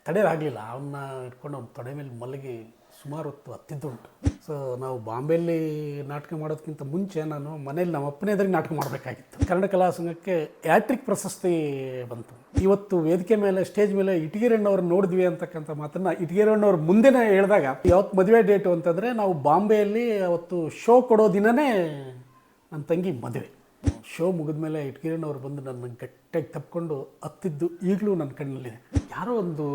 ತಡೆಯೋದಾಗಲಿಲ್ಲ. ಅವನ್ನ ಇಟ್ಕೊಂಡು ಅವ್ನ ತೊಡೆ ಮೇಲೆ ಮಲಗಿ ಸುಮಾರು ಹೊತ್ತು ಹತ್ತಿದ್ದುಂಟು. ಸೊ ನಾವು ಬಾಂಬೆಯಲ್ಲಿ ನಾಟಕ ಮಾಡೋದಕ್ಕಿಂತ ಮುಂಚೆ ನಾನು ಮನೇಲಿ ನಮ್ಮ ಅಪ್ಪನೇ ಎದುರಿಗೆ ನಾಟಕ ಮಾಡಬೇಕಾಗಿತ್ತು. ಕನ್ನಡ ಕಲಾ ಸಂಘಕ್ಕೆ ಹ್ಯಾಟ್ರಿಕ್ ಪ್ರಶಸ್ತಿ ಬಂತು. ಇವತ್ತು ವೇದಿಕೆ ಮೇಲೆ ಸ್ಟೇಜ್ ಮೇಲೆ ಇಟಗಿರಣ್ಣವ್ರು ನೋಡಿದ್ವಿ ಅಂತಕ್ಕಂಥ ಮಾತನ್ನು ಇಟಗಿರಣ್ಣವ್ರ ಮುಂದೆನೇ ಹೇಳಿದಾಗ, ಯಾವತ್ತು ಮದುವೆ ಡೇಟು ಅಂತಂದರೆ ನಾವು ಬಾಂಬೆಯಲ್ಲಿ ಅವತ್ತು ಶೋ ಕೊಡೋ ದಿನವೇ ನನ್ನ ತಂಗಿ ಮದುವೆ. ಶೋ ಮುಗಿದ್ಮೇಲೆ ಇಟ್ಗಿರಣ್ಣವ್ರು ಬಂದು ನನ್ನ ಗಟ್ಟಿಯಾಗಿ ತಪ್ಪಿಕೊಂಡು ಹತ್ತಿದ್ದು ಈಗಲೂ ನನ್ನ ಕಣ್ಣಲ್ಲಿದೆ. ಯಾರೋ ಒಂದು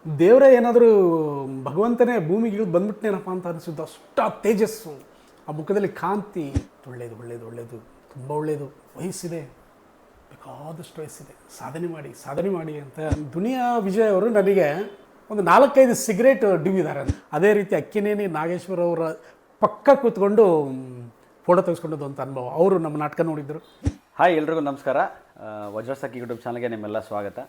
ದೇವರೇ ಏನಾದರೂ ಭಗವಂತನೇ ಭೂಮಿಗೆ ಇಳಿದು ಬಂದ್ಬಿಟ್ಟನೇನಪ್ಪ ಅಂತ ಅನಿಸಿದ್ದು. ಅಷ್ಟು ತೇಜಸ್ಸು, ಆ ಮುಖದಲ್ಲಿ ಕಾಂತಿ. ಒಳ್ಳೆಯದು ಒಳ್ಳೆಯದು ಒಳ್ಳೆಯದು, ತುಂಬ ಒಳ್ಳೆಯದು, ವಯಸ್ಸಿದೆ, ಬೇಕಾದಷ್ಟು ವಯಸ್ಸಿದೆ, ಸಾಧನೆ ಮಾಡಿ ಅಂತ ದುನಿಯಾ ವಿಜಯ್ ಅವರು ನನಗೆ ಒಂದು 4-5 ಸಿಗರೇಟ್ ಡಿವಿದ್ದಾರೆ. ಅದೇ ರೀತಿ ಅಕ್ಕಿನೇನಿ ನಾಗೇಶ್ವರ ಅವರ ಪಕ್ಕ ಕೂತ್ಕೊಂಡು ಫೋಟೋ ತೆಗೆಸ್ಕೊಂಡದ್ದು ಅಂತ ಅನುಭವ. ಅವರು ನಮ್ಮ ನಾಟಕ ನೋಡಿದ್ರು. ಹಾಯ್, ಎಲ್ರಿಗೂ ನಮಸ್ಕಾರ. ವಜ್ರಸಖಿ ಯೂಟ್ಯೂಬ್ ಚಾನಲ್ಗೆ ನಿಮ್ಮೆಲ್ಲ ಸ್ವಾಗತ.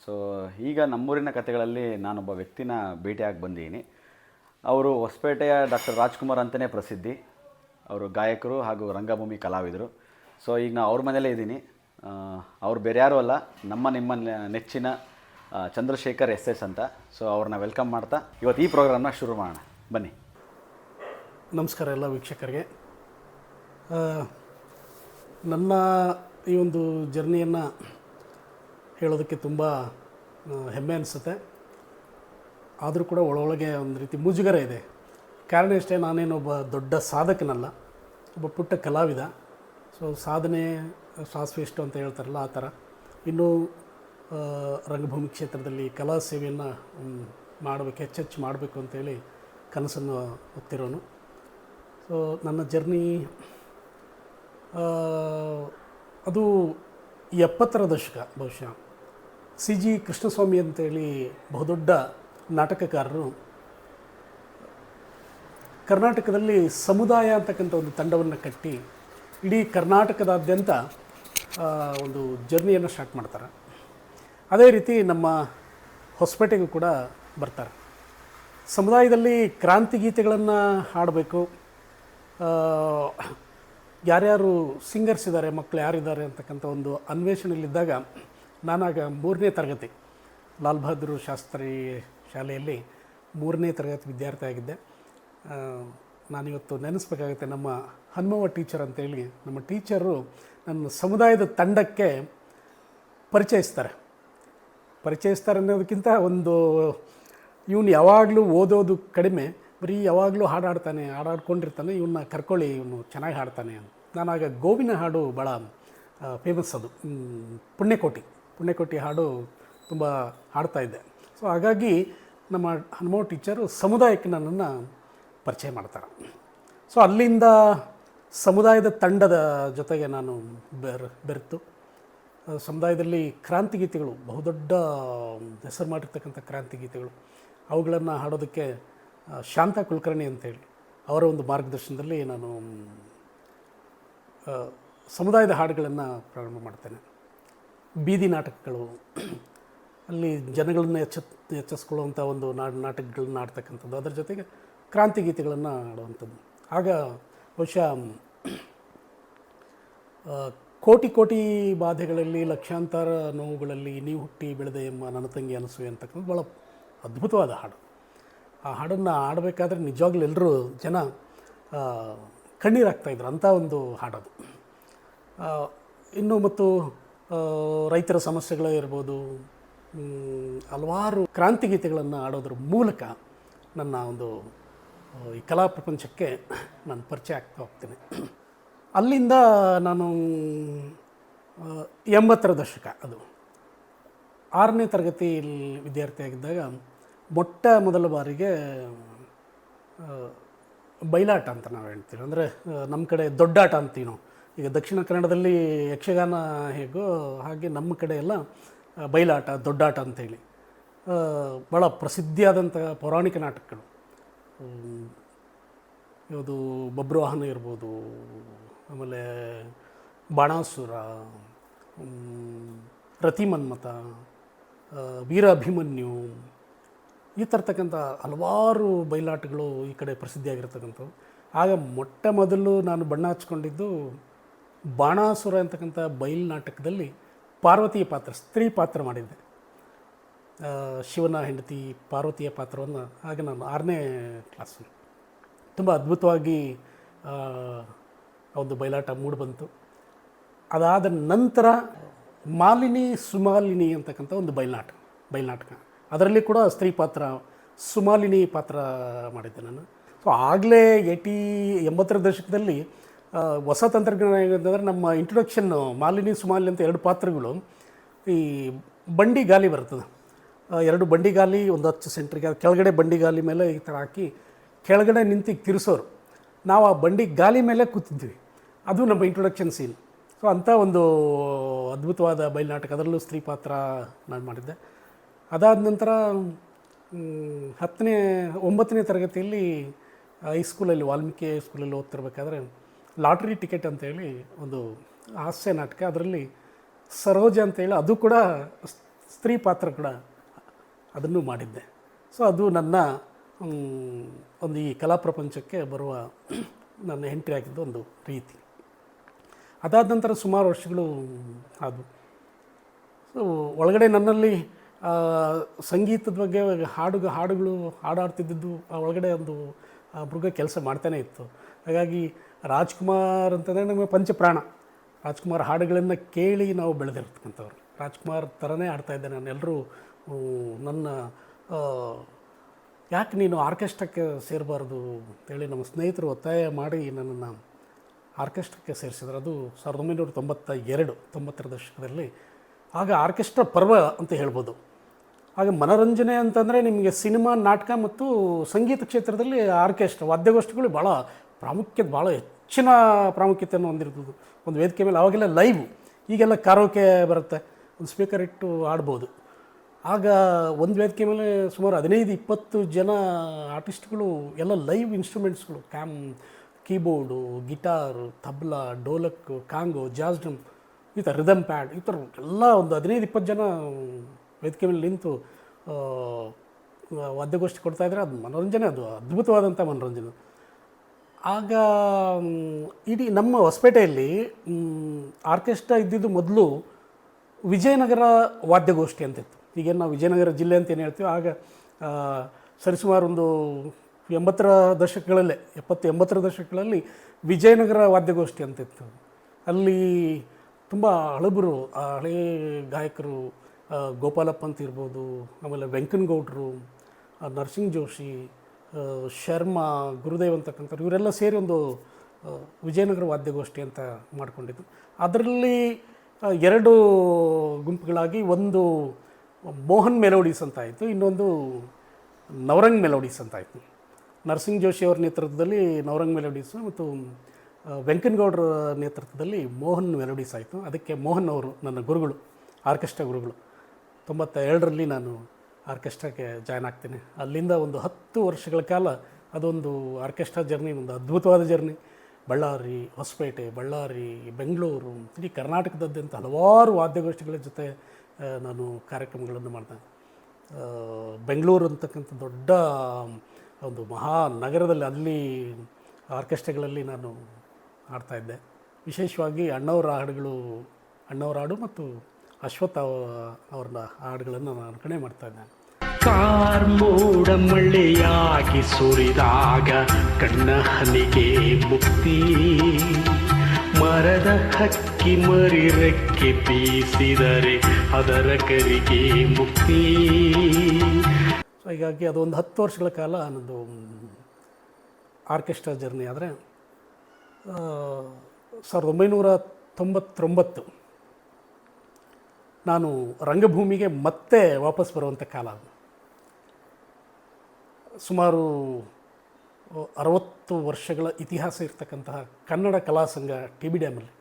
ಸೊ ಈಗ ನಮ್ಮೂರಿನ ಕಥೆಗಳಲ್ಲಿ ನಾನೊಬ್ಬ ವ್ಯಕ್ತಿನ ಭೇಟಿಯಾಗಿ ಬಂದಿದ್ದೀನಿ. ಅವರು ಹೊಸಪೇಟೆಯ ಡಾಕ್ಟರ್ ರಾಜ್ಕುಮಾರ್ ಅಂತಲೇ ಪ್ರಸಿದ್ಧಿ. ಅವರು ಗಾಯಕರು ಹಾಗೂ ರಂಗಭೂಮಿ ಕಲಾವಿದರು. ಸೊ ಈಗ ನಾನು ಅವ್ರ ಮನೇಲೇ ಇದ್ದೀನಿ. ಅವ್ರು ಬೇರೆ ಯಾರೂ ಅಲ್ಲ, ನಿಮ್ಮ ನೆಚ್ಚಿನ ಚಂದ್ರಶೇಖರ್ SS ಅಂತ. ಸೊ ಅವ್ರನ್ನ ವೆಲ್ಕಮ್ ಮಾಡ್ತಾ ಇವತ್ತು ಈ ಪ್ರೋಗ್ರಾಮ್ನ ಶುರು ಮಾಡೋಣ, ಬನ್ನಿ. ನಮಸ್ಕಾರ ಎಲ್ಲ ವೀಕ್ಷಕರಿಗೆ. ನನ್ನ ಈ ಒಂದು ಜರ್ನಿಯನ್ನು ಹೇಳೋದಕ್ಕೆ ತುಂಬ ಹೆಮ್ಮೆ ಅನಿಸುತ್ತೆ. ಆದರೂ ಕೂಡ ಒಳಗೆ ಒಂದು ರೀತಿ ಮುಜುಗರ ಇದೆ. ಕಾರಣ ಇಷ್ಟೇ, ನಾನೇನೊಬ್ಬ ದೊಡ್ಡ ಸಾಧಕನಲ್ಲ, ಒಬ್ಬ ಪುಟ್ಟ ಕಲಾವಿದ. ಸೊ ಸಾಧನೆ ಶಾಸ್ತ್ರ ಎಷ್ಟು ಅಂತ ಹೇಳ್ತಾರಲ್ಲ ಆ ಥರ. ಇನ್ನೂ ರಂಗಭೂಮಿ ಕ್ಷೇತ್ರದಲ್ಲಿ ಕಲಾ ಸೇವೆಯನ್ನು ಹೆಚ್ಚೆಚ್ಚು ಮಾಡಬೇಕು ಅಂತೇಳಿ ಕನಸನ್ನು ಹೊತ್ತಿರೋನು. ಸೊ ನನ್ನ ಜರ್ನಿ ಅದು 70ರ ದಶಕ. ಬಹುಶಃ CG ಕೃಷ್ಣಸ್ವಾಮಿ ಅಂತೇಳಿ ಬಹುದೊಡ್ಡ ನಾಟಕಕಾರರು ಕರ್ನಾಟಕದಲ್ಲಿ ಸಮುದಾಯ ಅಂತಕ್ಕಂಥ ಒಂದು ತಂಡವನ್ನು ಕಟ್ಟಿ ಇಡೀ ಕರ್ನಾಟಕದಾದ್ಯಂತ ಒಂದು ಜರ್ನಿಯನ್ನು ಸ್ಟಾರ್ಟ್ ಮಾಡ್ತಾರೆ. ಅದೇ ರೀತಿ ನಮ್ಮ ಹೊಸಪೇಟೆಗೂ ಕೂಡ ಬರ್ತಾರೆ. ಸಮುದಾಯದಲ್ಲಿ ಕ್ರಾಂತಿ ಗೀತೆಗಳನ್ನು ಹಾಡಬೇಕು, ಯಾರ್ಯಾರು ಸಿಂಗರ್ಸ್ ಇದ್ದಾರೆ, ಮಕ್ಕಳು ಯಾರಿದ್ದಾರೆ ಅಂತಕ್ಕಂಥ ಒಂದು ಅನ್ವೇಷಣೆಯಲ್ಲಿದ್ದಾಗ ನಾನಾಗ 3ನೇ ತರಗತಿ ಲಾಲ್ ಬಹದ್ದೂರ್ ಶಾಸ್ತ್ರಿ ಶಾಲೆಯಲ್ಲಿ 3ನೇ ತರಗತಿ ವಿದ್ಯಾರ್ಥಿ ಆಗಿದ್ದೆ. ನಾನಿವತ್ತು ನೆನೆಸ್ಬೇಕಾಗುತ್ತೆ, ನಮ್ಮ ಹನುಮವ್ವ ಟೀಚರ್ ಅಂತೇಳಿ ನಮ್ಮ ಟೀಚರು ನನ್ನ ಸಮುದಾಯದ ತಂಡಕ್ಕೆ ಪರಿಚಯಿಸ್ತಾರೆ ಅನ್ನೋದಕ್ಕಿಂತ ಒಂದು ಇವನು ಯಾವಾಗಲೂ ಓದೋದು ಕಡಿಮೆ, ಬರೀ ಯಾವಾಗಲೂ ಹಾಡಾಡ್ಕೊಂಡಿರ್ತಾನೆ, ಇವನ್ನ ಕರ್ಕೊಳ್ಳಿ, ಇವನು ಚೆನ್ನಾಗಿ ಹಾಡ್ತಾನೆ ಅಂತ. ನಾನಾಗ ಗೋವಿನ ಹಾಡು ಭಾಳ ಫೇಮಸ್. ಅದು ಪುಣ್ಯಕೋಟಿ ಹಾಡು ತುಂಬ ಹಾಡ್ತಾಯಿದ್ದೆ. ಸೊ ಹಾಗಾಗಿ ನಮ್ಮ ಹನುಮವ್ವ ಟೀಚರು ಸಮುದಾಯಕ್ಕೆ ನನ್ನನ್ನು ಪರಿಚಯ ಮಾಡ್ತಾರೆ. ಸೊ ಅಲ್ಲಿಂದ ಸಮುದಾಯದ ತಂಡದ ಜೊತೆಗೆ ನಾನು ಬೆರೆತು ಸಮುದಾಯದಲ್ಲಿ ಕ್ರಾಂತಿಗೀತೆಗಳು, ಬಹುದೊಡ್ಡ ಹೆಸರು ಮಾಡಿರ್ತಕ್ಕಂಥ ಕ್ರಾಂತಿಗೀತೆಗಳು, ಅವುಗಳನ್ನು ಹಾಡೋದಕ್ಕೆ ಶಾಂತಾ ಕುಲಕರ್ಣಿ ಅಂತೇಳಿ ಅವರ ಒಂದು ಮಾರ್ಗದರ್ಶನದಲ್ಲಿ ನಾನು ಸಮುದಾಯದ ಹಾಡುಗಳನ್ನು ಪ್ರಾರಂಭ ಮಾಡ್ತೇನೆ. ಬೀದಿ ನಾಟಕಗಳು, ಅಲ್ಲಿ ಜನಗಳನ್ನ ಎಚ್ಚರಿಸ್ಕೊಳ್ಳುವಂಥ ಒಂದು ನಾಟಕಗಳನ್ನ ಆಡ್ತಕ್ಕಂಥದ್ದು, ಅದರ ಜೊತೆಗೆ ಕ್ರಾಂತಿಗೀತೆಗಳನ್ನು ಆಡುವಂಥದ್ದು. ಆಗ ಬಹುಶಃ ಕೋಟಿ ಬಾಧೆಗಳಲ್ಲಿ, ಲಕ್ಷಾಂತರ ನೋವುಗಳಲ್ಲಿ ನೀವು ಹುಟ್ಟಿ ಬೆಳೆದೆ ಎಂಬ ನನ್ನ ತಂಗಿ ಅನಸೂಯೆ ಅಂತಕ್ಕಂಥ ಭಾಳ ಅದ್ಭುತವಾದ ಹಾಡು. ಆ ಹಾಡನ್ನು ಆಡಬೇಕಾದ್ರೆ ನಿಜವಾಗ್ಲೂ ಎಲ್ಲರೂ ಜನ ಕಣ್ಣೀರಾಗ್ತಾಯಿದ್ರು, ಅಂಥ ಒಂದು ಹಾಡೋದು. ಇನ್ನು ಮತ್ತು ರೈತರ ಸಮಸ್ಯೆಗಳೇ ಇರ್ಬೋದು, ಹಲವಾರು ಕ್ರಾಂತಿಗೀತೆಗಳನ್ನು ಆಡೋದ್ರ ಮೂಲಕ ನನ್ನ ಒಂದು ಈ ಕಲಾ ಪ್ರಪಂಚಕ್ಕೆ ನಾನು ಪರಿಚಯ ಆಗ್ತಾ ಹೋಗ್ತೇನೆ. ಅಲ್ಲಿಂದ ನಾನು 80ರ ದಶಕ, ಅದು 6ನೇ ತರಗತಿಯಲ್ಲಿ ವಿದ್ಯಾರ್ಥಿಯಾಗಿದ್ದಾಗ ಮೊಟ್ಟ ಮೊದಲ ಬಾರಿಗೆ ಬಯಲಾಟ ಅಂತ ನಾವು ಹೇಳ್ತೀವಿ. ಅಂದರೆ ನಮ್ಮ ಕಡೆ ದೊಡ್ಡಾಟ ಅಂತೀವಿ ನಾವು. ಈಗ ದಕ್ಷಿಣ ಕನ್ನಡದಲ್ಲಿ ಯಕ್ಷಗಾನ ಹೇಗೋ ಹಾಗೆ ನಮ್ಮ ಕಡೆ ಎಲ್ಲ ಬಯಲಾಟ, ದೊಡ್ಡಾಟ ಅಂಥೇಳಿ ಭಾಳ ಪ್ರಸಿದ್ಧಿಯಾದಂಥ ಪೌರಾಣಿಕ ನಾಟಕಗಳು. ಯಾವುದು ಬಬ್ರುವಾಹನ ಇರ್ಬೋದು, ಆಮೇಲೆ ಬಾಣಾಸುರ, ರತಿಮನ್ಮಥ, ವೀರ ಅಭಿಮನ್ಯು, ಈ ಥರತಕ್ಕಂಥ ಹಲವಾರು ಬಯಲಾಟಗಳು ಈ ಕಡೆ ಪ್ರಸಿದ್ಧಿಯಾಗಿರ್ತಕ್ಕಂಥವು. ಆಗ ಮೊಟ್ಟ ಮೊದಲು ನಾನು ಬಣ್ಣ ಹಚ್ಕೊಂಡಿದ್ದು ಬಾಣಾಸುರ ಅಂತಕ್ಕಂಥ ಬಯಲು ನಾಟಕದಲ್ಲಿ ಪಾರ್ವತಿಯ ಪಾತ್ರ, ಸ್ತ್ರೀ ಪಾತ್ರ ಮಾಡಿದ್ದೆ. ಶಿವನ ಹೆಂಡತಿ ಪಾರ್ವತಿಯ ಪಾತ್ರವನ್ನು ಆಗ ನಾನು 6ನೇ ಕ್ಲಾಸು. ತುಂಬ ಅದ್ಭುತವಾಗಿ ಒಂದು ಬಯಲಾಟ ಮೂಡಿಬಂತು. ಅದಾದ ನಂತರ ಮಾಲಿನಿ ಸುಮಾಲಿನಿ ಅಂತಕ್ಕಂಥ ಒಂದು ಬಯಲ್ನಾಟಕ, ಅದರಲ್ಲಿ ಕೂಡ ಸ್ತ್ರೀ ಪಾತ್ರ ಸುಮಾಲಿನಿ ಪಾತ್ರ ಮಾಡಿದ್ದೆ ನಾನು. ಸೊ ಆಗಲೇ 80ರ ದಶಕದಲ್ಲಿ ಹೊಸ ತಂತ್ರಜ್ಞಾನ ಏನಂತಂದರೆ, ನಮ್ಮ ಇಂಟ್ರೊಡಕ್ಷನ್ನು ಮಾಲಿನಿ ಸುಮಾಲಿನಿ ಅಂತ 2 ಪಾತ್ರಗಳು, ಈ ಬಂಡಿ ಗಾಲಿ ಬರ್ತದೆ, 2 ಬಂಡಿ ಗಾಲಿ ಒಂದು 10 ಸೆಂಟ್ರಿಗೆ, ಕೆಳಗಡೆ ಬಂಡಿ ಗಾಲಿ ಮೇಲೆ ಈ ಥರ ಹಾಕಿ ಕೆಳಗಡೆ ನಿಂತು ತಿರ್ಸೋರು, ನಾವು ಆ ಬಂಡಿ ಗಾಲಿ ಮೇಲೆ ಕೂತಿದ್ವಿ. ಅದು ನಮ್ಮ ಇಂಟ್ರೊಡಕ್ಷನ್ ಸೀನ್. ಸೊ ಅಂಥ ಒಂದು ಅದ್ಭುತವಾದ ಬಯಲ್ನಾಟಕ, ಅದರಲ್ಲೂ ಸ್ತ್ರೀ ಪಾತ್ರ ನಾನು ಮಾಡಿದ್ದೆ. ಅದಾದ ನಂತರ 9ನೇ ತರಗತಿಯಲ್ಲಿ ಹೈಸ್ಕೂಲಲ್ಲಿ, ವಾಲ್ಮೀಕಿ ಹೈಸ್ಕೂಲಲ್ಲಿ ಓದ್ತಿರ್ಬೇಕಾದ್ರೆ ಲಾಟ್ರಿ ಟಿಕೆಟ್ ಅಂತೇಳಿ ಒಂದು ಹಾಸ್ಯ ನಾಟಕ, ಅದರಲ್ಲಿ ಸರೋಜ ಅಂತೇಳಿ ಅದು ಕೂಡ ಸ್ತ್ರೀ ಪಾತ್ರ ಕೂಡ ಅದನ್ನು ಮಾಡಿದ್ದೆ. ಸೊ ಅದು ನನ್ನ ಒಂದು ಈ ಕಲಾ ಪ್ರಪಂಚಕ್ಕೆ ಬರುವ ನನ್ನ ಎಂಟ್ರಿ ಆಗಿದ್ದು ಒಂದು ರೀತಿ. ಅದಾದ ನಂತರ ಸುಮಾರು ವರ್ಷಗಳು ಆದವು. ಸೊ ಒಳಗಡೆ ನನ್ನಲ್ಲಿ ಸಂಗೀತದ ಬಗ್ಗೆ ಹಾಡುಗಳು ಹಾಡಾಡ್ತಿದ್ದದ್ದು ಒಳಗಡೆ ಒಂದು ಮೃಗ ಕೆಲಸ ಮಾಡ್ತಾನೇ ಇತ್ತು. ಹಾಗಾಗಿ ರಾಜ್ಕುಮಾರ್ ಅಂತಂದರೆ ನಮಗೆ ಪಂಚಪ್ರಾಣ. ರಾಜ್ಕುಮಾರ್ ಹಾಡುಗಳನ್ನು ಕೇಳಿ ನಾವು ಬೆಳೆದಿರ್ತಕ್ಕಂಥವ್ರು. ರಾಜ್ಕುಮಾರ್ ಥರನೇ ಆಡ್ತಾಯಿದ್ದೆ ನಾನು. ಎಲ್ಲರೂ ನನ್ನ ಯಾಕೆ ನೀನು ಆರ್ಕೆಸ್ಟ್ರಾಕ್ಕೆ ಸೇರಬಾರ್ದು ಅಂತೇಳಿ ನಮ್ಮ ಸ್ನೇಹಿತರು ಒತ್ತಾಯ ಮಾಡಿ ನನ್ನನ್ನು ಆರ್ಕೆಸ್ಟ್ರಾಕ್ಕೆ ಸೇರಿಸಿದ್ರು. ಅದು 1992, 90ರ ದಶಕದಲ್ಲಿ. ಆಗ ಆರ್ಕೆಸ್ಟ್ರಾ ಪರ್ವ ಅಂತ ಹೇಳ್ಬೋದು. ಆಗ ಮನೋರಂಜನೆ ಅಂತಂದರೆ ನಿಮಗೆ ಸಿನಿಮಾ, ನಾಟಕ ಮತ್ತು ಸಂಗೀತ ಕ್ಷೇತ್ರದಲ್ಲಿ ಆರ್ಕೆಸ್ಟ್ರಾ ವಾದ್ಯಗೋಷ್ಠಿಗಳು ಭಾಳ ಹೆಚ್ಚಿನ ಪ್ರಾಮುಖ್ಯತೆಯನ್ನು ಹೊಂದಿರ್ತದೆ ಒಂದು ವೇದಿಕೆ ಮೇಲೆ. ಅವಾಗೆಲ್ಲ ಲೈವ್, ಈಗೆಲ್ಲ ಕಾರೋಕೆ ಬರುತ್ತೆ, ಒಂದು ಸ್ಪೀಕರ್ ಇಟ್ಟು ಆಡ್ಬೋದು. ಆಗ ಒಂದು ವೇದಿಕೆ ಮೇಲೆ ಸುಮಾರು 15-20 ಜನ ಆರ್ಟಿಸ್ಟ್ಗಳು, ಎಲ್ಲ ಲೈವ್ ಇನ್ಸ್ಟ್ರೂಮೆಂಟ್ಸ್ಗಳು, ಕೀಬೋರ್ಡು, ಗಿಟಾರು, ತಬ್ಲಾ, ಡೋಲಕ್, ಕಾಂಗೋ, ಜಾಜ್ ಡ್ರಮ್, ಈ ಥರ ರಿದಮ್ ಪ್ಯಾಡ್, ಈ ಥರ ಎಲ್ಲ ಒಂದು 15-20 ಜನ ವೇದಿಕೆ ಮೇಲೆ ನಿಂತು ವಾದ್ಯಗೋಷ್ಠಿ ಕೊಡ್ತಾಯಿದ್ರೆ ಅದು ಮನೋರಂಜನೆ, ಅದು ಅದ್ಭುತವಾದಂಥ ಮನೋರಂಜನೆ. ಆಗ ಇಡೀ ನಮ್ಮ ಹೊಸಪೇಟೆಯಲ್ಲಿ ಆರ್ಕೆಸ್ಟ್ರಾ ಇದ್ದಿದ್ದು ಮೊದಲು ವಿಜಯನಗರ ವಾದ್ಯಗೋಷ್ಠಿ ಅಂತಿತ್ತು. ಈಗೇನು ನಾವು ವಿಜಯನಗರ ಜಿಲ್ಲೆ ಅಂತ ಏನು ಹೇಳ್ತೀವಿ, ಆಗ ಸರಿಸುಮಾರು ಒಂದು 80ರ ದಶಕಗಳಲ್ಲೇ 70-80ರ ದಶಕಗಳಲ್ಲಿ ವಿಜಯನಗರ ವಾದ್ಯಗೋಷ್ಠಿ ಅಂತಿತ್ತು. ಅಲ್ಲಿ ತುಂಬ ಹಳಬರು, ಹಳೇ ಗಾಯಕರು, ಗೋಪಾಲಪ್ಪ ಅಂತ ಇರ್ಬೋದು, ಆಮೇಲೆ ವೆಂಕನಗೌಡರು, ನರಸಿಂಗ್ ಜೋಶಿ, ಶರ್ಮಾ, ಗುರುದೇವ್ ಅಂತಕ್ಕಂಥವ್ರು, ಇವರೆಲ್ಲ ಸೇರಿ ಒಂದು ವಿಜಯನಗರ ವಾದ್ಯಗೋಷ್ಠಿ ಅಂತ ಮಾಡಿಕೊಂಡಿದ್ದು. ಅದರಲ್ಲಿ 2 ಗುಂಪುಗಳಾಗಿ, ಒಂದು ಮೋಹನ್ ಮೆಲೋಡೀಸ್ ಅಂತ ಆಯಿತು, ಇನ್ನೊಂದು ನವರಂಗ್ ಮೆಲೋಡೀಸ್ ಅಂತ ಆಯಿತು. ನರಸಿಂಗ್ ಜೋಶಿ ಅವರ ನೇತೃತ್ವದಲ್ಲಿ ನವರಂಗ್ ಮೆಲೋಡೀಸು ಮತ್ತು ವೆಂಕನಗೌಡರ ನೇತೃತ್ವದಲ್ಲಿ ಮೋಹನ್ ಮೆಲೋಡೀಸ್ ಆಯಿತು. ಅದಕ್ಕೆ ಮೋಹನ್ ಅವರು ನನ್ನ ಗುರುಗಳು, ಆರ್ಕೆಸ್ಟ್ರಾ ಗುರುಗಳು. 92ರಲ್ಲಿ ನಾನು ಆರ್ಕೆಸ್ಟ್ರಾಕ್ಕೆ ಜಾಯ್ನ್ ಆಗ್ತೀನಿ. ಅಲ್ಲಿಂದ ಒಂದು 10 ವರ್ಷಗಳ ಕಾಲ ಅದೊಂದು ಆರ್ಕೆಸ್ಟ್ರಾ ಜರ್ನಿ, ಒಂದು ಅದ್ಭುತವಾದ ಜರ್ನಿ. ಬಳ್ಳಾರಿ, ಹೊಸಪೇಟೆ, ಬೆಂಗಳೂರು, ಇಡೀ ಕರ್ನಾಟಕದಾದ್ಯಂತ ಹಲವಾರು ವಾದ್ಯಗೋಷ್ಠಿಗಳ ಜೊತೆ ನಾನು ಕಾರ್ಯಕ್ರಮಗಳನ್ನು ಮಾಡಿದೆ. ಬೆಂಗಳೂರು ಅಂತಕ್ಕಂಥ ದೊಡ್ಡ ಒಂದು ಮಹಾನಗರದಲ್ಲಿ ಅಲ್ಲಿ ಆರ್ಕೆಸ್ಟ್ರಾಗಳಲ್ಲಿ ನಾನು ಆಡ್ತಾಯಿದ್ದೆ. ವಿಶೇಷವಾಗಿ ಅಣ್ಣವರ ಹಾಡು ಮತ್ತು ಅಶ್ವಥ್ ಅವ್ರನ್ನ ಹಾಡುಗಳನ್ನು ನಾನು ಕಣೆ ಮಾಡ್ತಾಯಿದ್ದೆ. ಕಾರ್ಮೋಡ ಮಳೆಯಾಗಿ ಸುರಿದಾಗ ಕಣ್ಣ ಹನಿಗೆ ಮುಕ್ತಿ, ಮರದ ಹಕ್ಕಿ ಮರಿ ರೆಕ್ಕೆ ಬೀಸಿದರೆ ಅದರ ಕರಿಗೆ ಮುಕ್ತಿ. ಸೊ ಹೀಗಾಗಿ ಅದೊಂದು 10 ವರ್ಷಗಳ ಕಾಲ ನನ್ನದು ಆರ್ಕೆಸ್ಟ್ರಾ ಜರ್ನಿ. ಆದರೆ 1999 ನಾನು ರಂಗಭೂಮಿಗೆ ಮತ್ತೆ ವಾಪಸ್ ಬರುವಂಥ ಕಾಲ. ಸುಮಾರು 60 ವರ್ಷಗಳ ಇತಿಹಾಸ ಇರ್ತಕ್ಕಂತಹ ಕನ್ನಡ ಕಲಾ ಸಂಘ TB ಡ್ಯಾಮಲ್ಲಿ,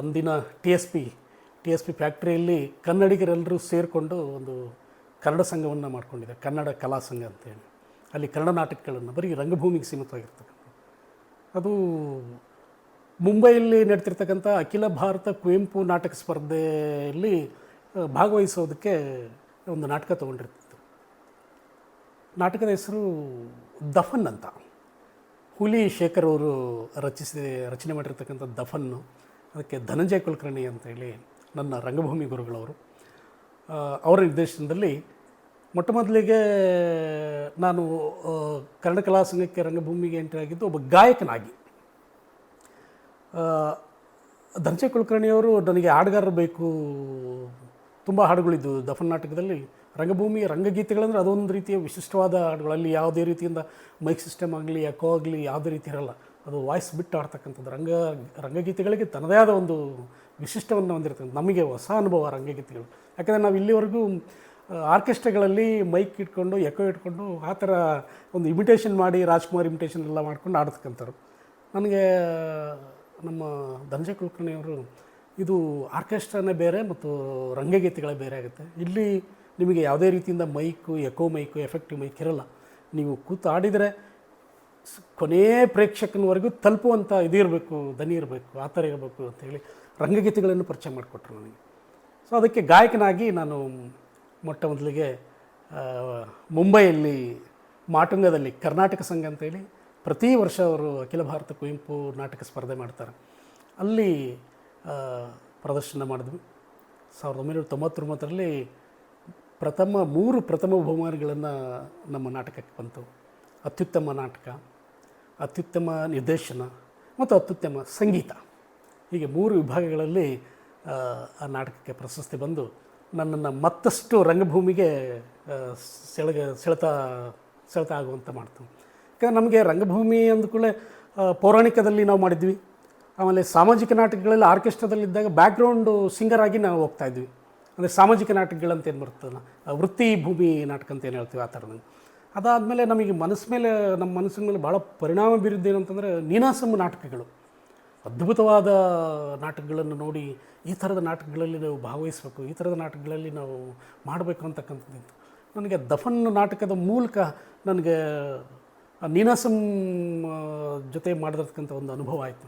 ಅಂದಿನ ಟಿ ಎಸ್ ಪಿ ಫ್ಯಾಕ್ಟ್ರಿಯಲ್ಲಿ ಕನ್ನಡಿಗರೆಲ್ಲರೂ ಸೇರಿಕೊಂಡು ಒಂದು ಕನ್ನಡ ಸಂಘವನ್ನು ಮಾಡ್ಕೊಂಡಿದೆ, ಕನ್ನಡ ಕಲಾ ಸಂಘ ಅಂತೇಳಿ. ಅಲ್ಲಿ ಕನ್ನಡ ನಾಟಕಗಳನ್ನು ಬರೀ ರಂಗಭೂಮಿಗೆ ಸೀಮಿತವಾಗಿರ್ತಕ್ಕಂಥ ಅದು ಮುಂಬೈಯಲ್ಲಿ ನಡ್ತಿರ್ತಕ್ಕಂಥ ಅಖಿಲ ಭಾರತ ಕುವೆಂಪು ನಾಟಕ ಸ್ಪರ್ಧೆಯಲ್ಲಿ ಭಾಗವಹಿಸೋದಕ್ಕೆ ಒಂದು ನಾಟಕ ತೊಗೊಂಡಿರ್ತಿತ್ತು. ನಾಟಕದ ಹೆಸರು ದಫನ್ ಅಂತ. ಹುಲಿ ಶೇಖರ್ ಅವರು ರಚನೆ ಮಾಡಿರ್ತಕ್ಕಂಥ ದಫನ್ನು. ಅದಕ್ಕೆ ಧನಂಜಯ ಕುಲಕರ್ಣಿ ಅಂತೇಳಿ ನನ್ನ ರಂಗಭೂಮಿ ಗುರುಗಳವರು, ಅವರ ನಿರ್ದೇಶನದಲ್ಲಿ ಮೊಟ್ಟ ಮೊದಲಿಗೆ ನಾನು ಕನ್ನಡ ಕಲಾ ಸಂಘಕ್ಕೆ ರಂಗಭೂಮಿಗೆ ಎಂಟ್ರಿ ಆಗಿದ್ದು ಒಬ್ಬ ಗಾಯಕನಾಗಿ. ಧನಂಜಯ ಕುಲಕರ್ಣಿಯವರು ನನಗೆ ಹಾಡುಗಾರರು ಬೇಕು, ತುಂಬ ಹಾಡುಗಳಿದ್ದು ದಫನ್ ನಾಟಕದಲ್ಲಿ. ರಂಗಭೂಮಿ ರಂಗಗೀತೆಗಳಂದರೆ ಅದೊಂದು ರೀತಿಯ ವಿಶಿಷ್ಟವಾದ ಹಾಡುಗಳು. ಅಲ್ಲಿ ಯಾವುದೇ ರೀತಿಯಿಂದ ಮೈಕ್ ಸಿಸ್ಟಮ್ ಆಗಲಿ ಎಕೋ ಆಗಲಿ ಯಾವುದೇ ರೀತಿ ಇರಲ್ಲ. ಅದು ವಾಯ್ಸ್ ಬಿಟ್ಟು ಆಡ್ತಕ್ಕಂಥದ್ದು. ರಂಗಗೀತೆಗಳಿಗೆ ತನ್ನದೇ ಆದ ಒಂದು ವಿಶಿಷ್ಟವನ್ನು ಹೊಂದಿರ್ತಕ್ಕಂಥ ನಮಗೆ ಹೊಸ ಅನುಭವ ರಂಗಗೀತೆಗಳು. ಯಾಕಂದರೆ ನಾವು ಇಲ್ಲಿವರೆಗೂ ಆರ್ಕೆಸ್ಟ್ರಾಗಳಲ್ಲಿ ಮೈಕ್ ಇಟ್ಕೊಂಡು ಎಕೋ ಇಟ್ಕೊಂಡು ಆ ಥರ ಒಂದು ಇಮಿಟೇಷನ್ ಮಾಡಿ, ರಾಜ್ಕುಮಾರ್ ಇಮಿಟೇಷನ್ ಎಲ್ಲ ಮಾಡ್ಕೊಂಡು ಆಡ್ತಕ್ಕಂಥವ್ರು. ನನಗೆ ನಮ್ಮ ಧನಂಜಯ ಕುಲಕರ್ಣಿಯವರು ಇದು ಆರ್ಕೆಸ್ಟ್ರಾನೇ ಬೇರೆ ಮತ್ತು ರಂಗಗೀತೆಗಳೇ ಬೇರೆ ಆಗುತ್ತೆ. ಇಲ್ಲಿ ನಿಮಗೆ ಯಾವುದೇ ರೀತಿಯಿಂದ mic, echo mic, effective mic ಇರಲ್ಲ. ನೀವು ಕೂತು ಆಡಿದರೆ ಕೊನೆಯ ಪ್ರೇಕ್ಷಕನವರೆಗೂ ತಲುಪುವಂಥ ಇದಿರಬೇಕು, ದನಿ ಇರಬೇಕು, ಆ ಥರ ಇರಬೇಕು ಅಂಥೇಳಿ ರಂಗಗೀತೆಗಳನ್ನು ಪರಿಚಯ ಮಾಡಿಕೊಟ್ರು ನನಗೆ. ಸೊ ಅದಕ್ಕೆ ಗಾಯಕನಾಗಿ ನಾನು ಮೊಟ್ಟ ಮೊದಲಿಗೆ ಮುಂಬೈಯಲ್ಲಿ ಮಾಟುಂಗದಲ್ಲಿ ಕರ್ನಾಟಕ ಸಂಘ ಅಂತೇಳಿ ಪ್ರತಿ ವರ್ಷ ಅವರು ಅಖಿಲ ಭಾರತ ಕುವೆಂಪು ನಾಟಕ ಸ್ಪರ್ಧೆ ಮಾಡ್ತಾರೆ. ಅಲ್ಲಿ ಪ್ರದರ್ಶನ ಮಾಡಿದ್ವಿ. 1999ರಲ್ಲಿ ಮೂರು ಪ್ರಥಮ ಬಹುಮಾನಗಳನ್ನು ನಮ್ಮ ನಾಟಕಕ್ಕೆ ಬಂತು. ಅತ್ಯುತ್ತಮ ನಾಟಕ, ಅತ್ಯುತ್ತಮ ನಿರ್ದೇಶನ ಮತ್ತು ಅತ್ಯುತ್ತಮ ಸಂಗೀತ, ಹೀಗೆ 3 ವಿಭಾಗಗಳಲ್ಲಿ ಆ ನಾಟಕಕ್ಕೆ ಪ್ರಶಸ್ತಿ ಬಂದು ನನ್ನನ್ನು ಮತ್ತಷ್ಟು ರಂಗಭೂಮಿಗೆ ಸೆಳೆತ ಆಗುವಂಥ ಮಾಡ್ತು. ಯಾಕಂದರೆ ನಮಗೆ ರಂಗಭೂಮಿ ಅಂದ್ಕೂಡಲೇ ಪೌರಾಣಿಕದಲ್ಲಿ ನಾವು ಮಾಡಿದ್ವಿ. ಆಮೇಲೆ ಸಾಮಾಜಿಕ ನಾಟಕಗಳಲ್ಲಿ ಆರ್ಕೆಸ್ಟ್ರಾದಲ್ಲಿದ್ದಾಗ ಬ್ಯಾಕ್ಗ್ರೌಂಡು ಸಿಂಗರ್ ಆಗಿ ನಾವು ಹೋಗ್ತಾಯಿದ್ವಿ. ಅಂದರೆ ಸಾಮಾಜಿಕ ನಾಟಕಗಳಂತ ಏನು ಬರ್ತದಲ್ಲ, ವೃತ್ತಿ ಭೂಮಿ ನಾಟಕ ಅಂತ ಏನು ಹೇಳ್ತೀವಿ, ಆ ಥರದಂಗೆ. ಅದಾದಮೇಲೆ ನಮಗೆ ನಮ್ಮ ಮನಸ್ಸಿನ ಮೇಲೆ ಭಾಳ ಪರಿಣಾಮ ಬೀರಿದ್ದು ಏನಂತಂದರೆ ನೀನಾಸಂ ನಾಟಕಗಳು. ಅದ್ಭುತವಾದ ನಾಟಕಗಳನ್ನು ನೋಡಿ ಈ ಥರದ ನಾಟಕಗಳಲ್ಲಿ ನಾವು ಭಾಗವಹಿಸಬೇಕು, ಈ ಥರದ ನಾಟಕಗಳಲ್ಲಿ ನಾವು ಮಾಡಬೇಕು ಅಂತಕ್ಕಂಥದ್ದು. ನನಗೆ ದಫನ್ ನಾಟಕದ ಮೂಲಕ ನನಗೆ ನೀನಾಸಂ ಜೊತೆ ಮಾಡಿರ್ತಕ್ಕಂಥ ಒಂದು ಅನುಭವ ಆಯಿತು.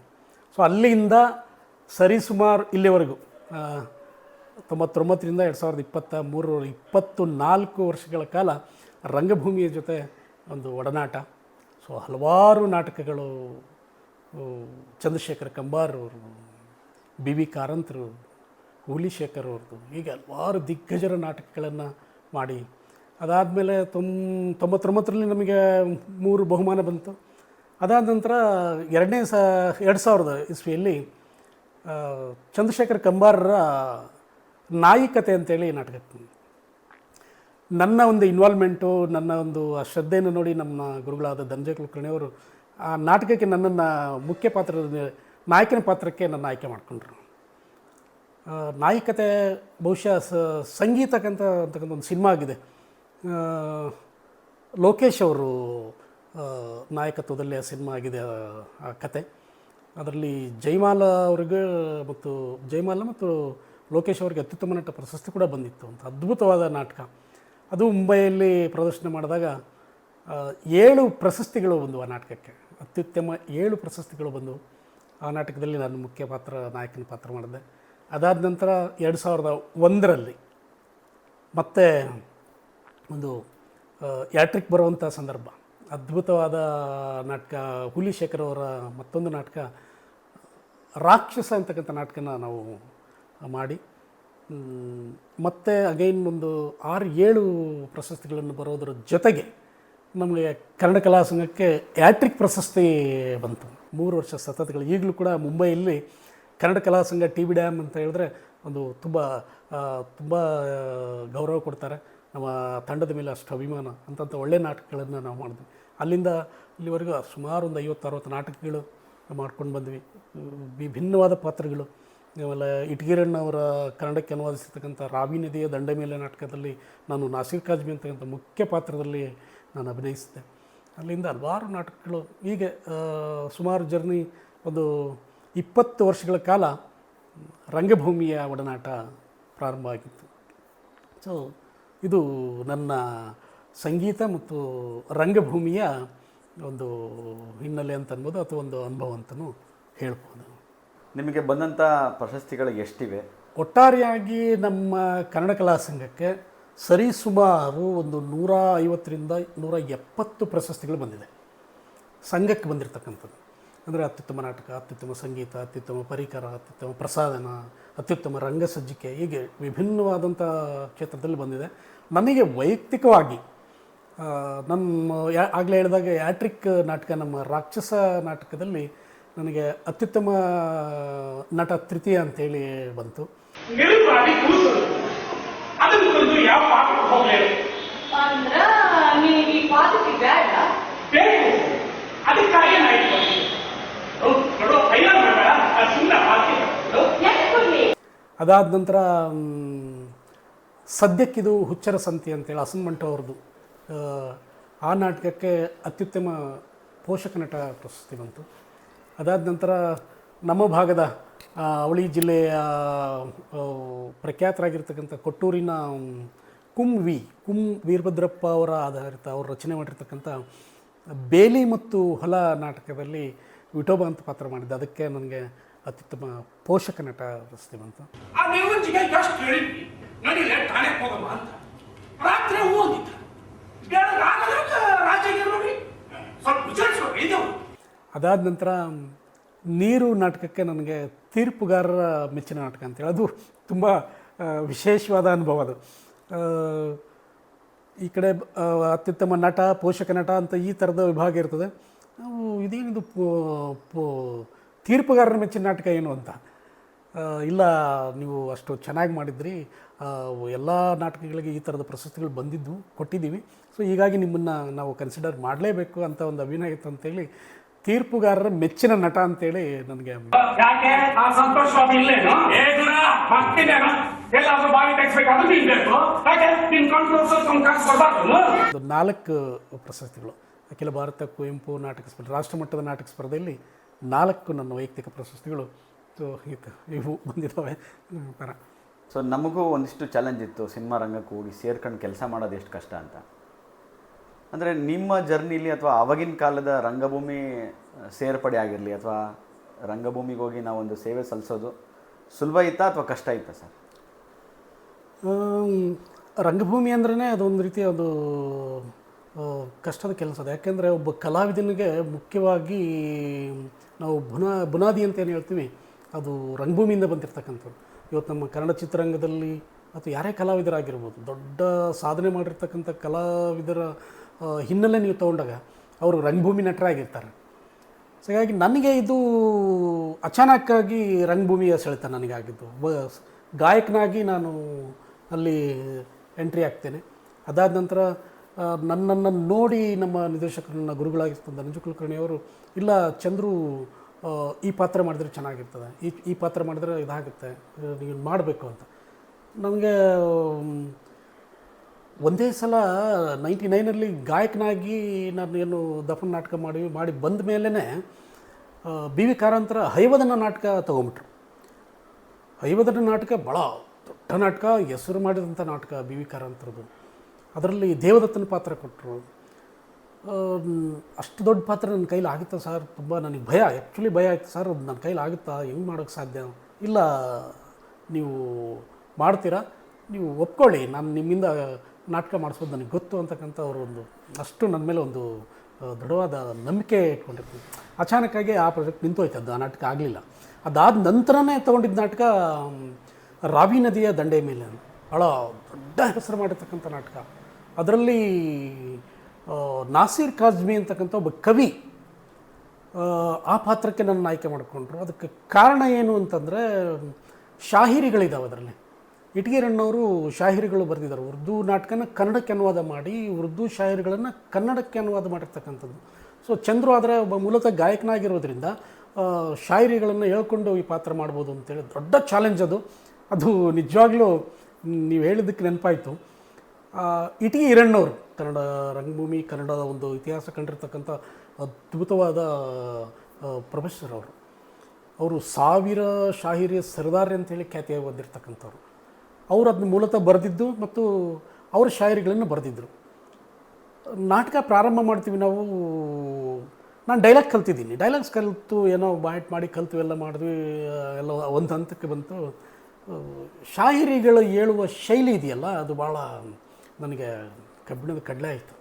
ಸೊ ಅಲ್ಲಿಂದ ಸರಿಸುಮಾರು ಇಲ್ಲಿವರೆಗೂ 99ರಿಂದ 2023 24 ವರ್ಷಗಳ ಕಾಲ ರಂಗಭೂಮಿಯ ಜೊತೆ ಒಂದು ಒಡನಾಟ. ಸೊ ಹಲವಾರು ನಾಟಕಗಳು, ಚಂದ್ರಶೇಖರ್ ಕಂಬಾರ್ ಅವರು, BV ಕಾರಂತರು, ಹುಲಿ ಶೇಖರ್ ಅವ್ರದ್ದು, ಹೀಗೆ ಹಲವಾರು ದಿಗ್ಗಜರ ನಾಟಕಗಳನ್ನು ಮಾಡಿ ಅದಾದಮೇಲೆ 99ರಲ್ಲಿ ನಮಗೆ 3 ಬಹುಮಾನ ಬಂತು. ಅದಾದ ನಂತರ 2000 ಇಸ್ವಿಯಲ್ಲಿ ಚಂದ್ರಶೇಖರ್ ಕಂಬಾರರ ನಾಯಿಕತೆ ಅಂತೇಳಿ ನಾಟಕಕ್ಕೆ ನನ್ನ ಒಂದು ಇನ್ವಾಲ್ವ್ಮೆಂಟು, ನನ್ನ ಒಂದು ಆ ಶ್ರದ್ಧೆಯನ್ನು ನೋಡಿ ನಮ್ಮ ಗುರುಗಳಾದ ಧನಂಜಯ ಕುಲಕರ್ಣಿಯವರು ಆ ನಾಟಕಕ್ಕೆ ನನ್ನನ್ನು ಮುಖ್ಯ ನಾಯಕನ ಪಾತ್ರಕ್ಕೆ ನನ್ನ ಆಯ್ಕೆ ಮಾಡಿಕೊಂಡ್ರು. ನಾಯಿಕತೆ ಬಹುಶಃ ಸಂಗೀತಕ್ಕಂಥ ಅಂತಕ್ಕಂಥ ಒಂದು ಸಿನಿಮಾ ಆಗಿದೆ. ಲೋಕೇಶ್ ಅವರು ನಾಯಕತ್ವದಲ್ಲಿ ಆ ಸಿನಿಮಾ ಆಗಿದೆ ಆ ಕತೆ. ಅದರಲ್ಲಿ ಜಯಮಾಲ ಮತ್ತು ಲೋಕೇಶ್ ಅವರಿಗೆ ಅತ್ಯುತ್ತಮ ನಟ ಪ್ರಶಸ್ತಿ ಕೂಡ ಬಂದಿತ್ತು. ಅಂತ ಅದ್ಭುತವಾದ ನಾಟಕ ಅದು. ಮುಂಬೈಯಲ್ಲಿ ಪ್ರದರ್ಶನ ಮಾಡಿದಾಗ 7 ಪ್ರಶಸ್ತಿಗಳು ಬಂದವು ಆ ನಾಟಕಕ್ಕೆ. ಅತ್ಯುತ್ತಮ 7 ಪ್ರಶಸ್ತಿಗಳು ಬಂದವು. ಆ ನಾಟಕದಲ್ಲಿ ನಾನು ನಾಯಕನ ಪಾತ್ರ ಮಾಡಿದೆ. ಅದಾದ ನಂತರ 2001ರಲ್ಲಿ ಮತ್ತೆ ಒಂದು ಯಾಟ್ರಿಕ್ ಬರುವಂಥ ಸಂದರ್ಭ. ಅದ್ಭುತವಾದ ನಾಟಕ ಹುಲಿ ಶೇಖರ್ ಅವರ ಮತ್ತೊಂದು ನಾಟಕ ರಾಕ್ಷಸ ಅಂತಕ್ಕಂಥ ನಾಟಕನ ನಾವು ಮಾಡಿ ಮತ್ತೆ ಅಗೈನ್ ಒಂದು 6-7 ಪ್ರಶಸ್ತಿಗಳನ್ನು ಬರೋದ್ರ ಜೊತೆಗೆ ನಮಗೆ ಕನ್ನಡ ಕಲಾ ಸಂಘಕ್ಕೆ ಯಾಟ್ರಿಕ್ ಪ್ರಶಸ್ತಿ ಬಂತು. 3 ವರ್ಷ ಸತತಗಳು. ಈಗಲೂ ಕೂಡ ಮುಂಬೈಯಲ್ಲಿ ಕನ್ನಡ ಕಲಾ ಸಂಘ TV ಡ್ಯಾಮ್ ಅಂತ ಹೇಳಿದ್ರೆ ಒಂದು ತುಂಬ ಗೌರವ ಕೊಡ್ತಾರೆ. ನಮ್ಮ ತಂಡದ ಮೇಲೆ ಅಷ್ಟು ಅಭಿಮಾನ. ಅಂಥ ಒಳ್ಳೆಯ ನಾಟಕಗಳನ್ನು ನಾವು ಮಾಡಿದ್ವಿ. ಅಲ್ಲಿಂದ ಇಲ್ಲಿವರೆಗೂ ಸುಮಾರು ಒಂದು 50-60 ನಾಟಕಗಳು ಮಾಡ್ಕೊಂಡು ಬಂದ್ವಿ. ವಿಭಿನ್ನವಾದ ಪಾತ್ರಗಳು. ಆಮೇಲೆ ಇಟ್ಗಿರಣ್ಣ ಅವರ ಕನ್ನಡಕ್ಕೆ ಅನುವಾದಿಸಿರ್ತಕ್ಕಂಥ ರಾವಿ ನದಿಯ ದಂಡೆ ಮೇಲೆ ನಾಟಕದಲ್ಲಿ ನಾನು ನಾಸಿರ್ ಕಾಜ್ಮಿ ಅಂತಕ್ಕಂಥ ಮುಖ್ಯ ಪಾತ್ರದಲ್ಲಿ ನಾನು ಅಭಿನಯಿಸಿದೆ. ಅಲ್ಲಿಂದ ಹಲವಾರು ನಾಟಕಗಳು. ಹೀಗೆ ಸುಮಾರು ಜರ್ನಿ. ಒಂದು 20 ವರ್ಷಗಳ ಕಾಲ ರಂಗಭೂಮಿಯ ಒಡನಾಟ ಪ್ರಾರಂಭ ಆಗಿತ್ತು. ಸೊ ಇದು ನನ್ನ ಸಂಗೀತ ಮತ್ತು ರಂಗಭೂಮಿಯ ಒಂದು ಹಿನ್ನೆಲೆ ಅಂತ ಅನ್ಬೋದು, ಅಥವಾ ಒಂದು ಅನುಭವ ಅಂತಲೂ ಹೇಳ್ಬೋದು. ನಿಮಗೆ ಬಂದಂಥ ಪ್ರಶಸ್ತಿಗಳು ಎಷ್ಟಿವೆ? ಒಟ್ಟಾರೆಯಾಗಿ ನಮ್ಮ ಕನ್ನಡ ಕಲಾ ಸಂಘಕ್ಕೆ ಸರಿಸುಮಾರು ಒಂದು 150ರಿಂದ 170 ಪ್ರಶಸ್ತಿಗಳು ಬಂದಿದೆ ಸಂಘಕ್ಕೆ ಬಂದಿರತಕ್ಕಂಥದ್ದು. ಅಂದರೆ ಅತ್ಯುತ್ತಮ ನಾಟಕ, ಅತ್ಯುತ್ತಮ ಸಂಗೀತ, ಅತ್ಯುತ್ತಮ ಪರಿಕರ, ಅತ್ಯುತ್ತಮ ಪ್ರಸಾದನ, ಅತ್ಯುತ್ತಮ ರಂಗಸಜ್ಜಿಕೆ, ಹೀಗೆ ವಿಭಿನ್ನವಾದಂಥ ಕ್ಷೇತ್ರದಲ್ಲಿ ಬಂದಿದೆ. ನನಗೆ ವೈಯಕ್ತಿಕವಾಗಿ ನಮ್ಮ ಆಗಲೇ ಹೇಳಿದಾಗ ಯಾಟ್ರಿಕ್ ನಾಟಕ, ನಮ್ಮ ರಾಕ್ಷಸ ನಾಟಕದಲ್ಲಿ ನನಗೆ ಅತ್ಯುತ್ತಮ ನಟ ತೃತೀಯ ಅಂತೇಳಿ ಬಂತು. ಅದಾದ ನಂತರ ಸದ್ಯಕ್ಕಿದು ಹುಚ್ಚರ ಸಂತಿ ಅಂತೇಳಿ ಹಸನ್ಮಂಟು ಅವ್ರದ್ದು, ಆ ನಾಟಕಕ್ಕೆ ಅತ್ಯುತ್ತಮ ಪೋಷಕ ನಟ ಪ್ರಶಸ್ತಿ ಬಂತು. ಅದಾದ ನಂತರ ನಮ್ಮ ಭಾಗದ ಅವಳಿ ಜಿಲ್ಲೆಯ ಪ್ರಖ್ಯಾತರಾಗಿರ್ತಕ್ಕಂಥ ಕೊಟ್ಟೂರಿನ ಕುಂ ವೀರಭದ್ರಪ್ಪ ಅವರ ಆಧಾರಿತ ಅವರು ರಚನೆ ಮಾಡಿರ್ತಕ್ಕಂಥ ಬೇಲಿ ಮತ್ತು ಹೊಲ ನಾಟಕದಲ್ಲಿ ವಿಠೋಬ ಅಂತ ಪಾತ್ರ ಮಾಡಿದ್ದೆ, ಅದಕ್ಕೆ ನನಗೆ ಅತ್ಯುತ್ತಮ ಪೋಷಕ ನಟ ಪ್ರಶಸ್ತಿ ಬಂತು. ಅದಾದ ನಂತರ ನೀರು ನಾಟಕಕ್ಕೆ ನನಗೆ ತೀರ್ಪುಗಾರರ ಮೆಚ್ಚಿನ ನಾಟಕ ಅಂತೇಳಿ, ಅದು ತುಂಬ ವಿಶೇಷವಾದ ಅನುಭವ. ಅದು ಈ ಕಡೆ ಅತ್ಯುತ್ತಮ ನಟ, ಪೋಷಕ ನಟ ಅಂತ ಈ ಥರದ ವಿಭಾಗ ಇರ್ತದೆ. ನಾವು ಇದೇನಿದು ತೀರ್ಪುಗಾರರ ಮೆಚ್ಚಿನ ನಾಟಕ ಏನು ಅಂತ, ಇಲ್ಲ ನೀವು ಅಷ್ಟು ಚೆನ್ನಾಗಿ ಮಾಡಿದ್ರಿ, ಎಲ್ಲ ನಾಟಕಗಳಿಗೆ ಈ ಥರದ ಪ್ರಶಸ್ತಿಗಳು ಬಂದಿದ್ದು ಕೊಟ್ಟಿದ್ದೀವಿ, ಸೊ ಹೀಗಾಗಿ ನಿಮ್ಮನ್ನು ನಾವು ಕನ್ಸಿಡರ್ ಮಾಡಲೇಬೇಕು ಅಂತ ಒಂದು ಅಭಿನಯ ಇತ್ತು ಅಂತೇಳಿ ತೀರ್ಪುಗಾರರ ಮೆಚ್ಚಿನ ನಟ ಅಂತೇಳಿ ನನಗೆ. ಸಂತೋಷ ಒಂದು 4 ಪ್ರಶಸ್ತಿಗಳು, ಅಖಿಲ ಭಾರತ ಕುವೆಂಪು ನಾಟಕ ಸ್ಪರ್ಧೆ, ರಾಷ್ಟ್ರಮಟ್ಟದ ನಾಟಕ ಸ್ಪರ್ಧೆಯಲ್ಲಿ 4 ನನ್ನ ವೈಯಕ್ತಿಕ ಪ್ರಶಸ್ತಿಗಳು ಇವು ಬಂದಿದ್ದಾವೆ ಥರ. ಸೊ ನಮಗೂ ಒಂದಿಷ್ಟು ಚಾಲೆಂಜ್ ಇತ್ತು, ಸಿನಿಮಾ ರಂಗಕ್ಕೆ ಹೋಗಿ ಸೇರ್ಕೊಂಡು ಕೆಲಸ ಮಾಡೋದು ಎಷ್ಟು ಕಷ್ಟ ಅಂತ. ಅಂದರೆ ನಿಮ್ಮ ಜರ್ನಿಲಿ ಅಥವಾ ಆವಾಗಿನ ಕಾಲದ ರಂಗಭೂಮಿ ಸೇರ್ಪಡೆ ಆಗಿರಲಿ ಅಥವಾ ರಂಗಭೂಮಿಗೆ ಹೋಗಿ ನಾವೊಂದು ಸೇವೆ ಸಲ್ಲಿಸೋದು ಸುಲಭ ಇತ್ತಾ ಅಥವಾ ಕಷ್ಟ ಇತ್ತಾ ಸರ್? ರಂಗಭೂಮಿ ಅಂದ್ರೇ ಅದೊಂದು ರೀತಿ ಅದು ಕಷ್ಟದ ಕೆಲಸ ಅದು. ಯಾಕೆಂದರೆ ಒಬ್ಬ ಕಲಾವಿದನಿಗೆ ಮುಖ್ಯವಾಗಿ ನಾವು ಬುನಾದಿ ಅಂತ ಏನು ಹೇಳ್ತೀವಿ, ಅದು ರಂಗಭೂಮಿಯಿಂದ ಬಂದಿರತಕ್ಕಂಥದ್ದು. ಇವತ್ತು ನಮ್ಮ ಕನ್ನಡ ಚಿತ್ರರಂಗದಲ್ಲಿ ಅಥವಾ ಯಾರೇ ಕಲಾವಿದರಾಗಿರ್ಬೋದು, ದೊಡ್ಡ ಸಾಧನೆ ಮಾಡಿರ್ತಕ್ಕಂಥ ಕಲಾವಿದರ ಹಿನ್ನೆಲೆ ನೀವು ತೊಗೊಂಡಾಗ ಅವರು ರಂಗಭೂಮಿ ನಟರಾಗಿರ್ತಾರೆ. ಸೊ ಹೀಗಾಗಿ ನನಗೆ ಇದು ಅಚಾನಕ್ಕಾಗಿ ರಂಗಭೂಮಿಯ ಸೆಳೆತ ನನಗಾಗಿದ್ದು. ಗಾಯಕನಾಗಿ ನಾನು ಅಲ್ಲಿ ಎಂಟ್ರಿ ಆಗ್ತೇನೆ. ಅದಾದ ನಂತರ ನನ್ನನ್ನು ನೋಡಿ ನಮ್ಮ ನಿರ್ದೇಶಕರು, ನನ್ನ ಗುರುಗಳಾಗಿರ್ತಂಥ ಧನಂಜಯ ಕುಲಕರ್ಣಿ ಅವರು, ಇಲ್ಲ ಚಂದ್ರು ಈ ಪಾತ್ರ ಮಾಡಿದ್ರೆ ಚೆನ್ನಾಗಿರ್ತದೆ, ಈ ಪಾತ್ರ ಮಾಡಿದ್ರೆ ಇದಾಗುತ್ತೆ, ನೀವು ಮಾಡಬೇಕು ಅಂತ. ನನಗೆ ಒಂದೇ ಸಲ 99ರಲ್ಲಿ ಗಾಯಕನಾಗಿ ನಾನು ಏನು ದಫನ್ ನಾಟಕ ಮಾಡಿ ಬಂದ ಮೇಲೇ ಬಿ ವಿ ಕಾರಂತರ ಹೈವದನ ನಾಟಕ ತೊಗೊಂಬಿಟ್ರು. ಹೈವದನ ನಾಟಕ ಭಾಳ ದೊಡ್ಡ ನಾಟಕ, ಹೆಸರು ಮಾಡಿದಂಥ ನಾಟಕ ಬಿ ವಿ ಕಾರಂತರದು. ಅದರಲ್ಲಿ ದೇವದತ್ತನ ಪಾತ್ರ ಕೊಟ್ಟರು. ಅಷ್ಟು ದೊಡ್ಡ ಪಾತ್ರ ನನ್ನ ಕೈಲಿ ಆಗುತ್ತಾ ಸರ್? ತುಂಬ ನನಗೆ ಭಯ, ಆ್ಯಕ್ಚುಲಿ ಭಯ ಆಯಿತು ಸರ್, ಅದು ನನ್ನ ಕೈಲಿ ಆಗುತ್ತಾ, ಹೆಂಗೆ ಮಾಡೋಕ್ಕೆ ಸಾಧ್ಯ? ಇಲ್ಲ, ನೀವು ಮಾಡ್ತೀರಾ, ನೀವು ಒಪ್ಕೊಳ್ಳಿ, ನಾನು ನಿಮ್ಮಿಂದ ನಾಟಕ ಮಾಡಿಸ್ಬೋದು, ನನಗೆ ಗೊತ್ತು ಅಂತಕ್ಕಂಥ ಅವರು ಒಂದು ಅಷ್ಟು ನನ್ನ ಮೇಲೆ ಒಂದು ದೃಢವಾದ ನಂಬಿಕೆ ಇಟ್ಕೊಂಡಿರ್ತೀನಿ. ಅಚಾನಕ್ಕಾಗಿ ಆ ಪ್ರಾಜೆಕ್ಟ್ ನಿಂತೋಯ್ತು, ಅದು ಆ ನಾಟಕ ಆಗಲಿಲ್ಲ. ಅದಾದ ನಂತರನೇ ತೊಗೊಂಡಿದ್ದ ನಾಟಕ ರಾವಿ ನದಿಯ ದಂಡೆ ಮೇಲೆ, ಭಾಳ ದೊಡ್ಡ ಹೆಸರು ಮಾಡಿರ್ತಕ್ಕಂಥ ನಾಟಕ. ಅದರಲ್ಲಿ ನಾಸೀರ್ ಕಾಜ್ಮಿ ಅಂತಕ್ಕಂಥ ಒಬ್ಬ ಕವಿ ಆ ಪಾತ್ರಕ್ಕೆ ನನ್ನ ಆಯ್ಕೆ ಮಾಡಿಕೊಂಡ್ರು. ಅದಕ್ಕೆ ಕಾರಣ ಏನು ಅಂತಂದರೆ, ಶಾಹಿರಿಗಳಿದ್ದಾವೆ ಅದರಲ್ಲಿ. ಇಟಗಿರಣ್ಣವರು ಶಾಹಿರಿಗಳು ಬರೆದಿದ್ದಾರೆ. ಉರ್ದು ನಾಟಕನ ಕನ್ನಡಕ್ಕೆ ಅನುವಾದ ಮಾಡಿ, ಉರ್ದು ಶಾಹಿರಿಗಳನ್ನು ಕನ್ನಡಕ್ಕೆ ಅನುವಾದ ಮಾಡಿರ್ತಕ್ಕಂಥದ್ದು. ಸೊ ಚಂದ್ರು ಆದರೆ ಒಬ್ಬ ಮೂಲತಃ ಗಾಯಕನಾಗಿರೋದ್ರಿಂದ ಶಾಯಿರಿಗಳನ್ನು ಹೇಳ್ಕೊಂಡು ಈ ಪಾತ್ರ ಮಾಡ್ಬೋದು ಅಂತೇಳಿ ದೊಡ್ಡ ಚಾಲೆಂಜ್ ಅದು. ಅದು ನಿಜವಾಗ್ಲೂ ನೀವು ಹೇಳಿದ್ದಕ್ಕೆ ನೆನಪಾಯಿತು. ಇಟಗಿ ಈರಣ್ಣವರು ಕನ್ನಡ ರಂಗಭೂಮಿ, ಕನ್ನಡದ ಒಂದು ಇತಿಹಾಸ ಕಂಡಿರ್ತಕ್ಕಂಥ ಅದ್ಭುತವಾದ ಪ್ರೊಫೆಸರ್ ಅವರು. ಅವರು 1000 ಶಾಹಿರಿಯ ಸರ್ದಾರ್ ಅಂತೇಳಿ ಖ್ಯಾತಿಯಾಗಿ ಬಂದಿರತಕ್ಕಂಥವ್ರು. ಅವರು ಅದನ್ನ ಮೂಲತಃ ಬರೆದಿದ್ದು ಮತ್ತು ಅವರ ಶಾಯರಿಗಳನ್ನು ಬರೆದಿದ್ದರು. ನಾಟಕ ಪ್ರಾರಂಭ ಮಾಡ್ತೀವಿ ನಾವು, ನಾನು ಡೈಲಾಗ್ ಕಲ್ತಿದ್ದೀನಿ, ಡೈಲಾಗ್ಸ್ ಕಲಿತು ಏನೋ ಬಾಯ್ಟ್ ಮಾಡಿ ಕಲ್ತು ಎಲ್ಲ ಮಾಡಿದ್ವಿ, ಎಲ್ಲ ಒಂದು ಹಂತಕ್ಕೆ ಬಂತು. ಶಾಹಿರಿಗಳು ಹೇಳುವ ಶೈಲಿ ಇದೆಯಲ್ಲ ಅದು ಭಾಳ ನನಗೆ ಕಬ್ಬಿಣದ ಕಡಲೆ ಆಯಿತು.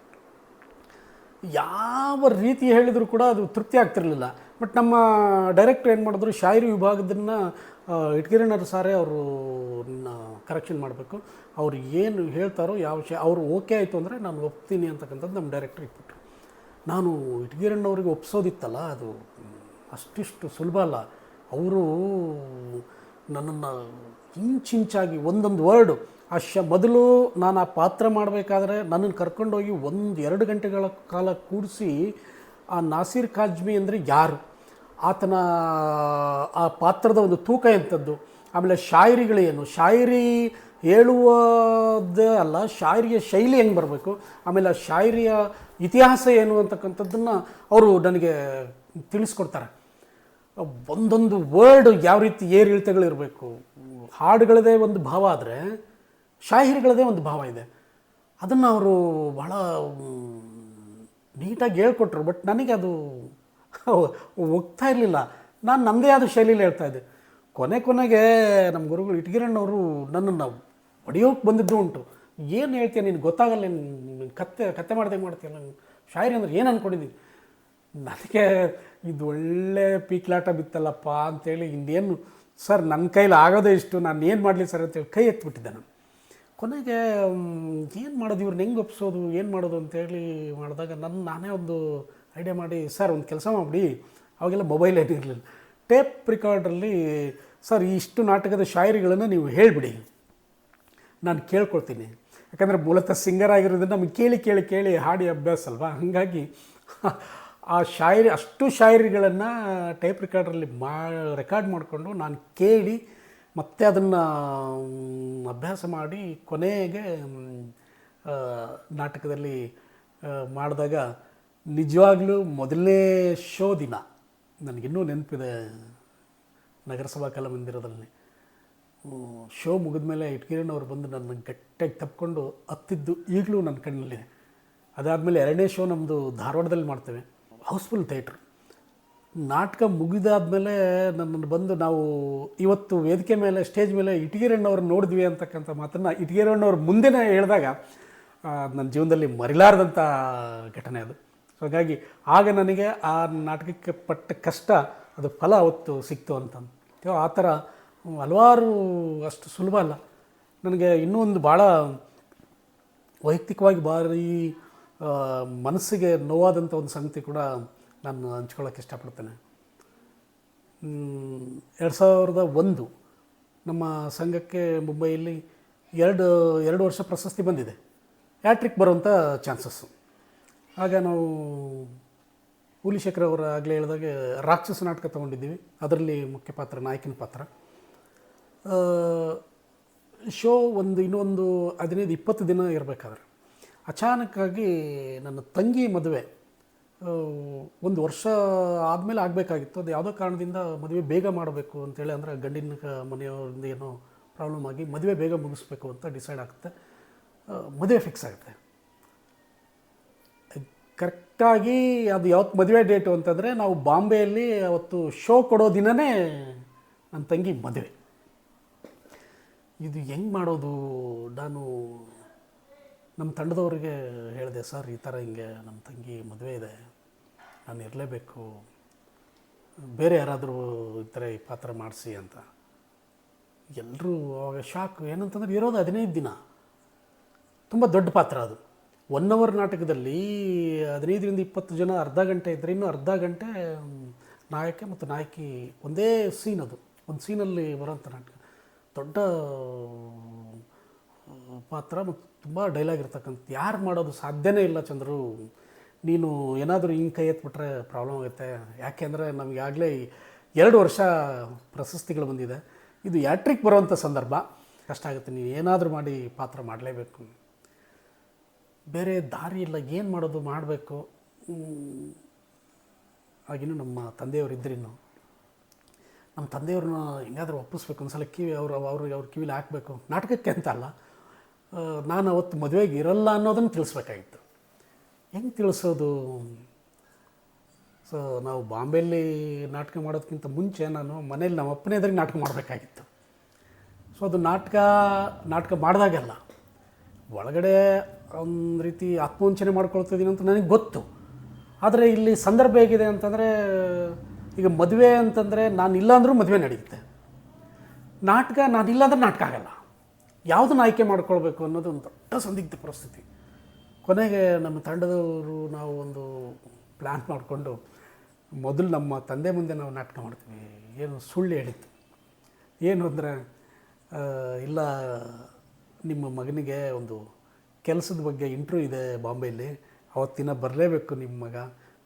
ಯಾವ ರೀತಿ ಹೇಳಿದರೂ ಕೂಡ ಅದು ತೃಪ್ತಿ ಆಗ್ತಿರಲಿಲ್ಲ. ಬಟ್ ನಮ್ಮ ಡೈರೆಕ್ಟ್ರ್ ಏನು ಮಾಡಿದ್ರು, ಶಾಯರಿ ವಿಭಾಗದನ್ನು ಇಟ್ಕಿರಣರು ಸಾರೇ ಅವರು ಕರೆಕ್ಷನ್ ಮಾಡಬೇಕು, ಅವ್ರು ಏನು ಹೇಳ್ತಾರೋ ಯಾವ ಅವರು ಓಕೆ ಆಯಿತು ಅಂದರೆ ನಾನು ಒಪ್ತೀನಿ ಅಂತಕ್ಕಂಥದ್ದು ನಮ್ಮ ಡೈರೆಕ್ಟ್ರ್ ಇಟ್ಬಿಟ್ರು. ನಾನು ಇಟ್ಕಿರಣವ್ರಿಗೆ ಒಪ್ಸೋದಿತ್ತಲ್ಲ ಅದು ಅಷ್ಟಿಷ್ಟು ಸುಲಭ ಅಲ್ಲ. ಅವರು ನನ್ನನ್ನು ಇಂಚಿಂಚಾಗಿ ಒಂದೊಂದು ವರ್ಡು ಮೊದಲು ನಾನು ಆ ಪಾತ್ರ ಮಾಡಬೇಕಾದ್ರೆ ನನ್ನನ್ನು ಕರ್ಕೊಂಡೋಗಿ 1-2 ಗಂಟೆಗಳ ಕಾಲ ಕೂಡಿಸಿ ಆ ನಾಸೀರ್ ಕಾಜ್ಮಿ ಅಂದರೆ ಯಾರು, ಆತನ ಆ ಪಾತ್ರದ ಒಂದು ತೂಕ ಎಂಥದ್ದು, ಆಮೇಲೆ ಶಾಯರಿಗಳೇನು, ಶಾಯರಿ ಹೇಳುವುದೇ ಅಲ್ಲ ಶಾಯರಿಯ ಶೈಲಿ ಹೆಂಗೆ ಬರಬೇಕು, ಆಮೇಲೆ ಆ ಶಾಯರಿಯ ಇತಿಹಾಸ ಏನು ಅಂತಕ್ಕಂಥದ್ದನ್ನು ಅವರು ನನಗೆ ತಿಳಿಸ್ಕೊಡ್ತಾರೆ. ಒಂದೊಂದು ವರ್ಡ್ ಯಾವ ರೀತಿ ಏರಿಳಿತಗಳಿರಬೇಕು, ಹಾಡುಗಳದೇ ಒಂದು ಭಾವ ಆದರೆ ಶಾಯರಿಗಳದೇ ಒಂದು ಭಾವ ಇದೆ. ಅದನ್ನು ಅವರು ಭಾಳ ನೀಟಾಗಿ ಹೇಳ್ಕೊಟ್ರು. ಬಟ್ ನನಗೆ ಅದು ಹೋಗ್ತಾ ಇರಲಿಲ್ಲ. ನಾನು ನಮ್ಮದೇ ಆದ ಶೈಲಿಯಲ್ಲಿ ಹೇಳ್ತಾಯಿದ್ದೆ. ಕೊನೆಗೆ ನಮ್ಮ ಗುರುಗಳು ಇಟ್ಗಿರಣ್ಣವರು ನನ್ನನ್ನು ಹೊಡೆಯೋಕೆ ಬಂದಿದ್ದು ಉಂಟು. ಏನು ಹೇಳ್ತೀಯ ನೀನು, ಗೊತ್ತಾಗಲ್ಲ, ನೀನು ಕತ್ತೆ ಮಾಡ್ತೀಯ, ನಾನು ಶಾಯರಿ ಅಂದರೆ ಏನು ಅಂದ್ಕೊಂಡಿದ್ದೀನಿ. ನನಗೆ ಇದು ಒಳ್ಳೆ ಪೀಕ್ಲಾಟ ಬಿತ್ತಲ್ಲಪ್ಪ ಅಂಥೇಳಿ ಇನ್ನೇನು ಸರ್ ನನ್ನ ಕೈಲಿ ಆಗೋದೇ ಇಷ್ಟು, ನಾನು ಏನು ಮಾಡಲಿ ಸರ್ ಅಂತೇಳಿ ಕೈ ಎತ್ತಿಬಿಟ್ಟಿದ್ದೆ ನಾನು. ಕೊನೆಗೆ ಏನು ಮಾಡೋದು, ಇವ್ರನ್ನ ಹೆಂಗೆ ಒಪ್ಸೋದು, ಏನು ಮಾಡೋದು ಅಂತೇಳಿ ಮಾಡಿದಾಗ ನಾನೇ ಒಂದು ಐಡಿಯಾ ಮಾಡಿ, ಸರ್ ಒಂದು ಕೆಲಸ ಮಾಡಿಬಿಡಿ, ಅವಾಗೆಲ್ಲ ಮೊಬೈಲ್ ಏನಿರಲಿಲ್ಲ, ಟೇಪ್ ರಿಕಾರ್ಡ್ರಲ್ಲಿ ಸರ್ ಇಷ್ಟು ನಾಟಕದ ಶಾಯರಿಗಳನ್ನು ನೀವು ಹೇಳಿಬಿಡಿ, ನಾನು ಕೇಳ್ಕೊಳ್ತೀನಿ. ಯಾಕಂದರೆ ಮೂಲತಃ ಸಿಂಗರ್ ಆಗಿರೋದ್ರಿಂದ ನಮಗೆ ಕೇಳಿ ಹಾಡಿ ಅಭ್ಯಾಸ ಅಲ್ವಾ. ಹಾಗಾಗಿ ಆ ಅಷ್ಟು ಶಾಯರಿಗಳನ್ನು ಟೇಪ್ ರಿಕಾರ್ಡ್ರಲ್ಲಿ ರೆಕಾರ್ಡ್ ಮಾಡಿಕೊಂಡು ನಾನು ಕೇಳಿ ಮತ್ತೆ ಅದನ್ನು ಅಭ್ಯಾಸ ಮಾಡಿ ಕೊನೆಗೆ ನಾಟಕದಲ್ಲಿ ಮಾಡಿದಾಗ ನಿಜವಾಗ್ಲೂ ಮೊದಲನೇ ಶೋ ದಿನ ನನಗಿನ್ನೂ ನೆನಪಿದೆ. ನಗರಸಭಾ ಕಲಾಮಂದಿರದಲ್ಲಿ ಶೋ ಮುಗಿದ ಮೇಲೆ ಇಟ್ಕಿರಣವ್ರು ಬಂದು ನನ್ನ ಗಟ್ಟಿಯಾಗಿ ತಪ್ಪಿಕೊಂಡು ಹತ್ತಿದ್ದು ಈಗಲೂ ನನ್ನ ಕಣ್ಣಲ್ಲಿದೆ. ಅದಾದಮೇಲೆ 2ನೇ ಶೋ ನಮ್ಮದು ಧಾರವಾಡದಲ್ಲಿ ಮಾಡ್ತೇವೆ, ಹೌಸ್ಫುಲ್ ಥಿಯೇಟ್ರ್. ನಾಟಕ ಮುಗಿದಾದ್ಮೇಲೆ ನನ್ನನ್ನು ಬಂದು ನಾವು ಇವತ್ತು ವೇದಿಕೆ ಮೇಲೆ ಸ್ಟೇಜ್ ಮೇಲೆ ಇಟ್ಗಿರಣ್ಣವ್ರು ನೋಡಿದ್ವಿ ಅಂತಕ್ಕಂಥ ಮಾತನ್ನು ಇಟ್ಗಿರಣ್ಣವ್ರ ಮುಂದೆನೇ ಹೇಳಿದಾಗ ನನ್ನ ಜೀವನದಲ್ಲಿ ಮರಿಲಾರದಂಥ ಘಟನೆ ಅದು. ಸೊ ಹಾಗಾಗಿ ಆಗ ನನಗೆ ಆ ನಾಟಕಕ್ಕೆ ಪಟ್ಟ ಕಷ್ಟ ಅದು ಫಲ ಅವತ್ತು ಸಿಕ್ತು ಅಂತ. ಆ ಥರ ಹಲವಾರು ಅಷ್ಟು ಸುಲಭ ಅಲ್ಲ. ನನಗೆ ಇನ್ನೂ ಒಂದು ಭಾಳ ವೈಯಕ್ತಿಕವಾಗಿ ಭಾರಿ ಮನಸ್ಸಿಗೆ ನೋವಾದಂಥ ಒಂದು ಸಂಗತಿ ಕೂಡ ನಾನು ಹಂಚ್ಕೊಳ್ಳೋಕ್ಕೆ ಇಷ್ಟಪಡ್ತೇನೆ. 2001 ನಮ್ಮ ಸಂಘಕ್ಕೆ ಮುಂಬೈಯಲ್ಲಿ 2 ವರ್ಷ ಪ್ರಶಸ್ತಿ ಬಂದಿದೆ, ಹ್ಯಾಟ್ರಿಕ್ ಬರುವಂಥ ಚಾನ್ಸಸ್ಸು. ಆಗ ನಾವು ಹುಲಿಶೇಖರ್ ಅವರ ಆಗಲೇ ಹೇಳಿದಾಗೆ ರಾಕ್ಷಸ ನಾಟಕ ತೊಗೊಂಡಿದ್ದೀವಿ, ಅದರಲ್ಲಿ ಮುಖ್ಯ ಪಾತ್ರ, ನಾಯಕನ ಪಾತ್ರ. ಶೋ ಇನ್ನೊಂದು 15-20 ದಿನ ಇರಬೇಕಾದ್ರೆ ಅಚಾನಕ್ಕಾಗಿ ನನ್ನ ತಂಗಿ ಮದುವೆ 1 ವರ್ಷ ಆದಮೇಲೆ ಆಗಬೇಕಾಗಿತ್ತು. ಅದು ಯಾವುದೋ ಕಾರಣದಿಂದ ಮದುವೆ ಬೇಗ ಮಾಡಬೇಕು ಅಂತೇಳಿ, ಅಂದರೆ ಗಂಡಿನ ಮನೆಯವರಿಂದ ಏನೋ ಪ್ರಾಬ್ಲಮ್ ಆಗಿ ಮದುವೆ ಬೇಗ ಮುಗಿಸ್ಬೇಕು ಅಂತ ಡಿಸೈಡ್ ಆಗುತ್ತೆ. ಮದುವೆ ಫಿಕ್ಸ್ ಆಗುತ್ತೆ. ಕರೆಕ್ಟಾಗಿ ಅದು ಯಾವತ್ತು ಮದುವೆ ಡೇಟು ಅಂತಂದರೆ ನಾವು ಬಾಂಬೆಯಲ್ಲಿ ಅವತ್ತು ಶೋ ಕೊಡೋ ದಿನವೇ ನನ್ನ ತಂಗಿ ಮದುವೆ. ಇದು ಹೆಂಗೆ ಮಾಡೋದು? ನಾನು ನಮ್ಮ ತಂಡದವ್ರಿಗೆ ಹೇಳಿದೆ, ಸರ್ ಈ ಥರ ಹಿಂಗೆ ನಮ್ಮ ತಂಗಿ ಮದುವೆ ಇದೆ, ನಾನು ಇರಲೇಬೇಕು, ಬೇರೆ ಯಾರಾದರೂ ಈ ಥರ ಈ ಪಾತ್ರ ಮಾಡಿಸಿ ಅಂತ. ಎಲ್ಲರೂ ಅವಾಗ ಶಾಕ್. ಏನಂತಂದ್ರೆ ಇರೋದು 15 ದಿನ, ತುಂಬ ದೊಡ್ಡ ಪಾತ್ರ ಅದು. 1 ಅವರ್ ನಾಟಕದಲ್ಲಿ 15-20 ಜನ ಅರ್ಧ ಗಂಟೆ ಇದ್ದರೆ, ಇನ್ನೂ ಅರ್ಧ ಗಂಟೆ ನಾಯಕ ಮತ್ತು ನಾಯಕಿ ಒಂದೇ ಸೀನ್. ಅದು ಒಂದು ಸೀನಲ್ಲಿ ಬರೋಂಥ ನಾಟಕ, ದೊಡ್ಡ ಪಾತ್ರ ಮತ್ತು ತುಂಬ ಡೈಲಾಗ್ ಇರ್ತಕ್ಕಂಥ. ಯಾರು ಮಾಡೋದು ಸಾಧ್ಯನೇ ಇಲ್ಲ ಚಂದ್ರು. ನೀನು ಏನಾದರೂ ಹಿಂಗೆ ಕೈ ಎತ್ಬಿಟ್ರೆ ಪ್ರಾಬ್ಲಮ್ ಆಗುತ್ತೆ. ಯಾಕೆಂದರೆ ನಮಗೆ ಆಗಲೇ 2 ವರ್ಷ ಪ್ರಶಸ್ತಿಗಳು ಬಂದಿದೆ, ಇದು ಹ್ಯಾಟ್ರಿಕ್ ಬರುವಂಥ ಸಂದರ್ಭ, ಕಷ್ಟ ಆಗುತ್ತೆ, ನೀನು ಏನಾದರೂ ಮಾಡಿ ಪಾತ್ರ ಮಾಡಲೇಬೇಕು, ಬೇರೆ ದಾರಿ ಇಲ್ಲ, ಏನು ಮಾಡೋದು, ಮಾಡಬೇಕು. ಆಗಿನೂ ನಮ್ಮ ತಂದೆಯವರು ಇದ್ರಿನ್ನು, ನಮ್ಮ ತಂದೆಯವ್ರನ್ನ ಹೆಂಗಾದ್ರೂ ಒಪ್ಪಿಸ್ಬೇಕು, ಒಂದು ಸಲ ಅವ್ರ ಕಿವಿಲಿ ಹಾಕಬೇಕು, ನಾಟಕಕ್ಕೆ ಅಂತ ಅಲ್ಲ, ನಾನು ಅವತ್ತು ಮದುವೆಗೆ ಇರಲ್ಲ ಅನ್ನೋದನ್ನು ತಿಳಿಸ್ಬೇಕಾಗಿತ್ತು. ಹೆಂಗೆ ತಿಳಿಸೋದು? ಸೊ ನಾವು ಬಾಂಬೆಯಲ್ಲಿ ನಾಟಕ ಮಾಡೋದಕ್ಕಿಂತ ಮುಂಚೆ ನಾನು ಮನೇಲಿ ನಮ್ಮ ಅಪ್ಪನೇ ಎದುರಿಗೆ ನಾಟಕ ಮಾಡಬೇಕಾಗಿತ್ತು. ಸೊ ಅದು ನಾಟಕ ಮಾಡಿದಾಗೆಲ್ಲ ಒಳಗಡೆ ಒಂದು ರೀತಿ ಆತ್ಮವಂಚನೆ ಮಾಡ್ಕೊಳ್ತಿದ್ದೀನಿ ಅಂತ ನನಗೆ ಗೊತ್ತು. ಆದರೆ ಇಲ್ಲಿ ಸಂದರ್ಭ ಹೇಗಿದೆ ಅಂತಂದರೆ, ಈಗ ಮದುವೆ ಅಂತಂದರೆ ನಾನು ಇಲ್ಲಾಂದ್ರೂ ಮದುವೆ ನಡೆಯುತ್ತೆ, ನಾಟಕ ನಾನಿಲ್ಲ ಅಂದ್ರೆ ನಾಟಕ ಆಗಲ್ಲ. ಯಾವುದನ್ನು ಆಯ್ಕೆ ಮಾಡ್ಕೊಳ್ಬೇಕು ಅನ್ನೋದು ಒಂದು ದೊಡ್ಡ ಸಂದಿಗ್ಧ ಪರಿಸ್ಥಿತಿ. ಕೊನೆಗೆ ನಮ್ಮ ತಂಡದವರು ನಾವು ಒಂದು ಪ್ಲ್ಯಾನ್ ಮಾಡಿಕೊಂಡು ಮೊದಲು ನಮ್ಮ ತಂದೆ ಮುಂದೆ ನಾವು ನಾಟಕ ಮಾಡ್ತೀವಿ. ಏನು ಸುಳ್ಳು ಹೇಳಿತ್ತು, ಏನು ಅಂದರೆ, ಇಲ್ಲ ನಿಮ್ಮ ಮಗನಿಗೆ ಒಂದು ಕೆಲಸದ ಬಗ್ಗೆ ಇಂಟ್ರ್ಯೂ ಇದೆ ಬಾಂಬೆಯಲ್ಲಿ, ಅವತ್ತಿನ ಬರಲೇಬೇಕು ನಿಮ್ಮ ಮಗ,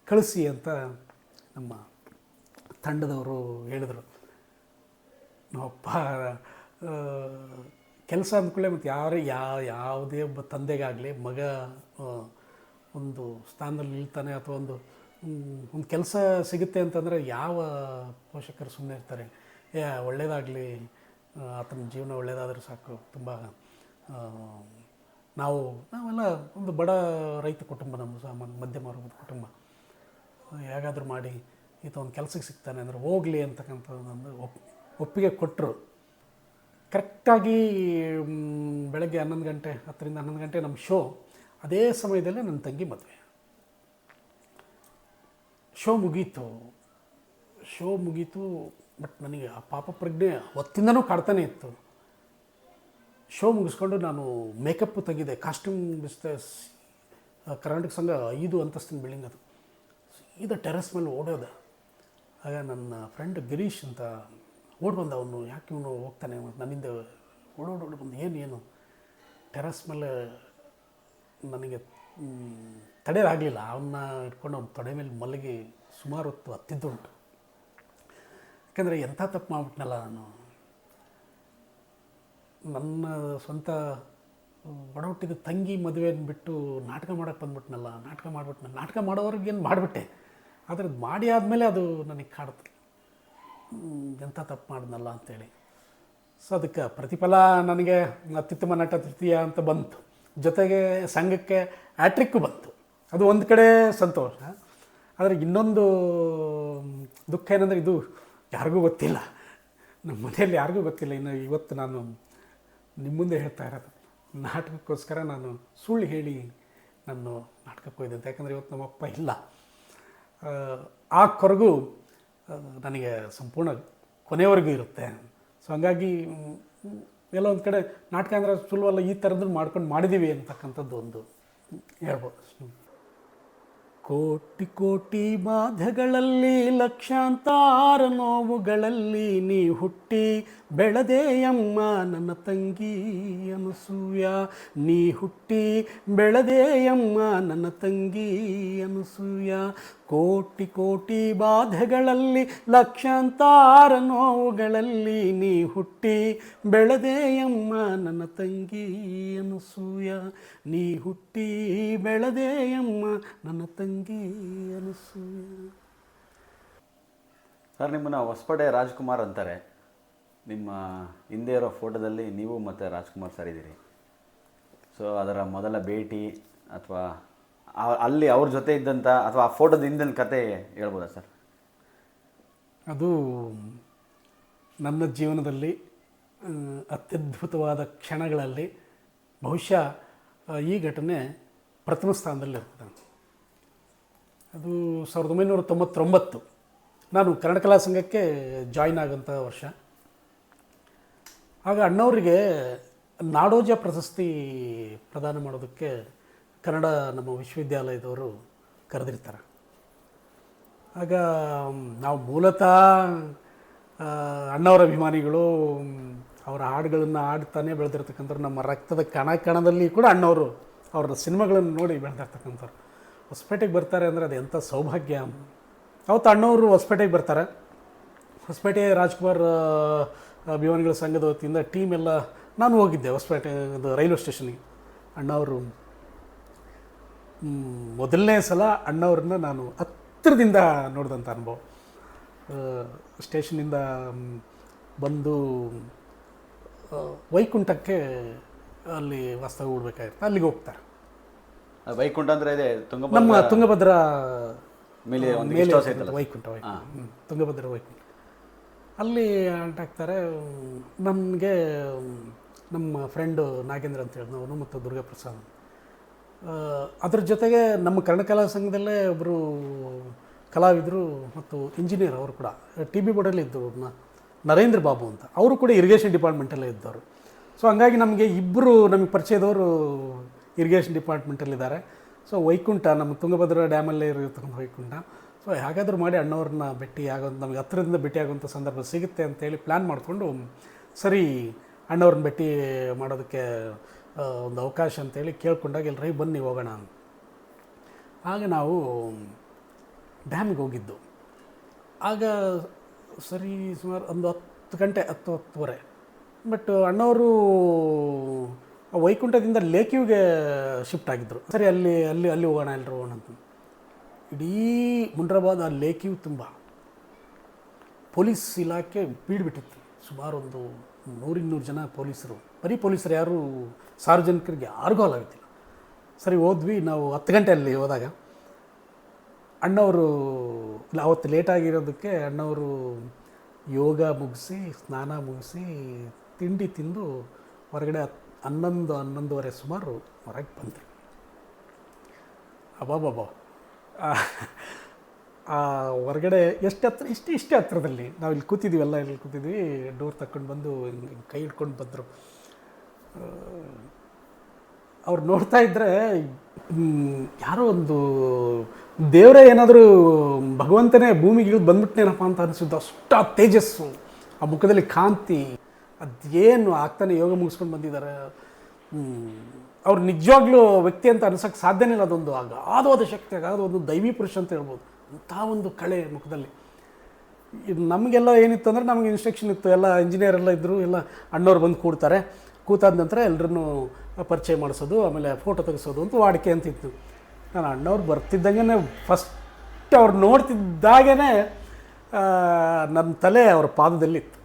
ಕಳಿಸಿ ಅಂತ ನಮ್ಮ ತಂಡದವರು ಹೇಳಿದರು. ನಮ್ಮಪ್ಪ ಕೆಲಸ ಅಂದ್ಕೊಳ್ಳೆ ಮತ್ತು ಯಾವುದೇ ಒಬ್ಬ ತಂದೆಗಾಗಲಿ ಮಗ ಒಂದು ಸ್ಥಾನದಲ್ಲಿ ನಿಲ್ತಾನೆ ಅಥವಾ ಒಂದು ಕೆಲಸ ಸಿಗುತ್ತೆ ಅಂತಂದರೆ ಯಾವ ಪೋಷಕರು ಸುಮ್ಮನೆ ಇರ್ತಾರೆ. ಒಳ್ಳೆಯದಾಗಲಿ, ಆತನ ಜೀವನ ಒಳ್ಳೆಯದಾದರೂ ಸಾಕು. ತುಂಬ ನಾವೆಲ್ಲ ಒಂದು ಬಡ ರೈತ ಕುಟುಂಬ, ನಮ್ಮ ಸಾಮಾನ್ಯ ಮಧ್ಯಮ ವರ್ಗದ ಕುಟುಂಬ. ಹೇಗಾದರೂ ಮಾಡಿ ಈತ ಒಂದು ಕೆಲಸಕ್ಕೆ ಸಿಗ್ತಾನೆ ಅಂದರೆ ಹೋಗಲಿ ಅಂತಕ್ಕಂಥದ್ದೊಂದು ಒಪ್ಪಿಗೆ ಕೊಟ್ಟರು. ಕರೆಕ್ಟಾಗಿ ಬೆಳಗ್ಗೆ 11 ಗಂಟೆ 10ರಿಂದ 11 ಗಂಟೆ ನಮ್ಮ ಶೋ. ಅದೇ ಸಮಯದಲ್ಲೇ ನನ್ನ ತಂಗಿ ಮದುವೆ. ಶೋ ಮುಗೀತು. ಬಟ್ ನನಗೆ ಆ ಪಾಪ ಪ್ರಜ್ಞೆ ಅವತ್ತಿಂದನೂ ಕಾಡ್ತಾನೆ ಇತ್ತು. ಶೋ ಮುಗಿಸ್ಕೊಂಡು ನಾನು ಮೇಕಪ್ ತೆಗೆದೆ. ಕಾಸ್ಟ್ಯೂಮ್ ಬಿಸ್ನೆಸ್ ಕರ್ನಾಟಕ ಸಂಘ 5 ಅಂತಸ್ತಿನ ಬಿಲ್ಡಿಂಗ್ ಅದು. ಸೀದಾ ಟೆರೆಸ್ ಮೇಲೆ ಓಡೋದೆ. ಆಗ ನನ್ನ ಫ್ರೆಂಡ್ ಗಿರೀಶ್ ಅಂತ ಬಂದ. ಅವನು ಯಾಕೆ ಇವನು ಹೋಗ್ತಾನೆ ನನ್ನಿಂದ ಓಡೋಡು ಬಂದು ಏನು ಟೆರೆಸ್ ಮೇಲೆ ನನಗೆ ತಡೆಯೋದಾಗಲಿಲ್ಲ. ಅವನ್ನ ಇಟ್ಕೊಂಡು ಅವ್ನ ತೊಡೆ ಮೇಲೆ ಮಲಗಿ ಸುಮಾರು ಹೊತ್ತು ಹತ್ತಿದ್ದುಂಟು. ಯಾಕೆಂದರೆ ಎಂಥ ತಪ್ಪು ಮಾಡಿಬಿಟ್ನಲ್ಲ ನಾನು. ನನ್ನ ಸ್ವಂತ ಒಡಹುಟ್ಟಿದ ತಂಗಿ ಮದುವೆಯನ್ನು ಬಿಟ್ಟು ನಾಟಕ ಮಾಡೋಕ್ಕೆ ಬಂದ್ಬಿಟ್ನಲ್ಲ. ನಾಟಕ ಮಾಡೋವ್ರಿಗೇನು ಮಾಡಿಬಿಟ್ಟೆ, ಆದರೆ ಅದು ಮಾಡಿ ಆದಮೇಲೆ ಅದು ನನಗೆ ಕಾಡುತ್ತೆ, ಎಂಥ ತಪ್ಪು ಮಾಡಿದ್ನಲ್ಲ ಅಂಥೇಳಿ. ಸೊ ಅದಕ್ಕೆ ಪ್ರತಿಫಲ ನನಗೆ ಅತ್ಯುತ್ತಮ ನಟ ತೃತೀಯ ಅಂತ ಬಂತು. ಜೊತೆಗೆ ಸಂಘಕ್ಕೆ ಹ್ಯಾಟ್ರಿಕ್ಕು ಬಂತು. ಅದು ಒಂದು ಕಡೆ ಸಂತೋಷ. ಆದರೆ ಇನ್ನೊಂದು ದುಃಖ ಏನಂದರೆ, ಇದು ಯಾರಿಗೂ ಗೊತ್ತಿಲ್ಲ, ನಮ್ಮ ಮನೆಯಲ್ಲಿ ಯಾರಿಗೂ ಗೊತ್ತಿಲ್ಲ. ಇನ್ನು ಇವತ್ತು ನಾನು ನಿಮ್ಮ ಮುಂದೆ ಹೇಳ್ತಾ ಇರೋದು, ನಾಟಕಕ್ಕೋಸ್ಕರ ನಾನು ಸುಳ್ಳು ಹೇಳಿ ನಾನು ನಾಟಕಕ್ಕೆ ಹೋಯ್ದೆ ಅಂತ. ಯಾಕಂದರೆ ಇವತ್ತು ನಮ್ಮಪ್ಪ ಇಲ್ಲ. ಆ ಕೊರಗು ನನಗೆ ಸಂಪೂರ್ಣ ಕೊನೆಯವರೆಗೂ ಇರುತ್ತೆ. ಸೊ ಹಂಗಾಗಿ ಎಲ್ಲ ಒಂದು ಕಡೆ ನಾಟಕ ಅಂದರೆ ಸುಲಭವಲ್ಲ, ಈ ಥರದ್ದು ಮಾಡಿದ್ದೀವಿ ಅಂತಕ್ಕಂಥದ್ದು ಒಂದು ಹೇಳ್ಬೋದು. ಕೋಟಿ ಕೋಟಿ ಬಾಧೆಗಳಲ್ಲಿ ಲಕ್ಷಾಂತರ ನೋವುಗಳಲ್ಲಿ ನೀ ಹುಟ್ಟಿ ಬೆಳೆದೆಯಮ್ಮ ನನ್ನ ತಂಗಿ ಅನಸೂಯ. ನೀ ಹುಟ್ಟಿ ಬೆಳೆದೆಯಮ್ಮ ನನ್ನ ತಂಗಿ ಅನಸೂಯ. ಕೋಟಿ ಕೋಟಿ ಬಾಧೆಗಳಲ್ಲಿ ಲಕ್ಷಾಂತರ ನೋವುಗಳಲ್ಲಿ ನೀ ಹುಟ್ಟಿ ಬೆಳೆದೆಯಮ್ಮ ನನ್ನ ತಂಗಿ ಅನಸೂಯ. ನೀ ಹುಟ್ಟಿ ಬೆಳೆದೆಯಮ್ಮ ನನ್ನ ತಂಗಿ ಅನಸೂಯ. ಸರ್, ನಿಮ್ಮನ್ನು ಹೊಸಪೇಟೆ ರಾಜ್ಕುಮಾರ್ ಅಂತಾರೆ. ನಿಮ್ಮ ಹಿಂದೆ ಇರೋ ಫೋಟೋದಲ್ಲಿ ನೀವು ಮತ್ತು ರಾಜ್ಕುಮಾರ್ ಸರ್ ಇದ್ದೀರಿ. ಸೊ ಅದರ ಮೊದಲ ಭೇಟಿ ಅಥವಾ ಅಲ್ಲಿ ಅವ್ರ ಜೊತೆ ಇದ್ದಂಥ ಅಥವಾ ಆ ಫೋಟೋದ ಹಿಂದಿನ ಕತೆ ಹೇಳ್ಬೋದಾ ಸರ್? ಅದು ನನ್ನ ಜೀವನದಲ್ಲಿ ಅತ್ಯದ್ಭುತವಾದ ಕ್ಷಣಗಳಲ್ಲಿ ಬಹುಶಃ ಈ ಘಟನೆ ಪ್ರಥಮ ಸ್ಥಾನದಲ್ಲಿರ್ತದೆ. ಅದು 1999 ನಾನು ಕನ್ನಡ ಕಲಾ ಸಂಘಕ್ಕೆ ಜಾಯ್ನ್ ಆಗೋಂಥ ವರ್ಷ. ಆಗ ಅಣ್ಣವರಿಗೆ ನಾಡೋಜ ಪ್ರಶಸ್ತಿ ಪ್ರದಾನ ಮಾಡೋದಕ್ಕೆ ಕನ್ನಡ ನಮ್ಮ ವಿಶ್ವವಿದ್ಯಾಲಯದವರು ಕರೆದಿರ್ತಾರೆ. ಆಗ ನಾವು ಮೂಲತಃ ಅಣ್ಣವರ ಅಭಿಮಾನಿಗಳು. ಅವರ ಹಾಡುಗಳನ್ನು ಹಾಡ್ತಾನೆ ಬೆಳೆದಿರ್ತಕ್ಕಂಥವ್ರು. ನಮ್ಮ ರಕ್ತದ ಕಣದಲ್ಲಿ ಕೂಡ ಅಣ್ಣವರು ಅವರ ಸಿನಿಮಾಗಳನ್ನು ನೋಡಿ ಬೆಳೆದಿರ್ತಕ್ಕಂಥವ್ರು. ಹೊಸಪೇಟೆಗೆ ಬರ್ತಾರೆ ಅಂದರೆ ಅದು ಎಂಥ ಸೌಭಾಗ್ಯ. ಅವತ್ತು ಅಣ್ಣವರು ಹೊಸಪೇಟೆಗೆ ಬರ್ತಾರೆ. ಹೊಸಪೇಟೆ ರಾಜ್ಕುಮಾರ್ ಅಭಿಮಾನಿಗಳ ಸಂಘದ ವತಿಯಿಂದ ಟೀಮ್ ಎಲ್ಲ ನಾನು ಹೋಗಿದ್ದೆ ಹೊಸಪೇಟೆ ರೈಲ್ವೆ ಸ್ಟೇಷನ್ಗೆ. ಅಣ್ಣವರು ಮೊದಲನೇ ಸಲ ಅಣ್ಣವ್ರನ್ನ ನಾನು ಹತ್ತಿರದಿಂದ ನೋಡಿದಂಥ ಅನುಭವ. ಸ್ಟೇಷನಿಂದ ಬಂದು ವೈಕುಂಠಕ್ಕೆ ಅಲ್ಲಿ ವಾಸ್ತವ ಹೂಡಬೇಕಾಗಿರುತ್ತೆ, ಅಲ್ಲಿಗೆ ಹೋಗ್ತಾರೆ. ವೈಕುಂಠ ಅಂದರೆ ಇದೆ ನಮ್ಮ ತುಂಗಭದ್ರಾ ಮೇಲೆ ವೈಕುಂಠ ತುಂಗಭದ್ರಾ ವೈಕುಂಠ. ಅಲ್ಲಿ ಅಂಟಾಗ್ತಾರೆ. ನಮಗೆ ನಮ್ಮ ಫ್ರೆಂಡು ನಾಗೇಂದ್ರ ಅಂತ ಹೇಳಿದವನು ಮತ್ತು ದುರ್ಗಾಪ್ರಸಾದ್, ಅದ್ರ ಜೊತೆಗೆ ನಮ್ಮ ಕನ್ನಡ ಕಲಾ ಸಂಘದಲ್ಲೇ ಒಬ್ಬರು ಕಲಾವಿದರು ಮತ್ತು ಇಂಜಿನಿಯರ್ ಅವರು ಕೂಡ ಟಿ ಬಿ ಬೋರ್ಡಲ್ಲಿ ಇದ್ದವರು, ನರೇಂದ್ರ ಬಾಬು ಅಂತ, ಅವರು ಕೂಡ ಇರಿಗೇಷನ್ ಡಿಪಾರ್ಟ್ಮೆಂಟಲ್ಲೇ ಇದ್ದವರು. ಸೊ ಹಂಗಾಗಿ ನಮಗೆ ಇಬ್ಬರು ನಮಗೆ ಪರಿಚಯದವರು ಇರಿಗೇಷನ್ ಡಿಪಾರ್ಟ್ಮೆಂಟಲ್ಲಿದ್ದಾರೆ. ಸೊ ವೈಕುಂಠ ನಮ್ಮ ತುಂಗಭದ್ರಾ ಡ್ಯಾಮಲ್ಲೇ ಇರತಕ್ಕಂಥ ವೈಕುಂಠ. ಸೊ ಹೇಗಾದರೂ ಮಾಡಿ ಅಣ್ಣವ್ರನ್ನ ಭೇಟಿ ಆಗೋದು, ನಮಗೆ ಹತ್ತಿರದಿಂದ ಭೇಟಿ ಆಗುವಂಥ ಸಂದರ್ಭ ಸಿಗುತ್ತೆ ಅಂತೇಳಿ ಪ್ಲ್ಯಾನ್ ಮಾಡಿಕೊಂಡು, ಸರಿ ಅಣ್ಣವ್ರನ್ನ ಭೇಟಿ ಮಾಡೋದಕ್ಕೆ ಒಂದು ಅವಕಾಶ ಅಂತೇಳಿ ಕೇಳ್ಕೊಂಡಾಗ ಎಲ್ಲರೇ ಬನ್ನಿ ಹೋಗೋಣ. ಆಗ ನಾವು ಡ್ಯಾಮಿಗೆ ಹೋಗಿದ್ದು. ಆಗ ಸರಿ ಸುಮಾರು ಒಂದು 10 ಗಂಟೆ 10-10:30. ಬಟ್ ಅಣ್ಣವರು ವೈಕುಂಠದಿಂದ ಲೇಕ್ಯೂಗೆ ಶಿಫ್ಟ್ ಆಗಿದ್ದರು. ಸರಿ ಅಲ್ಲಿ ಅಲ್ಲಿ ಅಲ್ಲಿ ಹೋಗೋಣ ಎಲ್ಲರೂ ಹೋಗೋಣ ಅಂತ. ಇಡೀ ಮುಂಡ್ರಾಬಾದ್ ಆ ಲೇಕ್ಯೂ ತುಂಬ ಪೊಲೀಸ್ ಇಲಾಖೆ ಬೀಡ್ಬಿಟ್ಟಿತ್ತು. ಸುಮಾರು ಒಂದು 100-200 ಜನ ಪೊಲೀಸರು, ಬರೀ ಪೊಲೀಸರು, ಯಾರೂ ಸಾರ್ವಜನಿಕರಿಗೆ ಯಾರಿಗೂ ಅಲಾಗುತ್ತಿಲ್ಲ. ಸರಿ ಹೋದ್ವಿ ನಾವು 10 ಗಂಟೆ ಅಲ್ಲಿ ಹೋದಾಗ. ಅಣ್ಣವರು ಇಲ್ಲ, ಅವತ್ತು ಲೇಟಾಗಿರೋದಕ್ಕೆ ಅಣ್ಣವರು ಯೋಗ ಮುಗಿಸಿ ಸ್ನಾನ ಮುಗಿಸಿ ತಿಂಡಿ ತಿಂದು ಹೊರಗಡೆ 11-11:30 ಸುಮಾರು ಹೊರಗೆ ಬಂದರು. ಅಬ್ಬಾಬಾಬಾ, ಹೊರಗಡೆ ಎಷ್ಟು ಹತ್ರ, ಇಷ್ಟೇ ಹತ್ರದಲ್ಲಿ ನಾವು ಇಲ್ಲಿ ಕೂತಿದ್ವಿ, ಎಲ್ಲ ಇಲ್ಲಿ ಕೂತಿದ್ವಿ. ಡೋರ್ ತಗೊಂಡು ಬಂದು ಕೈ ಹಿಡ್ಕೊಂಡು ಬಂದರು. ಅವ್ರು ನೋಡ್ತಾ ಇದ್ದರೆ ಯಾರೋ ಒಂದು ದೇವರೇ ಏನಾದರೂ ಭಗವಂತನೇ ಭೂಮಿಗೆ ಇಳಿದು ಬಂದ್ಬಿಟ್ಟೇನಪ್ಪ ಅಂತ ಅನಿಸಿದ್ದು. ಅಷ್ಟು ಆ ತೇಜಸ್ಸು, ಆ ಮುಖದಲ್ಲಿ ಕಾಂತಿ, ಅದೇನು ಆಗ್ತಾನೆ ಯೋಗ ಮುಗಿಸ್ಕೊಂಡು ಬಂದಿದ್ದಾರೆ. ಅವ್ರು ನಿಜವಾಗ್ಲೂ ವ್ಯಕ್ತಿ ಅಂತ ಅನ್ಸೋಕ್ಕೆ ಸಾಧ್ಯನೇ ಇಲ್ಲ. ಅದೊಂದು ಅಗಾಧವಾದ ಶಕ್ತಿ, ಅಗಾಧವಾದ ಒಂದು ದೈವಿ ಪುರುಷ ಅಂತ ಹೇಳ್ಬೋದು. ಅಂಥ ಒಂದು ಕಳೆ ಮುಖದಲ್ಲಿ. ಇದು ನಮಗೆಲ್ಲ ಏನಿತ್ತು ಅಂದರೆ, ನಮಗೆ ಇನ್ಸ್ಟ್ರಕ್ಷನ್ ಇತ್ತು, ಎಲ್ಲ ಇಂಜಿನಿಯರ್ ಎಲ್ಲ ಇದ್ದರು, ಎಲ್ಲ ಅಣ್ಣವ್ರು ಬಂದು ಕೂಡ್ತಾರೆ. ಕೂತಾದ ನಂತರ ಎಲ್ಲರನ್ನೂ ಪರಿಚಯ ಮಾಡಿಸೋದು, ಆಮೇಲೆ ಫೋಟೋ ತೆಗೆಸೋದು ಅಂತ ವಾಡಿಕೆ ಅಂತಿತ್ತು. ನಾನು ಅಣ್ಣವ್ರು ಬರ್ತಿದ್ದಂಗೆ ಫಸ್ಟ್ ಅವ್ರು ನೋಡ್ತಿದ್ದಾಗೇ ನನ್ನ ತಲೆ ಅವ್ರ ಪಾದದಲ್ಲಿತ್ತು.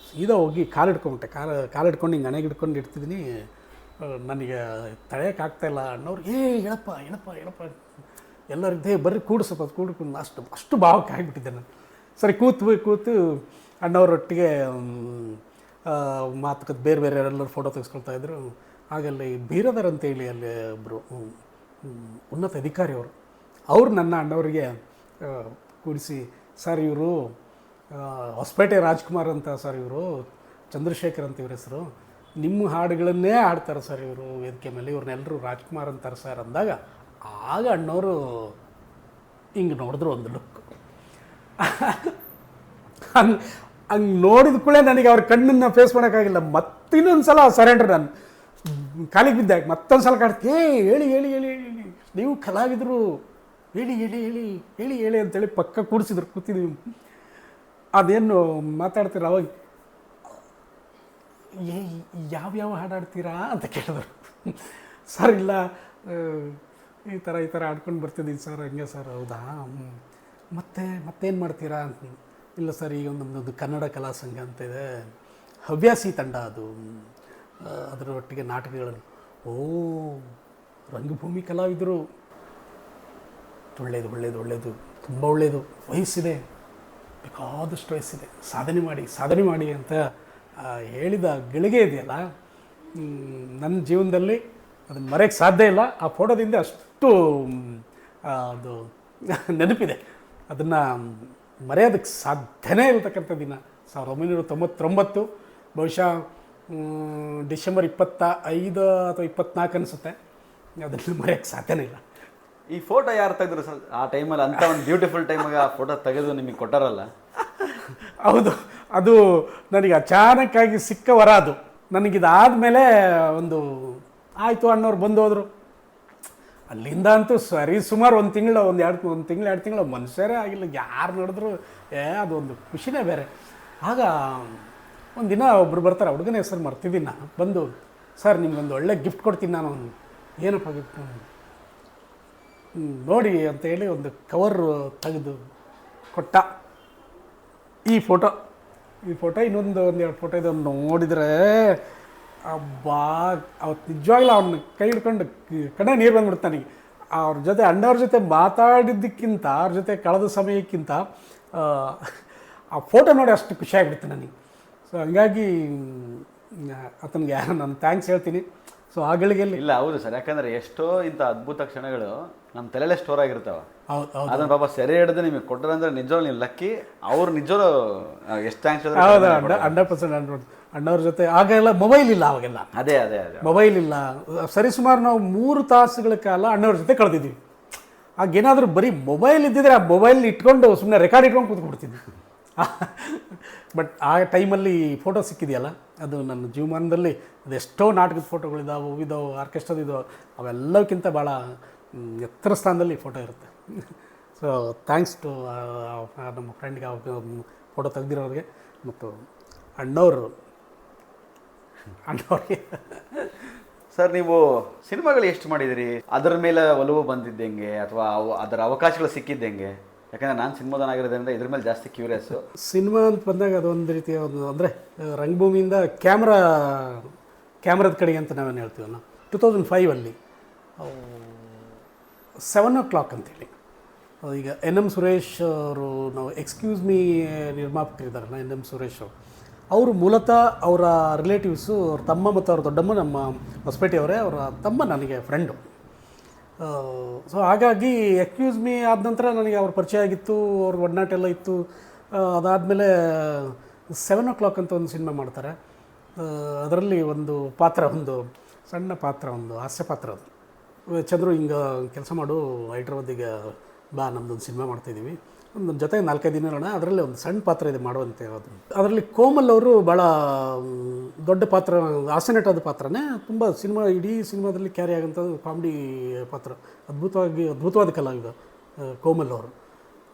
ಸೀದಾ ಹೋಗಿ ಕಾಲಿಡ್ಕೊಂಬಿಟ್ಟೆ. ಕಾಲಿಡ್ಕೊಂಡು ಹಿಂಗೆ ಹಣೆಗೆ ಹಿಡ್ಕೊಂಡು ಇಡ್ತಿದ್ದೀನಿ. ನನಗೆ ತಡೆಯೋಕ್ಕಾಗ್ತಾಯಿಲ್ಲ. ಅಣ್ಣವ್ರು ಹೇಳಪ್ಪ ಹೇಳಪ್ಪ ಹೇಳಪ್ಪ ಎಲ್ಲರಿದ್ದೇ ಬರ್ರಿ ಕೂಡಿಸಪ್ಪ ಕೂಡ್ಕೊಂಡು ಅಷ್ಟು ಭಾವಕ್ಕೆ ಆಗಿಬಿಟ್ಟಿದ್ದೆ ನಾನು. ಸರಿ ಕೂತು ಅಣ್ಣವ್ರೊಟ್ಟಿಗೆ ಮಾತುಕತೆ ಬೇರೆ ಬೇರೆ ಎಲ್ಲರೂ ಫೋಟೋ ತೆಗೆಸ್ಕೊಳ್ತಾಯಿದ್ರು. ಆಗಲ್ಲಿ ಬೀರದರ್ ಅಂತೇಳಿ ಅಲ್ಲಿ ಒಬ್ಬರು ಉನ್ನತ ಅಧಿಕಾರಿ ಅವರು ನನ್ನ ಅಣ್ಣವರಿಗೆ ಕೂಡಿಸಿ, ಸರ್ ಇವರು ಹೊಸಪೇಟೆ ರಾಜ್ಕುಮಾರ್ ಅಂತ, ಸರ್ ಇವರು ಚಂದ್ರಶೇಖರ್ ಅಂತ ಇವ್ರ ಹೆಸರು, ನಿಮ್ಮ ಹಾಡುಗಳನ್ನೇ ಹಾಡ್ತಾರೆ ಸರ್ ಇವರು ವೇದಿಕೆ ಮೇಲೆ, ಇವ್ರನ್ನೆಲ್ಲರೂ ರಾಜ್ಕುಮಾರ್ ಅಂತಾರೆ ಸರ್ ಅಂದಾಗ, ಆಗ ಅಣ್ಣವರು ಹಿಂಗೆ ನೋಡಿದ್ರು ಒಂದು ಲುಕ್. ಹಂಗೆ ನೋಡಿದ ಕೂಡ ನನಗೆ ಅವ್ರ ಕಣ್ಣನ್ನು ಫೇಸ್ ಮಾಡೋಕ್ಕಾಗಿಲ್ಲ. ಮತ್ತಿನ್ನೊಂದು ಸಲ ಸರೆಂಡ್ರ್, ನಾನು ಕಾಲಿಗೆ ಬಿದ್ದಾಗ ಮತ್ತೊಂದು ಸಲ ಕಾಡ್ತಿ, ಹೇಳಿ ಹೇಳಿ ಹೇಳಿ ಹೇಳಿ ನೀವು ಕಲಾವಿದರು, ಹೇಳಿ ಹೇಳಿ ಹೇಳಿ ಹೇಳಿ ಹೇಳಿ ಅಂತೇಳಿ ಪಕ್ಕ ಕೂಡಿಸಿದ್ರು. ಕೂತಿದ್ವಿ. ಅದೇನು ಮಾತಾಡ್ತೀರ ಅವಾಗ, ಯಾವ್ಯಾವ ಹಾಡಾಡ್ತೀರಾ ಅಂತ ಕೇಳಿದ್ರು. ಸರ್ ಇಲ್ಲ, ಈ ಥರ ಆಡ್ಕೊಂಡು ಬರ್ತಿದ್ದೀನಿ ಸರ್. ಹಂಗೆ ಸರ್, ಹೌದಾ, ಮತ್ತೇನು ಮಾಡ್ತೀರಾ ಅಂತ. ಇಲ್ಲ ಸರ್, ಈಗ ನಮ್ಮದು ಕನ್ನಡ ಕಲಾ ಸಂಘ ಅಂತ ಇದೆ, ಹವ್ಯಾಸಿ ತಂಡ ಅದು, ಅದರೊಟ್ಟಿಗೆ ನಾಟಕಗಳನ್ನು. ಓ, ರಂಗಭೂಮಿ ಕಲಾವಿದರು, ಒಳ್ಳೆಯದು, ತುಂಬ ಒಳ್ಳೆಯದು, ವಯಸ್ಸಿದೆ, ಬೇಕಾದಷ್ಟು ವಯಸ್ಸಿದೆ, ಸಾಧನೆ ಮಾಡಿ ಅಂತ ಹೇಳಿದ ಗಳಿಗೆ ಇದೆಯಲ್ಲ, ನನ್ನ ಜೀವನದಲ್ಲಿ ಅದನ್ನು ಮರೆಯೋಕ್ಕೆ ಸಾಧ್ಯ ಇಲ್ಲ. ಆ ಫೋಟೋದಿಂದ ಅಷ್ಟು ಅದು ನೆನಪಿದೆ. ಅದನ್ನು ಮರೆಯೋದಕ್ಕೆ ಸಾಧ್ಯನೇ ಇರತಕ್ಕಂಥ ದಿನ 1999, ಬಹುಶಃ ಡಿಸೆಂಬರ್ 25 ಅಥವಾ 24 ಅನಿಸುತ್ತೆ. ಅದನ್ನು ಮರೆಯೋಕ್ಕೆ ಸಾಧ್ಯನೇ ಇಲ್ಲ. ಈ ಫೋಟೋ ಯಾರು ತೆಗೆದ್ರು ಸರ್ ಆ ಟೈಮಲ್ಲಿ? ಅಂಥ ಒಂದು ಬ್ಯೂಟಿಫುಲ್ ಟೈಮಾಗ ಆ ಫೋಟೋ ತೆಗೆದು ನಿಮಗೆ ಕೊಟ್ಟಾರಲ್ಲ? ಹೌದು, ಅದು ನನಗೆ ಅಚಾನಕ್ಕಾಗಿ ಸಿಕ್ಕ ವರ. ಅದು ನನಗಿದಾದ ಮೇಲೆ ಒಂದು ಆಯಿತು, ಅಣ್ಣವ್ರು ಬಂದು ಹೋದರು. ಅಲ್ಲಿಂದ ಅಂತೂ ಸರಿ ಸುಮಾರು ಒಂದು ತಿಂಗಳು 2 ತಿಂಗಳು ಮನುಷ್ಯರೇ ಆಗಿಲ್ಲ. ಯಾರು ನೋಡಿದ್ರು ಅದೊಂದು ಖುಷಿನೇ ಬೇರೆ. ಆಗ ಒಂದಿನ ಒಬ್ಬರು ಬರ್ತಾರೆ, ಹುಡುಗನ ಹೆಸರು ಮರ್ತಿದ್ದೀನಿ ನಾನು, ಬಂದು, ಸರ್ ನಿಮ್ಗೊಂದು ಒಳ್ಳೆ ಗಿಫ್ಟ್ ಕೊಡ್ತೀನಿ ನಾನು. ಏನಪ್ಪ ಗಿಫ್ಟ್ ನೋಡಿ ಅಂತ ಹೇಳಿ ಒಂದು ಕವರ್ ತೆಗೆದು ಕೊಟ್ಟ. ಈ ಫೋಟೋ ಇನ್ನೊಂದು 1-2 ಫೋಟೋ ಇದನ್ನು ನೋಡಿದರೆ ಅಬ್ಬಾ, ಅವತ್ತು ನಿಜವಾಗ್ಲೂ ಅವ್ನ ಕೈ ಹಿಡ್ಕೊಂಡು ಕಡೆ ನೀರು ಬಂದ್ಬಿಡ್ತು ನನಗೆ. ಅವ್ರ ಜೊತೆ ಅಣ್ಣವ್ರ ಜೊತೆ ಮಾತಾಡಿದ್ದಕ್ಕಿಂತ, ಅವ್ರ ಜೊತೆ ಕಳೆದ ಸಮಯಕ್ಕಿಂತ ಆ ಫೋಟೋ ನೋಡಿ ಅಷ್ಟು ಖುಷಿ ಆಗಿಬಿಡ್ತು ನನಗೆ. ಸೊ ಹಂಗಾಗಿ ಆತನಿಗೆ ನಾನು ಥ್ಯಾಂಕ್ಸ್ ಹೇಳ್ತೀನಿ. ಸೊ ಆ ಗಳಿಗೆಯಲ್ಲಿ ಇಲ್ಲ ಹೌದು ಸರ್, ಯಾಕಂದರೆ ಎಷ್ಟೋ ಇಂಥ ಅದ್ಭುತ ಕ್ಷಣಗಳು ನಮ್ಮ ತಲೆಯಲ್ಲೇ ಸ್ಟೋರ್ ಆಗಿರ್ತಾವೆ. ಹೌದು ಹೌದು ಅದನ್ನ ಪಾಪ ಸೆರೆ ಹಿಡಿದು ನಿಮಗೆ ಕೊಟ್ಟರೆ ಅಂದರೆ ನಿಜವಾಗ್ಲೂ ನೀವು ಲಕ್ಕಿ. ಅವ್ರು ನಿಜವಾಗ್ಲೂ ಎಷ್ಟು ಥ್ಯಾಂಕ್ಸ್ ಹೌದು 100% ಅಣ್ಣವ್ರ ಜೊತೆ. ಆಗೆಲ್ಲ ಮೊಬೈಲ್ ಇಲ್ಲ, ಅವಾಗೆಲ್ಲ ಅದೇ ಅದೇ ಅದೇ ಮೊಬೈಲ್ ಇಲ್ಲ. ಸರಿಸುಮಾರು ನಾವು 3 ತಾಸುಗಳ ಕಾಲ ಅಣ್ಣವ್ರ ಜೊತೆ ಕಳೆದಿದ್ವಿ. ಆಗೇನಾದರೂ ಬರೀ ಮೊಬೈಲ್ ಇದ್ದಿದ್ರೆ ಆ ಮೊಬೈಲ್ ಇಟ್ಕೊಂಡು ಸುಮ್ಮನೆ ರೆಕಾರ್ಡ್ ಇಟ್ಕೊಂಡು ಕೂತ್ಕೊಡ್ತಿದ್ವಿ. ಬಟ್ ಆ ಟೈಮಲ್ಲಿ ಫೋಟೋ ಸಿಕ್ಕಿದೆಯಲ್ಲ, ಅದು ನನ್ನ ಜೀವಮಾನದಲ್ಲಿ ಅದೆಷ್ಟೋ ನಾಟಕದ ಫೋಟೋಗಳಿದ್ದಾವೆ, ಇದಾವೆ, ಆರ್ಕೆಸ್ಟ್ರಾದ ಇದಾವೆ, ಅವೆಲ್ಲಕ್ಕಿಂತ ಭಾಳ ಎತ್ತರ ಸ್ಥಾನದಲ್ಲಿ ಫೋಟೋ ಇರುತ್ತೆ. ಸೊ ಥ್ಯಾಂಕ್ಸ್ ಟು ನಮ್ಮ ಫ್ರೆಂಡ್ಗೆ ಫೋಟೋ ತೆಗ್ದಿರೋರಿಗೆ ಮತ್ತು ಅಣ್ಣವ್ರಿಗೆ. ಸರ್, ನೀವು ಸಿನಿಮಾಗಳು ಎಷ್ಟು ಮಾಡಿದಿರಿ? ಅದರ ಮೇಲೆ ಒಲವು ಬಂದಿದ್ದಂಗೆ ಅಥವಾ ಅದರ ಅವಕಾಶಗಳು ಸಿಕ್ಕಿದ್ದಂಗೆ? ಯಾಕಂದರೆ ನಾನು ಸಿನಿಮಾದನಾಗಿರೋದ್ರಿಂದ ಇದ್ರ ಮೇಲೆ ಜಾಸ್ತಿ ಕ್ಯೂರಿಯಸ್ಸು. ಸಿನಿಮಾ ಅಂತ ಬಂದಾಗ ಅದೊಂದು ರೀತಿಯ ಒಂದು ಅಂದರೆ ರಂಗಭೂಮಿಯಿಂದ ಕ್ಯಾಮ್ರಾದ ಕಡೆಗೆ ಅಂತ ನಾವೇನು ಹೇಳ್ತೀವಲ್ಲ. 2005 7 o'clock ಅಂತೇಳಿ, ಈಗ NM ಸುರೇಶ್ ಅವರು, ನಾವು ಎಕ್ಸ್ಕ್ಯೂಸ್ ಮೀ ನಿರ್ಮಾಪಕರಿದ್ದಾರಲ್ಲ NM ಸುರೇಶ್ ಅವರು ಮೂಲತಃ ಅವರ ರಿಲೇಟಿವ್ಸು, ಅವ್ರ ತಮ್ಮ ಮತ್ತು ಅವ್ರ ದೊಡ್ಡಮ್ಮ ನಮ್ಮ ಹೊಸಪೇಟೆಯವರೇ. ಅವರ ತಮ್ಮ ನನಗೆ ಫ್ರೆಂಡು. ಸೊ ಹಾಗಾಗಿ ಎಕ್ಸ್ಕ್ಯೂಸ್ ಮೀ ಆದ ನಂತರ ನನಗೆ ಅವ್ರ ಪರಿಚಯ ಆಗಿತ್ತು, ಅವ್ರ ಒಡನಾಟ ಎಲ್ಲ ಇತ್ತು. ಅದಾದಮೇಲೆ 7 o'clock ಅಂತ ಒಂದು ಸಿನಿಮಾ ಮಾಡ್ತಾರೆ. ಅದರಲ್ಲಿ ಒಂದು ಪಾತ್ರ, ಒಂದು ಸಣ್ಣ ಪಾತ್ರ, ಒಂದು ಹಾಸ್ಯ ಪಾತ್ರ. ಅದು ಚಂದ್ರು ಹಿಂಗೆ ಕೆಲಸ ಮಾಡು, ಹೈದ್ರಾಬಾದಿಗೆ ಬಾ, ನಮ್ಮದೊಂದು ಸಿನಿಮಾ ಮಾಡ್ತಾಯಿದ್ದೀವಿ, ಒಂದು ಜೊತೆಗೆ 4-5 ದಿನ ಇರೋಣ, ಅದರಲ್ಲಿ ಒಂದು ಸಣ್ಣ ಪಾತ್ರ ಇದೆ ಮಾಡುವಂತೆ. ಅದು ಅದರಲ್ಲಿ ಕೋಮಲ್ ಅವರು ಭಾಳ ದೊಡ್ಡ ಪಾತ್ರ, ಹಾಸ್ಯನಟದ ಪಾತ್ರನೇ. ತುಂಬ ಇಡೀ ಸಿನಿಮಾದಲ್ಲಿ ಕ್ಯಾರಿ ಆಗೋಂಥದ್ದು ಕಾಮಿಡಿ ಪಾತ್ರ. ಅದ್ಭುತವಾದ ಕಲಾವಿದ ಕೋಮಲ್ ಅವರು.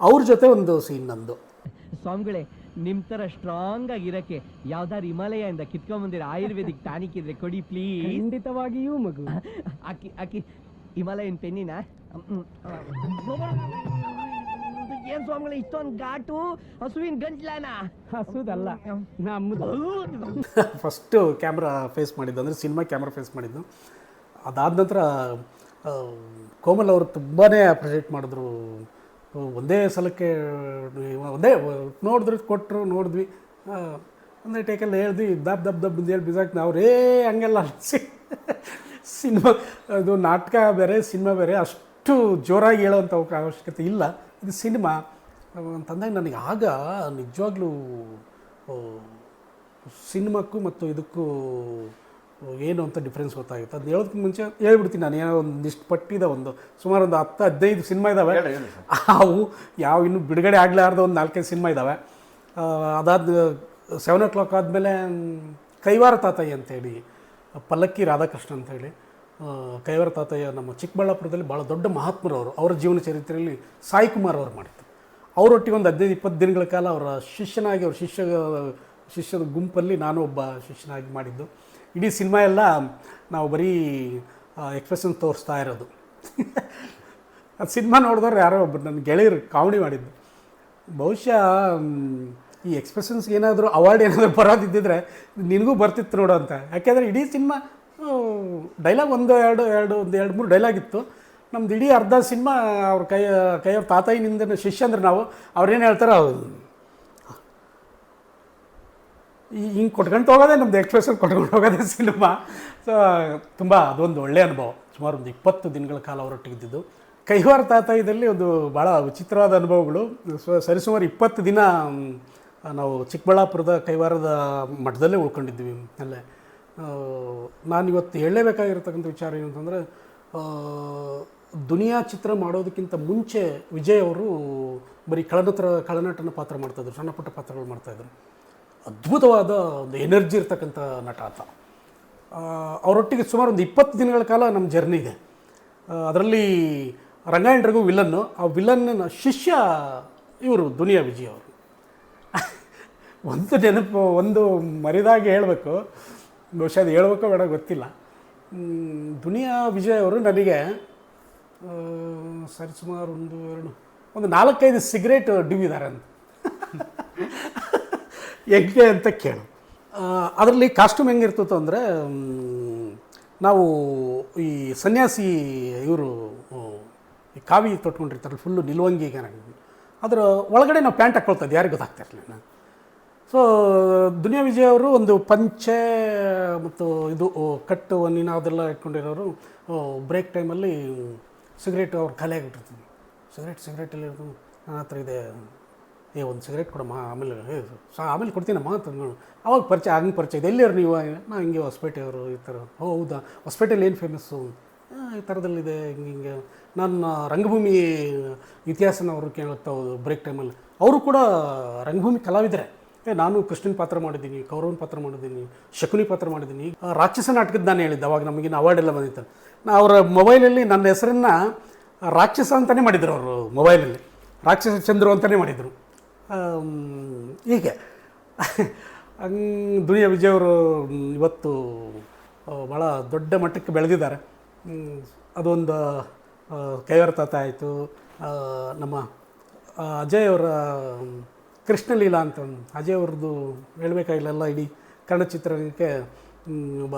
ಅವ್ರ ಜೊತೆ ಒಂದು ಸೀನ್ ನಂದು. ಸ್ವಾಮಿಗಳೇ, ನಿಮ್ಮ ಥರ ಸ್ಟ್ರಾಂಗ್ ಆಗಿರಕ್ಕೆ ಯಾವ್ದಾರು ಹಿಮಾಲಯದಿಂದ ಕಿತ್ಕೊಂಡ್ಬಂದಿರ ಆಯುರ್ವೇದಿಕ್ ಟಾನಿಕ್ ಇದ್ರೆ ಕೊಡಿ ಪ್ಲೀಸ್. ಖಂಡಿತವಾಗಿಯೂ ಮಗು. ಅಕ್ಕಿ ಹಿಮಾಲಯನ್ ಪೆನ್ನಿನ. ಏನ್ ಸ್ವಾಮಿಗಳೇ ಇಷ್ಟೊಂದು ಘಾಟು? ಹಸುವಿನ ಗಂಟ್ಲಾನ? ಹಸುದಲ್ಲ, ನಮ್ಮದು. ಫಸ್ಟು ಕ್ಯಾಮ್ರಾ ಫೇಸ್ ಮಾಡಿದ್ದು ಅಂದರೆ ಸಿನಿಮಾ ಕ್ಯಾಮ್ರಾ ಫೇಸ್ ಮಾಡಿದ್ದು. ಅದಾದ ನಂತರ ಕೋಮಲ್ ಅವರು ತುಂಬಾ ಅಪ್ರಿಷಿಯೇಟ್ ಮಾಡಿದ್ರು. ಒಂದೇ ಸಲಕ್ಕೆ ನೋಡಿದ್ರು, ಕೊಟ್ಟರು, ನೋಡಿದ್ವಿ, ಒಂದೇ ಟೇಕಲ್ಲಿ ಹೇಳ್ದ್ವಿ, ದಬ್ ಅಂತ ಹೇಳಿ ಬಿಸಾಕ್ತು. ಅವರೇ ಹಂಗೆಲ್ಲ ಅನಿಸಿ ಸಿನಿಮಾ, ಅದು ನಾಟಕ ಬೇರೆ ಸಿನಿಮಾ ಬೇರೆ, ಅಷ್ಟು ಜೋರಾಗಿ ಹೇಳೋವಂಥ ಅವಶ್ಯಕತೆ ಇಲ್ಲ. ಇದು ಸಿನಿಮಾ ಅಂತಂದಾಗ ನನಗೆ ಆಗ ನಿಜವಾಗ್ಲೂ ಸಿನಿಮಾಕ್ಕೂ ಮತ್ತು ಇದಕ್ಕೂ ಏನು ಅಂತ ಡಿಫ್ರೆನ್ಸ್ ಗೊತ್ತಾಗುತ್ತೆ. ಅದು ಹೇಳೋದಕ್ಕೆ ಮುಂಚೆ ಹೇಳ್ಬಿಡ್ತೀನಿ ನಾನು. ಏನೋ ಒಂದಿಷ್ಟು ಪಟ್ಟಿದ ಸುಮಾರು ಒಂದು 10-15 ಸಿನಿಮಾ ಇದ್ದಾವೆ. ಅವು ಇನ್ನೂ ಬಿಡುಗಡೆ ಆಗಲಾರ್ದ ಒಂದು 4-5 ಸಿನಿಮಾ ಇದ್ದಾವೆ. ಅದಾದ 7 o'clock ಆದಮೇಲೆ ಕೈವಾರ ತಾತಯ್ಯ ಅಂತೇಳಿ, ಪಲ್ಲಕ್ಕಿ ರಾಧಾಕೃಷ್ಣ ಅಂತೇಳಿ, ಕೈವಾರ ತಾತಯ್ಯ ನಮ್ಮ ಚಿಕ್ಕಬಳ್ಳಾಪುರದಲ್ಲಿ ಭಾಳ ದೊಡ್ಡ ಮಹಾತ್ಮರು ಅವರು. ಅವರ ಜೀವನ ಚರಿತ್ರೆಯಲ್ಲಿ ಸಾಯಿ ಕುಮಾರ್ ಅವರು ಮಾಡಿದ್ದು. ಅವರೊಟ್ಟಿಗೆ ಒಂದು 15-20 ದಿನಗಳ ಕಾಲ ಅವರ ಶಿಷ್ಯನಾಗಿ, ಅವ್ರ ಶಿಷ್ಯದ ಗುಂಪಲ್ಲಿ ನಾನು ಒಬ್ಬ ಶಿಷ್ಯನಾಗಿ ಮಾಡಿದ್ದು. ಇಡೀ ಸಿನಿಮಾ ಎಲ್ಲ ನಾವು ಬರೀ ಎಕ್ಸ್ಪ್ರೆಷನ್ ತೋರಿಸ್ತಾ ಇರೋದು. ಅದು ಸಿನಿಮಾ ನೋಡಿದವ್ರು ಯಾರೋ ಒಬ್ಬರು ನನ್ನ ಗೆಳೆಯರು ಕಾಮಿಡಿ ಮಾಡಿದ್ದು, ಬಹುಶಃ ಈ ಎಕ್ಸ್ಪ್ರೆಷನ್ಸ್ಗೆ ಏನಾದರೂ ಅವಾರ್ಡ್ ಏನಾದರೂ ಬರೋದಿದ್ದಿದ್ರೆ ನಿನಗೂ ಬರ್ತಿತ್ತು ನೋಡು ಅಂತ. ಯಾಕೆಂದರೆ ಇಡೀ ಸಿನಿಮಾ ಡೈಲಾಗ್ 1-2-3 ಡೈಲಾಗ್ ಇತ್ತು. ನಮ್ದು ಇಡೀ ಅರ್ಧ ಸಿನಿಮಾ ಅವ್ರ ಕೈಯವ್ರ ತಾತಾಯಿನಿಂದ ಶಿಷ್ಯ ಅಂದ್ರೆ ನಾವು, ಅವ್ರೇನು ಹೇಳ್ತಾರೆ ಹಿಂಗೆ ಕೊಟ್ಕೊಂಡು ಹೋಗೋದೇ ನಮ್ಮದು ಎಕ್ಸ್ಪ್ರೆಷನ್ ಕೊಟ್ಕೊಂಡು ಹೋಗೋದೇ ಸಿನಿಮಾ. ಸೊ ತುಂಬ ಅದೊಂದು ಒಳ್ಳೆಯ ಅನುಭವ. ಸುಮಾರು ಒಂದು 20 ದಿನಗಳ ಕಾಲ ಅವರೊಟ್ಟಿಗಿದ್ದು. ಕೈವಾರ ತಾತಾಯಿದಲ್ಲಿ ಒಂದು ಭಾಳ ವಿಚಿತ್ರವಾದ ಅನುಭವಗಳು. ಸರಿಸುಮಾರು 20 ದಿನ ನಾವು ಚಿಕ್ಕಬಳ್ಳಾಪುರದ ಕೈವಾರದ ಮಠದಲ್ಲೇ ಉಳ್ಕೊಂಡಿದ್ವಿ. ಅಲ್ಲೇ ನಾನಿವತ್ತು ಹೇಳಲೇಬೇಕಾಗಿರ್ತಕ್ಕಂಥ ವಿಚಾರ ಏನು ಅಂತಂದರೆ, ದುನಿಯಾ ಚಿತ್ರ ಮಾಡೋದಕ್ಕಿಂತ ಮುಂಚೆ ವಿಜಯ್ ಅವರು ಬರೀ ಕಳನಟನ ಪಾತ್ರ ಮಾಡ್ತಾಯಿದ್ರು, ಸಣ್ಣ ಪುಟ್ಟ ಪಾತ್ರಗಳು ಮಾಡ್ತಾಯಿದ್ರು. ಅದ್ಭುತವಾದ ಒಂದು ಎನರ್ಜಿ ಇರ್ತಕ್ಕಂಥ ನಟ ಆತ. ಅವರೊಟ್ಟಿಗೆ ಸುಮಾರು ಒಂದು 20 ದಿನಗಳ ಕಾಲ ನಮ್ಮ ಜರ್ನಿ ಇದೆ. ಅದರಲ್ಲಿ ರಂಗಾಯಣ ರಘು ವಿಲನ್ನು, ಆ ವಿಲನ್ನ ಶಿಷ್ಯ ಇವರು ದುನಿಯಾ ವಿಜಯ್ ಅವರು. ಒಂದು ನೆನಪು, ಒಂದು ಮರಿದಾಗಿ ಹೇಳಬೇಕು, ಬಹುಶಃ ಅದು ಹೇಳ್ಬೇಕೋ ಬೇಡ ಗೊತ್ತಿಲ್ಲ. ದುನಿಯಾ ವಿಜಯ್ ಅವರು ನನಗೆ ಸರಿಸುಮಾರು ಒಂದು 4-5 ಸಿಗರೇಟ್ ಡಿವಿದ್ದಾರೆ ಅಂತ. ಹೆಂಗೆ ಅಂತ ಕೇಳು. ಅದರಲ್ಲಿ ಕಾಸ್ಟ್ಯೂಮ್ ಹೆಂಗಿರ್ತಿತ್ತು ಅಂದರೆ, ನಾವು ಈ ಸನ್ಯಾಸಿ ಇವರು ಈ ಕಾವಿ ತೊಟ್ಕೊಂಡಿರ್ತಾರೆ, ಫುಲ್ಲು ನಿಲುವಂಗಿ ಅದರ ಒಳಗಡೆ ನಾವು ಪ್ಯಾಂಟ್ ಹಾಕ್ಕೊಳ್ತಾ ಇದ್ದೆ, ಯಾರಿಗೂ ಗೊತ್ತಾಗ್ತಾ ಇರಲಿಲ್ಲ. ಸೊ ದುನಿಯಾ ವಿಜಯ್ ಅವರು ಒಂದು ಪಂಚೆ ಮತ್ತು ಇದು ಕಟ್ಟು ಒನ್ನಿನ ಅದೆಲ್ಲ ಇಟ್ಕೊಂಡಿರೋರು. ಬ್ರೇಕ್ ಟೈಮಲ್ಲಿ ಸಿಗರೇಟ್ ಅವ್ರು ಖಾಲಿ ಆಗಿಬಿಟ್ಟಿರ್ತೀವಿ. ಸಿಗರೇಟಲ್ಲಿ ನನ್ನ ಹತ್ರ ಇದೆ, ಒಂದು ಸಿಗರೇಟ್ ಕೊಡಮ್ಮ, ಆಮೇಲೆ ಕೊಡ್ತೀನಮ್ಮ ತಂದು. ಅವಾಗ ಹಂಗೆ ಪರಿಚಯ ಇದೆ. ಎಲ್ಲಿಯವ್ರು ನೀವು? ನಾ ಹಿಂಗೆ ಹೊಸಪೇಟೆಯವರು ಈ ಥರ. ಹೌದಾ, ಹೊಸಪೇಟೆಯಲ್ಲಿ ಏನು ಫೇಮಸ್ಸು? ಈ ಥರದಲ್ಲಿದೆ ಹಿಂಗೆ. ನನ್ನ ರಂಗಭೂಮಿ ಇತಿಹಾಸನ ಅವರು ಕೇಳ್ತಾ ಹೋದ್ರು ಬ್ರೇಕ್ ಟೈಮಲ್ಲಿ. ಅವರು ಕೂಡ ರಂಗಭೂಮಿ ಕಲಾವಿದರೆ. ನಾನು ಕೃಷ್ಣನ ಪಾತ್ರ ಮಾಡಿದ್ದೀನಿ, ಕೌರವನ ಪಾತ್ರ ಮಾಡಿದ್ದೀನಿ, ಶಕುನಿ ಪಾತ್ರ ಮಾಡಿದ್ದೀನಿ. ರಾಕ್ಷಸ ನಾಟಕದ ನಾನು ಹೇಳಿದ್ದೆ, ಅವಾಗ ನಮಗಿನ್ನು ಅವಾರ್ಡೆಲ್ಲ ಬಂದಿತ್ತು. ಅವರ ಮೊಬೈಲಲ್ಲಿ ನನ್ನ ಹೆಸರನ್ನು ರಾಕ್ಷಸ ಅಂತಲೇ ಮಾಡಿದರು. ಅವರು ಮೊಬೈಲಲ್ಲಿ ರಾಕ್ಷಸ ಚಂದ್ರು ಅಂತಲೇ ಮಾಡಿದರು. ಹೀಗೆ ದುನಿಯಾ ವಿಜಯ್ ಅವರು ಇವತ್ತು ಭಾಳ ದೊಡ್ಡ ಮಟ್ಟಕ್ಕೆ ಬೆಳೆದಿದ್ದಾರೆ. ಅದೊಂದು ಕೈವಾರ ತಾತ ಆಯಿತು. ನಮ್ಮ ಅಜಯ್ ಅವರ ಕೃಷ್ಣಲೀಲಾ ಅಂತ ಅಜಯ್ ಅವ್ರದ್ದು ಹೇಳಬೇಕಾಗಿಲ್ಲ, ಇಡೀ ಕನ್ನಡ ಚಿತ್ರರಂಗಕ್ಕೆ ಒಬ್ಬ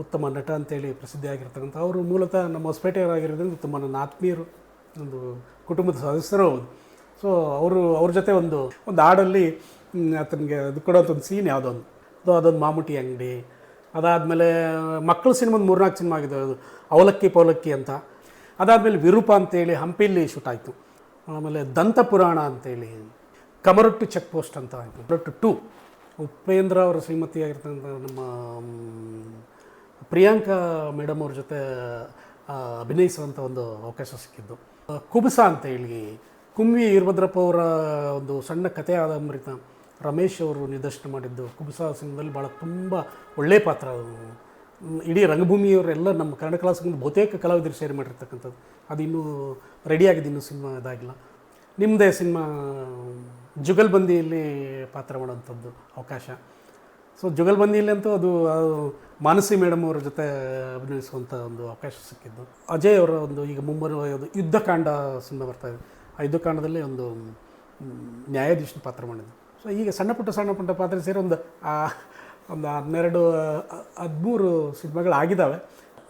ಉತ್ತಮ ನಟ ಅಂತೇಳಿ ಪ್ರಸಿದ್ಧಿಯಾಗಿರ್ತಕ್ಕಂಥ ಅವರು ಮೂಲತಃ ನಮ್ಮ ಹೊಸಪೇಟೆಯವರಾಗಿರೋದ್ರಿಂದ ತುಂಬ ನನ್ನ ಆತ್ಮೀಯರು, ಒಂದು ಕುಟುಂಬದ ಸದಸ್ಯರು ಹೌದು. ಸೊ ಅವ್ರ ಜೊತೆ ಒಂದು ಹಾಡಲ್ಲಿ ಆತನಿಗೆ ಅದು ಕೊಡೋಂಥ ಒಂದು ಸೀನ್ ಯಾವುದೋ ಅದೊಂದು ಮಾಮೂಟಿ ಅಂಗಡಿ. ಅದಾದಮೇಲೆ ಮಕ್ಕಳು ಸಿನಿಮಾದ 3-4 ಸಿನಿಮಾ ಆಗಿದೆ, ಅದು ಅವಲಕ್ಕಿ ಪೌಲಕ್ಕಿ ಅಂತ. ಅದಾದಮೇಲೆ ವಿರೂಪ ಅಂತೇಳಿ ಹಂಪಿಯಲ್ಲಿ ಶೂಟ್ ಆಯಿತು. ಆಮೇಲೆ ದಂತ ಪುರಾಣ ಅಂತೇಳಿ, ಕಮರೊಟ್ಟು ಚೆಕ್ ಪೋಸ್ಟ್ ಅಂತ ಆಯಿತು. ಕಮರೊಟ್ಟು 2 ಉಪೇಂದ್ರ ಅವರ ಶ್ರೀಮತಿಯಾಗಿರ್ತಕ್ಕಂಥ ನಮ್ಮ ಪ್ರಿಯಾಂಕಾ ಮೇಡಮ್ ಅವ್ರ ಜೊತೆ ಅಭಿನಯಿಸುವಂಥ ಒಂದು ಅವಕಾಶ ಸಿಕ್ಕಿದ್ದು. ಕುಬುಸ ಅಂತೇಳಿ ಕುಂವಿ ವೀರಭದ್ರಪ್ಪ ಅವರ ಒಂದು ಸಣ್ಣ ಕಥೆ ಆಧಾರಿತ ರಮೇಶ್ ಅವರು ನಿರ್ದೇಶನ ಮಾಡಿದ್ದು ಕುಬುಸ ಸಿನಿಮಾದಲ್ಲಿ ಭಾಳ ತುಂಬ ಒಳ್ಳೆಯ ಪಾತ್ರ. ಇಡೀ ರಂಗಭೂಮಿಯವರೆಲ್ಲ ನಮ್ಮ ಕನ್ನಡ ಕಲಾ ಸಂಘದ ಬಹುತೇಕ ಕಲಾವಿದರು ಸೇರಿ ಮಾಡಿರ್ತಕ್ಕಂಥದ್ದು. ಅದು ಇನ್ನೂ ರೆಡಿಯಾಗಿದೆ, ಇನ್ನೂ ಸಿನಿಮಾ ಇದಾಗಿಲ್ಲ. ನಿಮ್ಮದೇ ಸಿನಿಮಾ ಜುಗಲ್ಬಂದಿಯಲ್ಲಿ ಪಾತ್ರ ಮಾಡೋಂಥದ್ದು ಅವಕಾಶ. ಸೊ ಜುಗಲ್ಬಂದಿಯಲ್ಲಿ ಅಂತೂ ಅದು ಮಾನಸಿ ಮೇಡಮ್ ಅವರ ಜೊತೆ ಅಭಿನಯಿಸುವಂಥ ಒಂದು ಅವಕಾಶ ಸಿಕ್ಕಿದ್ದು. ಅಜಯ್ ಅವರ ಒಂದು ಈಗ ಮುಂಬರುವ ಯುದ್ಧಕಾಂಡ ಸಿನಿಮಾ ಬರ್ತಾಯಿದೆ. ಆ ಯುದ್ಧಕಾಂಡದಲ್ಲಿ ಒಂದು ನ್ಯಾಯಾಧೀಶನ ಪಾತ್ರ ಮಾಡಿದ್ದು. ಸೊ ಈಗ ಸಣ್ಣ ಪುಟ್ಟ ಪಾತ್ರ ಸೇರಿ ಒಂದು 12-13 ಸಿನಿಮಾಗಳಾಗಿದ್ದಾವೆ.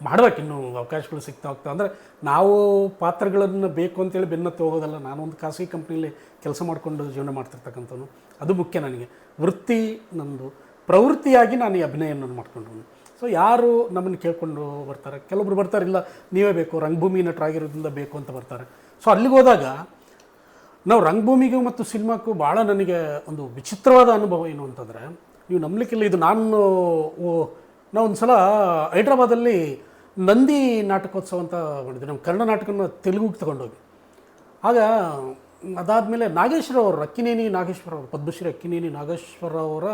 ಮಾಡ್ಬೇಕು, ಇನ್ನೂ ಅವಕಾಶಗಳು ಸಿಗ್ತಾ ಹೋಗ್ತಾವೆ. ಅಂದರೆ ನಾವು ಪಾತ್ರಗಳನ್ನು ಬೇಕು ಅಂತೇಳಿ ಬೆನ್ನತ್ತಿ ಹೋಗೋದಲ್ಲ. ನಾನೊಂದು ಖಾಸಗಿ ಕಂಪ್ನಿಯಲ್ಲಿ ಕೆಲಸ ಮಾಡಿಕೊಂಡು ಜೀವನ ಮಾಡ್ತಿರ್ತಕ್ಕಂಥವ್ನು. ಅದು ಮುಖ್ಯ ನನಗೆ. ವೃತ್ತಿ ನಮ್ಮದು, ಪ್ರವೃತ್ತಿಯಾಗಿ ನಾನು ಈ ಅಭಿನಯವನ್ನು ಮಾಡ್ಕೊಂಡು. ಸೊ ಯಾರು ನಮ್ಮನ್ನು ಕೇಳ್ಕೊಂಡು ಬರ್ತಾರೆ, ಕೆಲವೊಬ್ರು ಬರ್ತಾರೆ, ಇಲ್ಲ ನೀವೇ ಬೇಕು, ರಂಗಭೂಮಿ ನಟರಾಗಿರೋದ್ರಿಂದ ಬೇಕು ಅಂತ ಬರ್ತಾರೆ. ಸೊ ಅಲ್ಲಿಗೆ ಹೋದಾಗ ನಾವು ರಂಗಭೂಮಿಗೂ ಮತ್ತು ಸಿನಿಮಾಕ್ಕೂ ಭಾಳ ನನಗೆ ಒಂದು ವಿಚಿತ್ರವಾದ ಅನುಭವ ಏನು ಅಂತಂದರೆ, ನೀವು ನಂಬಲಿಕ್ಕಿಲ್ಲ, ಇದು ನಾವು ಒಂದು ಸಲ ಹೈದ್ರಾಬಾದಲ್ಲಿ ನಂದಿ ನಾಟಕೋತ್ಸವ ಅಂತ ಮಾಡಿದ್ವಿ. ನಮ್ಮ ಕನ್ನಡ ನಾಟಕನ ತೆಲುಗುಗೆ ತಗೊಂಡೋಗಿ. ಆಗ ಅದಾದಮೇಲೆ ನಾಗೇಶ್ವರ ಅವರು, ಅಕ್ಕಿನೇನಿ ನಾಗೇಶ್ವರ ಅವರು, ಪದ್ಮಶ್ರೀ ಅಕ್ಕಿನೇನಿ ನಾಗೇಶ್ವರ ಅವರ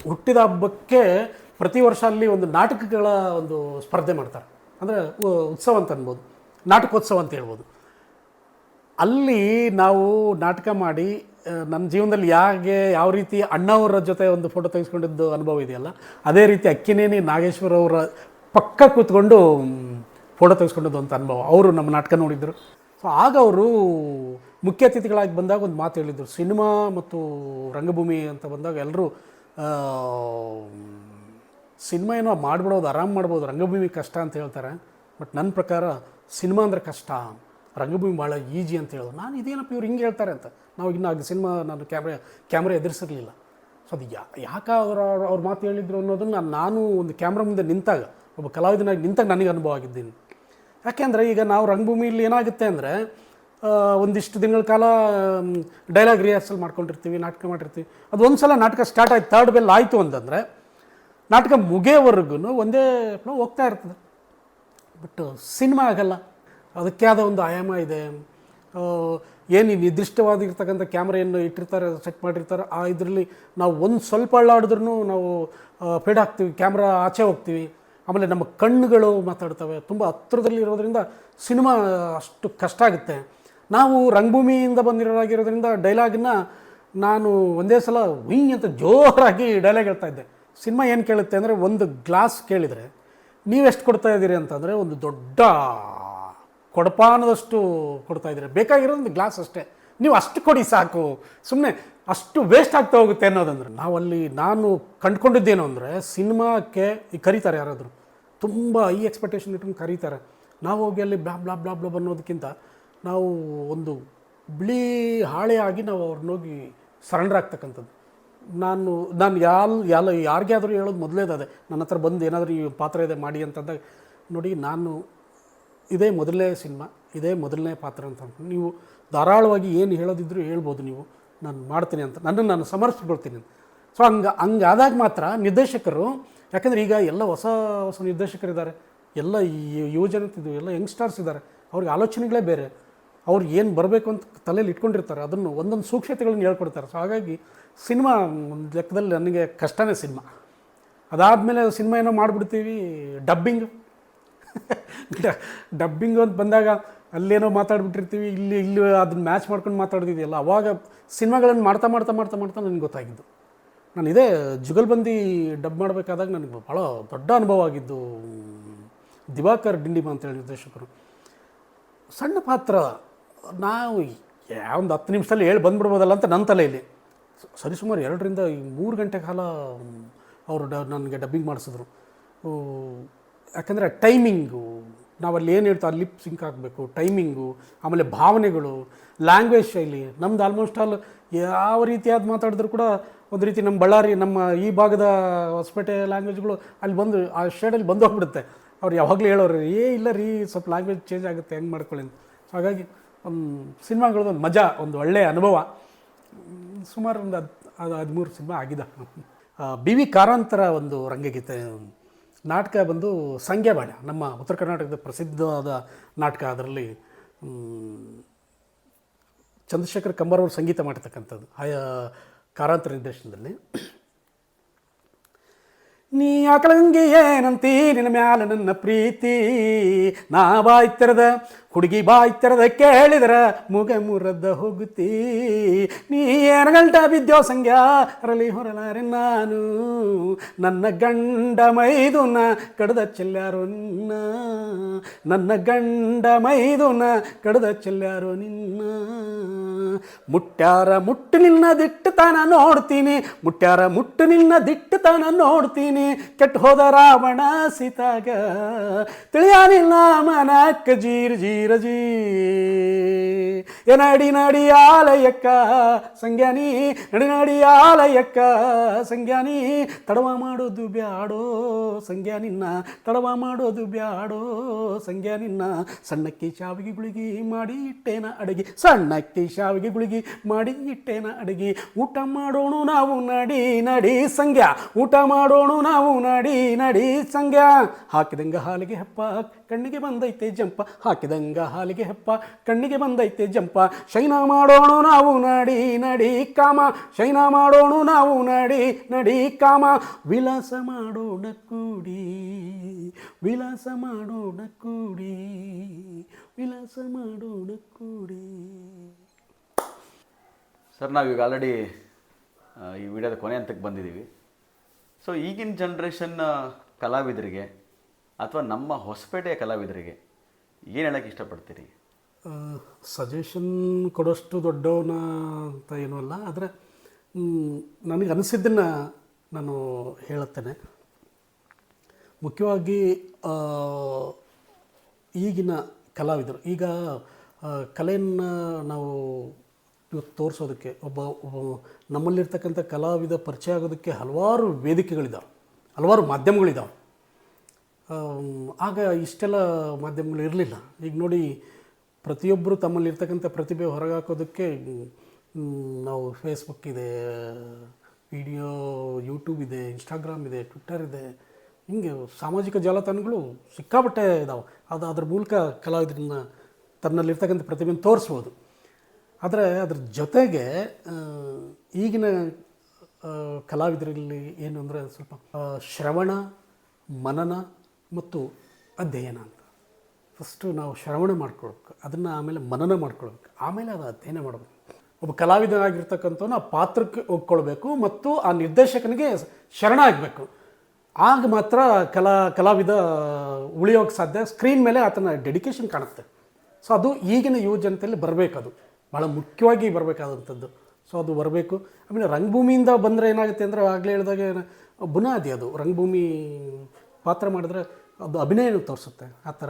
ಹುಟ್ಟಿದ ಹಬ್ಬಕ್ಕೆ ಪ್ರತಿ ವರ್ಷ ಅಲ್ಲಿ ಒಂದು ನಾಟಕಗಳ ಒಂದು ಸ್ಪರ್ಧೆ ಮಾಡ್ತಾರೆ. ಅಂದರೆ ಉತ್ಸವ ಅಂತ ಅನ್ಬೋದು, ನಾಟಕೋತ್ಸವ ಅಂತ ಹೇಳ್ಬೋದು. ಅಲ್ಲಿ ನಾವು ನಾಟಕ ಮಾಡಿ ನನ್ನ ಜೀವನದಲ್ಲಿ ಯಾವ ರೀತಿ ಅಣ್ಣವರ ಜೊತೆ ಒಂದು ಫೋಟೋ ತೆಗೆಸ್ಕೊಂಡಿದ್ದು ಅನುಭವ ಇದೆಯಲ್ಲ, ಅದೇ ರೀತಿ ಅಕ್ಕಿನೇನಿ ನಾಗೇಶ್ವರ ಅವರ ಪಕ್ಕ ಕೂತ್ಕೊಂಡು ಫೋಟೋ ತೆಗೆಸ್ಕೊಂಡಿದ್ದು ಅಂತ ಅನುಭವ. ಅವರು ನಮ್ಮ ನಾಟಕ ನೋಡಿದ್ರು. ಸೊ ಆಗ ಅವರು ಮುಖ್ಯ ಅತಿಥಿಗಳಾಗಿ ಬಂದಾಗ ಒಂದು ಮಾತು ಹೇಳಿದರು, ಸಿನಿಮಾ ಮತ್ತು ರಂಗಭೂಮಿ ಅಂತ ಬಂದಾಗ ಎಲ್ಲರೂ ಸಿನಿಮಾ ಏನೋ ಮಾಡಿಬಿಡೋದು, ಆರಾಮ್ ಮಾಡ್ಬೋದು, ರಂಗಭೂಮಿ ಕಷ್ಟ ಅಂತ ಹೇಳ್ತಾರೆ. ಬಟ್ ನನ್ನ ಪ್ರಕಾರ ಸಿನಿಮಾ ಅಂದರೆ ಕಷ್ಟ, ರಂಗಭೂಮಿ ಭಾಳ ಈಜಿ ಅಂತ ಹೇಳೋದು. ನಾನು ಇದೇನಪ್ಪ ಇವ್ರು ಹಿಂಗೆ ಹೇಳ್ತಾರೆ ಅಂತ. ನಾವು ಇನ್ನು ಆಗ ಸಿನಿಮಾ ನಾನು ಕ್ಯಾಮ್ರಾ ಎದುರಿಸಿರಲಿಲ್ಲ. ಸೊ ಅದು ಯಾಕೆ ಅವ್ರ ಮಾತು ಹೇಳಿದ್ರು ಅನ್ನೋದನ್ನು ನಾನು ಒಂದು ಕ್ಯಾಮ್ರಾ ಮುಂದೆ ನಿಂತಾಗ, ಒಬ್ಬ ಕಲಾವಿದನಾಗಿ ನಿಂತಾಗ ನನಗೆ ಅನುಭವ ಆಗಿದ್ದೀನಿ. ಯಾಕೆಂದರೆ ಈಗ ನಾವು ರಂಗಭೂಮಿಯಲ್ಲಿ ಏನಾಗುತ್ತೆ ಅಂದರೆ, ಒಂದಿಷ್ಟು ದಿನಗಳ ಕಾಲ ಡೈಲಾಗ್ ರಿಹರ್ಸಲ್ ಮಾಡ್ಕೊಂಡಿರ್ತೀವಿ, ನಾಟಕ ಮಾಡಿರ್ತೀವಿ. ಅದು ಒಂದು ಸಲ ನಾಟಕ ಸ್ಟಾರ್ಟ್ ಆಯ್ತು, 3rd ಬೆಲ್ ಆಯಿತು ಅಂತಂದರೆ ನಾಟಕ ಮುಗಿಯೋವರೆಗೂ ಒಂದೇ ಹೋಗ್ತಾ ಇರ್ತದೆ. ಬಟ್ ಸಿನಿಮಾ ಆಗಲ್ಲ, ಅದಕ್ಕೆ ಆದ ಒಂದು ಆಯಾಮ ಇದೆ. ಏನು ನಿರ್ದಿಷ್ಟವಾಗಿರ್ತಕ್ಕಂಥ ಕ್ಯಾಮ್ರೆಯನ್ನು ಇಟ್ಟಿರ್ತಾರೆ, ಸೆಟ್ ಮಾಡಿರ್ತಾರೆ. ಆ ಇದರಲ್ಲಿ ನಾವು ಒಂದು ಸ್ವಲ್ಪ ಅಳ್ಳಾಡಿದ್ರೂ ನಾವು ಫೇಡ್ ಹಾಕ್ತೀವಿ, ಕ್ಯಾಮ್ರಾ ಆಚೆ ಹೋಗ್ತೀವಿ. ಆಮೇಲೆ ನಮ್ಮ ಕಣ್ಣುಗಳು ಮಾತಾಡ್ತವೆ. ತುಂಬ ಹತ್ತಿರದಲ್ಲಿರೋದ್ರಿಂದ ಸಿನಿಮಾ ಅಷ್ಟು ಕಷ್ಟ ಆಗುತ್ತೆ. ನಾವು ರಂಗಭೂಮಿಯಿಂದ ಬಂದಿರೋರಾಗಿರೋದ್ರಿಂದ ಡೈಲಾಗನ್ನ ನಾನು ಒಂದೇ ಸಲ ವಿಂಗ್ ಅಂತ ಜೋರಾಗಿ ಡೈಲಾಗ್ ಹೇಳ್ತಾ ಇದ್ದೆ. ಸಿನಿಮಾ ಏನು ಕೇಳುತ್ತೆ ಅಂದರೆ, ಒಂದು ಗ್ಲಾಸ್ ಕೇಳಿದರೆ ನೀವೆಷ್ಟು ಕೊಡ್ತಾ ಇದ್ದೀರಿ ಅಂತಂದರೆ ಒಂದು ದೊಡ್ಡ ಕೊಡಪಾನದಷ್ಟು ಕೊಡ್ತಾಯಿದ್ದೀರಿ. ಬೇಕಾಗಿರೋದು ಒಂದು ಗ್ಲಾಸ್ ಅಷ್ಟೇ, ನೀವು ಅಷ್ಟು ಕೊಡಿ ಸಾಕು, ಸುಮ್ಮನೆ ಅಷ್ಟು ವೇಸ್ಟ್ ಆಗ್ತಾ ಹೋಗುತ್ತೆ ಅನ್ನೋದಂದ್ರೆ. ನಾನು ಕಂಡುಕೊಂಡಿದ್ದೇನು ಅಂದರೆ, ಸಿನಿಮಾಕ್ಕೆ ಈಗ ಕರೀತಾರೆ ಯಾರಾದರೂ, ತುಂಬ ಈ ಎಕ್ಸ್ಪೆಕ್ಟೇಷನ್ ಇಟ್ಕೊಂಡು ಕರೀತಾರೆ. ನಾವು ಹೋಗಿ ಅಲ್ಲಿ ಬ್ಲಾಬ್ ಅನ್ನೋದಕ್ಕಿಂತ ನಾವು ಒಂದು ಬಿಳಿ ಹಾಳೆ ಆಗಿ ನಾವು ಅವ್ರನ್ನೋಗಿ ಸರೆಂಡರ್ ಆಗ್ತಕ್ಕಂಥದ್ದು. ನಾನು ಯಾರಿಗೇ ಆದರೂ ಹೇಳೋದು ಮೊದಲೇದು ಅದೇ, ನನ್ನ ಹತ್ರ ಬಂದು ಏನಾದರೂ ಈ ಪಾತ್ರ ಇದೆ ಮಾಡಿ ಅಂತಂದಾಗ, ನೋಡಿ ನಾನು ಇದೇ ಮೊದಲನೇ ಸಿನಿಮಾ, ಇದೇ ಮೊದಲನೇ ಪಾತ್ರ ಅಂತ ಅಂದ್ಕೊಂಡು ನೀವು ಧಾರಾಳವಾಗಿ ಏನು ಹೇಳೋದಿದ್ರು ಹೇಳ್ಬೋದು, ನೀವು ನಾನು ಮಾಡ್ತೀನಿ ಅಂತ ನನ್ನನ್ನು ನಾನು ಸಮರ್ಪಿಸ್ಕೊಳ್ತೀನಿ. ಸೊ ಹಂಗಾದಾಗ ಮಾತ್ರ ನಿರ್ದೇಶಕರು, ಯಾಕಂದರೆ ಈಗ ಎಲ್ಲ ಹೊಸ ನಿರ್ದೇಶಕರಿದ್ದಾರೆ, ಎಲ್ಲ ಯುವಜನತಿದ್ದು ಎಲ್ಲ ಯಂಗ್ಸ್ಟರ್ಸ್ ಇದ್ದಾರೆ, ಅವ್ರಿಗೆ ಆಲೋಚನೆಗಳೇ ಬೇರೆ, ಅವ್ರು ಏನು ಬರಬೇಕು ಅಂತ ತಲೆಯಲ್ಲಿ ಇಟ್ಕೊಂಡಿರ್ತಾರೆ, ಅದನ್ನು ಒಂದೊಂದು ಸೂಕ್ಷ್ಮತೆಗಳನ್ನು ಹೇಳ್ಕೊಡ್ತಾರೆ. ಸೊ ಹಾಗಾಗಿ ಸಿನಿಮಾ ಒಂದು ಲೆಕ್ಕದಲ್ಲಿ ನನಗೆ ಕಷ್ಟನೇ ಸಿನಿಮಾ. ಅದಾದಮೇಲೆ ಸಿನಿಮಾ ಏನೋ ಮಾಡಿಬಿಡ್ತೀವಿ, ಡಬ್ಬಿಂಗು ಅಂತ ಬಂದಾಗ ಅಲ್ಲೇನೋ ಮಾತಾಡ್ಬಿಟ್ಟಿರ್ತೀವಿ, ಇಲ್ಲಿ ಅದನ್ನ ಮ್ಯಾಚ್ ಮಾಡ್ಕೊಂಡು ಮಾತಾಡ್ತಿದ್ದೀಯಲ್ಲ, ಅವಾಗ ಸಿನಿಮಾಗಳನ್ನು ಮಾಡ್ತಾ ನನಗೆ ಗೊತ್ತಾಗಿದ್ದು. ನಾನು ಇದೇ ಜುಗಲ್ಬಂದಿ ಡಬ್ ಮಾಡಬೇಕಾದಾಗ ನನಗೆ ಭಾಳ ದೊಡ್ಡ ಅನುಭವ ಆಗಿದ್ದು. ದಿವಾಕರ್ ಡಿಂಡಿಮ ಅಂತೇಳಿ ನಿರ್ದೇಶಕರು, ಸಣ್ಣ ಪಾತ್ರ, ನಾವು ಒಂದು 10 ನಿಮಿಷದಲ್ಲಿ ಹೇಳಿ ಬಂದುಬಿಡ್ಬೋದಲ್ಲ ಅಂತ ನನ್ನ ತಲೆಯಲ್ಲಿ ಸರಿಸುಮಾರು 2 ರಿಂದ 3 ಗಂಟೆ ಕಾಲ ಅವರು ನನಗೆ ಡಬ್ಬಿಂಗ್ ಮಾಡಿಸಿದ್ರು. ಯಾಕಂದರೆ ಟೈಮಿಂಗು, ನಾವಲ್ಲಿ ಏನು ಹೇಳ್ತಾ ಲಿಪ್ ಸಿಂಕ್ ಆಗಬೇಕು, ಟೈಮಿಂಗು, ಆಮೇಲೆ ಭಾವನೆಗಳು, ಲ್ಯಾಂಗ್ವೇಜ್ ಶೈಲಿ. ನಮ್ದು ಆಲ್ಮೋಸ್ಟ್ ಆಲ್ ಯಾವ ರೀತಿಯಾದ ಮಾತಾಡಿದ್ರು ಕೂಡ ಒಂದು ರೀತಿ ನಮ್ಮ ಬಳ್ಳಾರಿ, ನಮ್ಮ ಈ ಭಾಗದ ಹೊಸಪೇಟೆ ಲ್ಯಾಂಗ್ವೇಜ್ಗಳು ಅಲ್ಲಿ ಬಂದು ಆ ಶೇಡಲ್ಲಿ ಬಂದು ಹೋಗ್ಬಿಡುತ್ತೆ. ಅವ್ರು ಯಾವಾಗಲೂ ಹೇಳೋರು, ಇಲ್ಲ ರೀ ಸ್ವಲ್ಪ ಲ್ಯಾಂಗ್ವೇಜ್ ಚೇಂಜ್ ಆಗುತ್ತೆ, ಹೆಂಗೆ ಮಾಡ್ಕೊಳ್ಳಿ ಅಂತ. ಸೊ ಹಾಗಾಗಿ ಒಂದು ಸಿನಿಮಾಗಳದ್ದು ಒಂದು ಮಜಾ, ಒಂದು ಒಳ್ಳೆಯ ಅನುಭವ. ಸುಮಾರು ಒಂದು 13 ಸಿನಿಮಾ ಆಗಿದೆ. BV ಕಾರಂತರ ಒಂದು ರಂಗಗೀತೆ ನಾಟಕ ಬಂದು ಸಂಗ್ಯಾಬಾಣ, ನಮ್ಮ ಉತ್ತರ ಕರ್ನಾಟಕದ ಪ್ರಸಿದ್ಧವಾದ ನಾಟಕ. ಅದರಲ್ಲಿ ಚಂದ್ರಶೇಖರ್ ಕಂಬಾರ್ ಅವರು ಸಂಗೀತ ಮಾಡಿರ್ತಕ್ಕಂಥದ್ದು, ಕಾರಂತರ ನಿರ್ದೇಶನದಲ್ಲಿ. ನೀ ಆಕಳಂಗೆ ಏನಂತೀ ನಿನ್ನ ಮ್ಯಾಲ ನನ್ನ ಪ್ರೀತಿ, ನಾ ಬಾಯ್ತಿರದ ಹುಡುಗಿ ಬಾಯ್ತಿರದ ಕೇಳಿದ್ರ ಮುಗ ಮುರದ ಹೋಗುತ್ತೀ, ನೀ ಏನು ಗಂಟ ಬಿದ್ದೋ ಸಂಗ್ಯಾ ಅರಳಿ ಹೊರಲಾರೆ ನಾನು, ನನ್ನ ಗಂಡ ಮೈದುನ ಕಡ್ದ ಚೆಲ್ಲಾರೋ ನಿನ್ನ, ನನ್ನ ಗಂಡ ಮೈದುನ ಕಡ್ದ ಚೆಲ್ಲಾರೋ ನಿನ್ನ, ಮುಟ್ಟ್ಯಾರ ಮುಟ್ಟು ನಿನ್ನ ದಿಟ್ಟು ತಾನ ನೋಡ್ತೀನಿ, ಮುಟ್ಟ್ಯಾರ ಮುಟ್ಟು ನಿನ್ನ ದಿಟ್ಟು ತಾನ ನೋಡ್ತೀನಿ, ಕೆಟ್ಟ ಹೋದ ರಾವಣ ಸೀತಾಗ ತಿಳಿಯಾನಿಲ್ಲ ಮನಕ್ಕ ಜೀರ್ ಜೀರ ಜೀ, ನಡಿ ಆಲಯಕ್ಕ ಸಂಗ್ಯಾನಿ, ನಡಿ ಆಲಯಕ್ಕ ಸಂಗ್ಯಾನಿ, ತಡವ ಮಾಡೋದು ಬ್ಯಾಡೋ ಸಂಗ್ಯಾ ನಿನ್ನ, ತಡವ ಮಾಡೋದು ಬ್ಯಾಡೋ ಸಂಗ್ಯಾ ನಿನ್ನ, ಸಣ್ಣಕ್ಕಿ ಶಾವಿಗೆ ಗುಳಿಗಿ ಮಾಡಿ ಇಟ್ಟೇನ ಅಡಗಿ, ಸಣ್ಣಕ್ಕಿ ಶಾವಿಗೆ ಗುಳಿಗಿ ಮಾಡಿ ಇಟ್ಟೇನ ಅಡಗಿ, ಊಟ ಮಾಡೋಣ ನಾವು ನಡಿ ನಡಿ ಸಂಗ್ಯಾ, ಊಟ ಮಾಡೋಣ ನಾವು ನಡಿ ನಡಿ ಸಂಗ್ಯಾ, ಹಾಕಿದಂಗ ಹಾಲಿಗೆ ಹೆಪ್ಪ ಕಣ್ಣಿಗೆ ಬಂದೈತೆ ಜಂಪ, ಹಾಕಿದಂಗ ಹಾಲಿಗೆ ಹೆಪ್ಪ ಕಣ್ಣಿಗೆ ಬಂದೈತೆ ಜಂಪ, ಶೈನ ಮಾಡೋಣ ನಾವು ನಡಿ ನಡಿ ಕಾಮ, ಶೈನ ಮಾಡೋಣ ನಾವು ನಡಿ ನಡಿ ಕಾಮ, ವಿಲಾಸ ಮಾಡೋಣ ಕೂಡಿ, ವಿಲಾಸ ಮಾಡೋಣ ಕೂಡಿ, ವಿಲಾಸ ಮಾಡೋಣ ಕೂಡಿ. ಸರ್, ನಾವೀಗ ಆಲ್ರೆಡಿ ಈ ವಿಡಿಯೋದ ಕೊನೆ ಹಂತಕ್ಕೆ ಬಂದಿದ್ದೀವಿ. ಸೊ ಈಗಿನ ಜನ್ರೇಷನ್ ಕಲಾವಿದರಿಗೆ ಅಥವಾ ನಮ್ಮ ಹೊಸಪೇಟೆಯ ಕಲಾವಿದರಿಗೆ ಏನು ಹೇಳೋಕ್ಕೆ ಇಷ್ಟಪಡ್ತೀರಿ? ಸಜೆಷನ್ ಕೊಡೋಷ್ಟು ದೊಡ್ಡವನ ಅಂತ ಏನೂ ಅಲ್ಲ, ಆದರೆ ನನಗೆ ಅನಿಸಿದ್ದನ್ನು ನಾನು ಹೇಳುತ್ತೇನೆ. ಮುಖ್ಯವಾಗಿ ಈಗಿನ ಕಲಾವಿದರು, ಈಗ ಕಲೆಯನ್ನು ನಾವು ಇವತ್ತು ತೋರಿಸೋದಕ್ಕೆ ಒಬ್ಬ ನಮ್ಮಲ್ಲಿರ್ತಕ್ಕಂಥ ಕಲಾವಿದ ಪರಿಚಯ ಆಗೋದಕ್ಕೆ ಹಲವಾರು ವೇದಿಕೆಗಳಿದ್ದಾವೆ, ಹಲವಾರು ಮಾಧ್ಯಮಗಳಿದ್ದಾವೆ. ಆಗ ಇಷ್ಟೆಲ್ಲ ಮಾಧ್ಯಮಗಳು ಇರಲಿಲ್ಲ. ಈಗ ನೋಡಿ, ಪ್ರತಿಯೊಬ್ಬರು ತಮ್ಮಲ್ಲಿರ್ತಕ್ಕಂಥ ಪ್ರತಿಭೆ ಹೊರಗೆ ಹಾಕೋದಕ್ಕೆ ನಾವು ಫೇಸ್ಬುಕ್ ಇದೆ, ವಿಡಿಯೋ ಯೂಟ್ಯೂಬ್ ಇದೆ, ಇನ್ಸ್ಟಾಗ್ರಾಮ್ ಇದೆ, ಟ್ವಿಟ್ಟರ್ ಇದೆ, ಹೀಗೆ ಸಾಮಾಜಿಕ ಜಾಲತಾಣಗಳು ಸಿಕ್ಕಾಪಟ್ಟೆ ಇದ್ದಾವೆ. ಅದ್ರ ಮೂಲಕ ಕಲಾವಿದರನ್ನ ತನ್ನಲ್ಲಿರ್ತಕ್ಕಂಥ ಪ್ರತಿಭೆಯನ್ನು ತೋರಿಸ್ಬೋದು. ಆದರೆ ಅದ್ರ ಜೊತೆಗೆ ಈಗಿನ ಕಲಾವಿದರಲ್ಲಿ ಏನು ಅಂದರೆ ಸ್ವಲ್ಪ ಶ್ರವಣ, ಮನನ ಮತ್ತು ಅಧ್ಯಯನ ಅಂತ. ಫಸ್ಟು ನಾವು ಶ್ರವಣ ಮಾಡ್ಕೊಳ್ಬೇಕು, ಅದನ್ನು ಆಮೇಲೆ ಮನನ ಮಾಡ್ಕೊಳ್ಬೇಕು, ಆಮೇಲೆ ಅದು ಅಧ್ಯಯನ ಮಾಡಬೇಕು. ಒಬ್ಬ ಕಲಾವಿದನಾಗಿರ್ತಕ್ಕಂಥವನ್ನ ಆ ಪಾತ್ರಕ್ಕೆ ಒಗ್ಕೊಳ್ಬೇಕು ಮತ್ತು ಆ ನಿರ್ದೇಶಕನಿಗೆ ಶರಣ ಆಗಬೇಕು. ಆಗ ಮಾತ್ರ ಕಲಾವಿದ ಉಳಿಯೋಕ್ಕೆ ಸಾಧ್ಯ. ಸ್ಕ್ರೀನ್ ಮೇಲೆ ಆತನ ಡೆಡಿಕೇಶನ್ ಕಾಣುತ್ತೆ. ಸೊ ಅದು ಈಗಿನ ಯುವ ಜನತೆಯಲ್ಲಿ ಬರಬೇಕು, ಅದು ಭಾಳ ಮುಖ್ಯವಾಗಿ ಬರಬೇಕಾದಂಥದ್ದು. ಸೊ ಅದು ಬರಬೇಕು. ಆಮೇಲೆ ರಂಗಭೂಮಿಯಿಂದ ಬಂದರೆ ಏನಾಗುತ್ತೆ ಅಂದರೆ, ಆಗಲೇ ಹೇಳಿದಾಗ ಬುನಾದಿ ಅದು. ರಂಗಭೂಮಿ ಪಾತ್ರ ಮಾಡಿದ್ರೆ ಅದು ಅಭಿನಯನೂ ತೋರಿಸುತ್ತೆ. ಆ ಥರ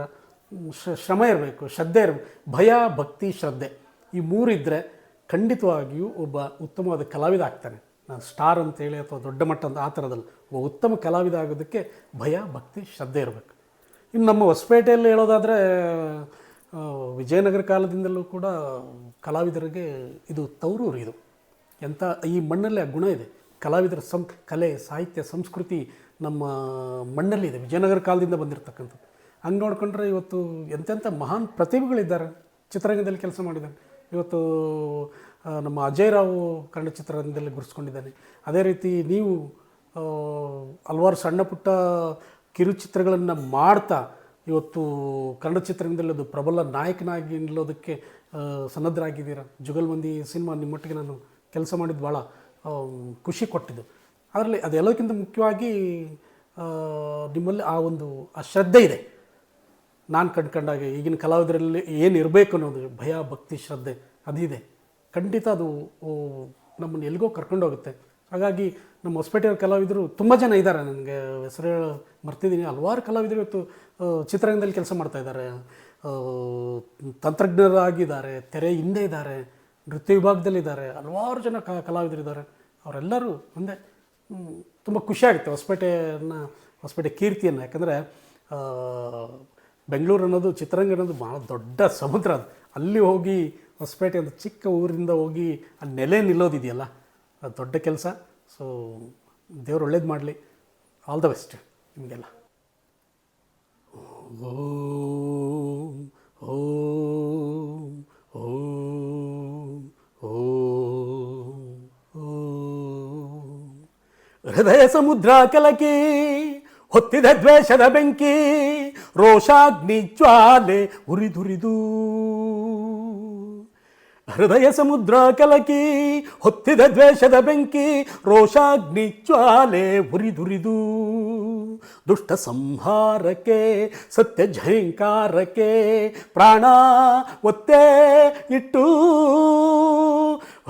ಶ್ರಮ ಇರಬೇಕು, ಶ್ರದ್ಧೆ ಇರಬೇಕು, ಭಯ, ಭಕ್ತಿ, ಶ್ರದ್ಧೆ ಈ ಮೂರು ಇದ್ದರೆ ಖಂಡಿತವಾಗಿಯೂ ಒಬ್ಬ ಉತ್ತಮವಾದ ಕಲಾವಿದ ಆಗ್ತಾನೆ. ನಾನು ಸ್ಟಾರ್ ಅಂತೇಳಿ ಅಥವಾ ದೊಡ್ಡ ಮಟ್ಟ ಅಂತ ಆ ಥರದಲ್ಲ, ಒಬ್ಬ ಉತ್ತಮ ಕಲಾವಿದ ಆಗೋದಕ್ಕೆ ಭಯ, ಭಕ್ತಿ, ಶ್ರದ್ಧೆ ಇರಬೇಕು. ಇನ್ನು ನಮ್ಮ ಹೊಸಪೇಟೆಯಲ್ಲಿ ಹೇಳೋದಾದರೆ ವಿಜಯನಗರ ಕಾಲದಿಂದಲೂ ಕೂಡ ಕಲಾವಿದರಿಗೆ ಇದು ತವರೂರು. ಇದು ಎಂಥ ಈ ಮಣ್ಣಲ್ಲಿ ಆ ಗುಣ ಇದೆ. ಕಲಾವಿದರ ಕಲೆ, ಸಾಹಿತ್ಯ, ಸಂಸ್ಕೃತಿ ನಮ್ಮ ಮಣ್ಣಲ್ಲಿದೆ, ವಿಜಯನಗರ ಕಾಲದಿಂದ ಬಂದಿರತಕ್ಕಂಥದ್ದು. ಹಂಗೆ ನೋಡಿಕೊಂಡ್ರೆ ಇವತ್ತು ಎಂತೆಂಥ ಮಹಾನ್ ಪ್ರತಿಭೆಗಳಿದ್ದಾರೆ, ಚಿತ್ರರಂಗದಲ್ಲಿ ಕೆಲಸ ಮಾಡಿದ್ದಾನೆ. ಇವತ್ತು ನಮ್ಮ ಅಜಯ್ ರಾವ್ ಕನ್ನಡ ಚಿತ್ರರಂಗದಲ್ಲಿ ಗುರುತಿಸ್ಕೊಂಡಿದ್ದಾನೆ. ಅದೇ ರೀತಿ ನೀವು ಹಲವಾರು ಸಣ್ಣ ಪುಟ್ಟ ಕಿರುಚಿತ್ರಗಳನ್ನು ಮಾಡ್ತಾ ಇವತ್ತು ಕನ್ನಡ ಚಿತ್ರರಂಗದಲ್ಲಿ ಅದು ಪ್ರಬಲ ನಾಯಕನಾಗಿ ನಿಲ್ಲೋದಕ್ಕೆ ಸನ್ನದ್ಧರಾಗಿದ್ದೀರಾ. ಜುಗಲ್ಬಂದಿ ಸಿನಿಮಾ ನಿಮ್ಮೊಟ್ಟಿಗೆ ನಾನು ಕೆಲಸ ಮಾಡಿದ್ದು ಭಾಳ ಖುಷಿ ಕೊಟ್ಟಿದ್ದು. ಅದರಲ್ಲಿ ಅದೆಲ್ಲದಕ್ಕಿಂತ ಮುಖ್ಯವಾಗಿ ನಿಮ್ಮಲ್ಲಿ ಆ ಶ್ರದ್ಧೆ ಇದೆ. ನಾನು ಕಂಡ್ಕೊಂಡಾಗೆ ಈಗಿನ ಕಲಾವಿದರಲ್ಲಿ ಏನು ಇರಬೇಕು ಅನ್ನೋದು ಭಯ, ಭಕ್ತಿ, ಶ್ರದ್ಧೆ ಅದಿದೆ. ಖಂಡಿತ ಅದು ನಮ್ಮನ್ನು ಎಲ್ಲಿಗೋ ಕರ್ಕೊಂಡೋಗುತ್ತೆ. ಹಾಗಾಗಿ ನಮ್ಮ ಹೊಸಪೇಟೆಯ ಕಲಾವಿದರು ತುಂಬ ಜನ ಇದ್ದಾರೆ, ನನಗೆ ಹೆಸರು ಮರ್ತಿದ್ದೀನಿ. ಹಲವಾರು ಕಲಾವಿದರು ಇವತ್ತು ಚಿತ್ರರಂಗದಲ್ಲಿ ಕೆಲಸ ಮಾಡ್ತಾಯಿದ್ದಾರೆ, ತಂತ್ರಜ್ಞರಾಗಿದ್ದಾರೆ, ತೆರೆ ಹಿಂದೆ ಇದ್ದಾರೆ, ನೃತ್ಯ ವಿಭಾಗದಲ್ಲಿದ್ದಾರೆ, ಹಲವಾರು ಜನ ಕಲಾವಿದರಿದ್ದಾರೆ. ಅವರೆಲ್ಲರೂ ಒಂದೇ ತುಂಬ ಖುಷಿಯಾಗುತ್ತೆ ಹೊಸಪೇಟೆ ಕೀರ್ತಿಯನ್ನು. ಯಾಕಂದರೆ ಬೆಂಗಳೂರು ಅನ್ನೋದು, ಚಿತ್ರರಂಗ ಅನ್ನೋದು ಭಾಳ ದೊಡ್ಡ ಸಮುದ್ರ. ಅದು ಅಲ್ಲಿ ಹೋಗಿ ಹೊಸಪೇಟೆ ಅಂತ ಚಿಕ್ಕ ಊರಿಂದ ಹೋಗಿ ಅಲ್ಲಿ ನೆಲೆ ನಿಲ್ಲೋದಿದೆಯಲ್ಲ, ಅದು ದೊಡ್ಡ ಕೆಲಸ. ಸೊ ದೇವ್ರು ಒಳ್ಳೇದು ಮಾಡಲಿ. ಆಲ್ ದ ಬೆಸ್ಟ್ ನಿಮಗೆಲ್ಲ. ಓಂ ಓಂ ಓಂ ಓಂ ಓಂ. ಹೃದಯ ಸಮುದ್ರ ಕಲಕಿ ಹೊತ್ತಿದ ದ್ವೇಷದ ಬೆಂಕಿ, ರೋಷಾಗ್ನಿ ಜ್ವಾಲೆ ಉರಿದುರಿದು. ಹೃದಯ ಸಮುದ್ರ ಕಲಕಿ ಹೊತ್ತಿದ ದ್ವೇಷದ ಬೆಂಕಿ, ರೋಷಾಗ್ನಿ ಜ್ವಾಲೆ ಉರಿದುರಿದು. ದುಷ್ಟ ಸಂಹಾರಕ್ಕೆ, ಸತ್ಯ ಝೇಂಕಾರಕ್ಕೆ ಪ್ರಾಣ ಒತ್ತೆ ಇಟ್ಟು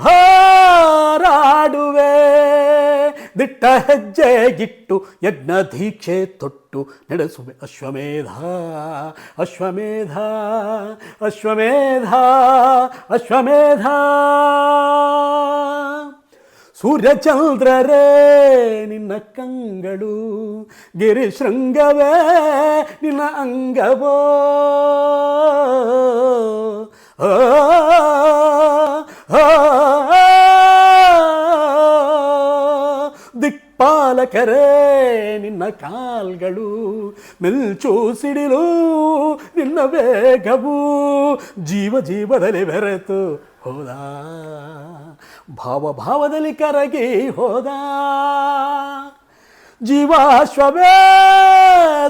ಹಾರಾಡುವೆ. ದಿಟ್ಟ ಹೆಜ್ಜೆಗಿಟ್ಟು ಯಜ್ಞ ದೀಕ್ಷೆ ತೊಟ್ಟು ನಡೆಸುವೆ ಅಶ್ವಮೇಧ, ಅಶ್ವಮೇಧ, ಅಶ್ವಮೇಧ, ಅಶ್ವಮೇಧ. ಸೂರ್ಯಚಂದ್ರರೇ ನಿನ್ನ ಕಂಗಳು, ಗಿರಿಶೃಂಗವೇ ನಿನ್ನ ಅಂಗವೋ. ದಿಕ್ಪಾಲಕರೇ ನಿನ್ನ ಕಾಲ್ಗಳು, ಮಿಲ್ಚು ಸಿಡಿಲು ನಿನ್ನ ವೇಗವು. ಜೀವದಲ್ಲಿ ಬೆರೆತು ಹೋದ, ಭಾವದಲ್ಲಿ ಕರಗಿ ಹೋದ. ಜೀವಾಶ್ವವೇ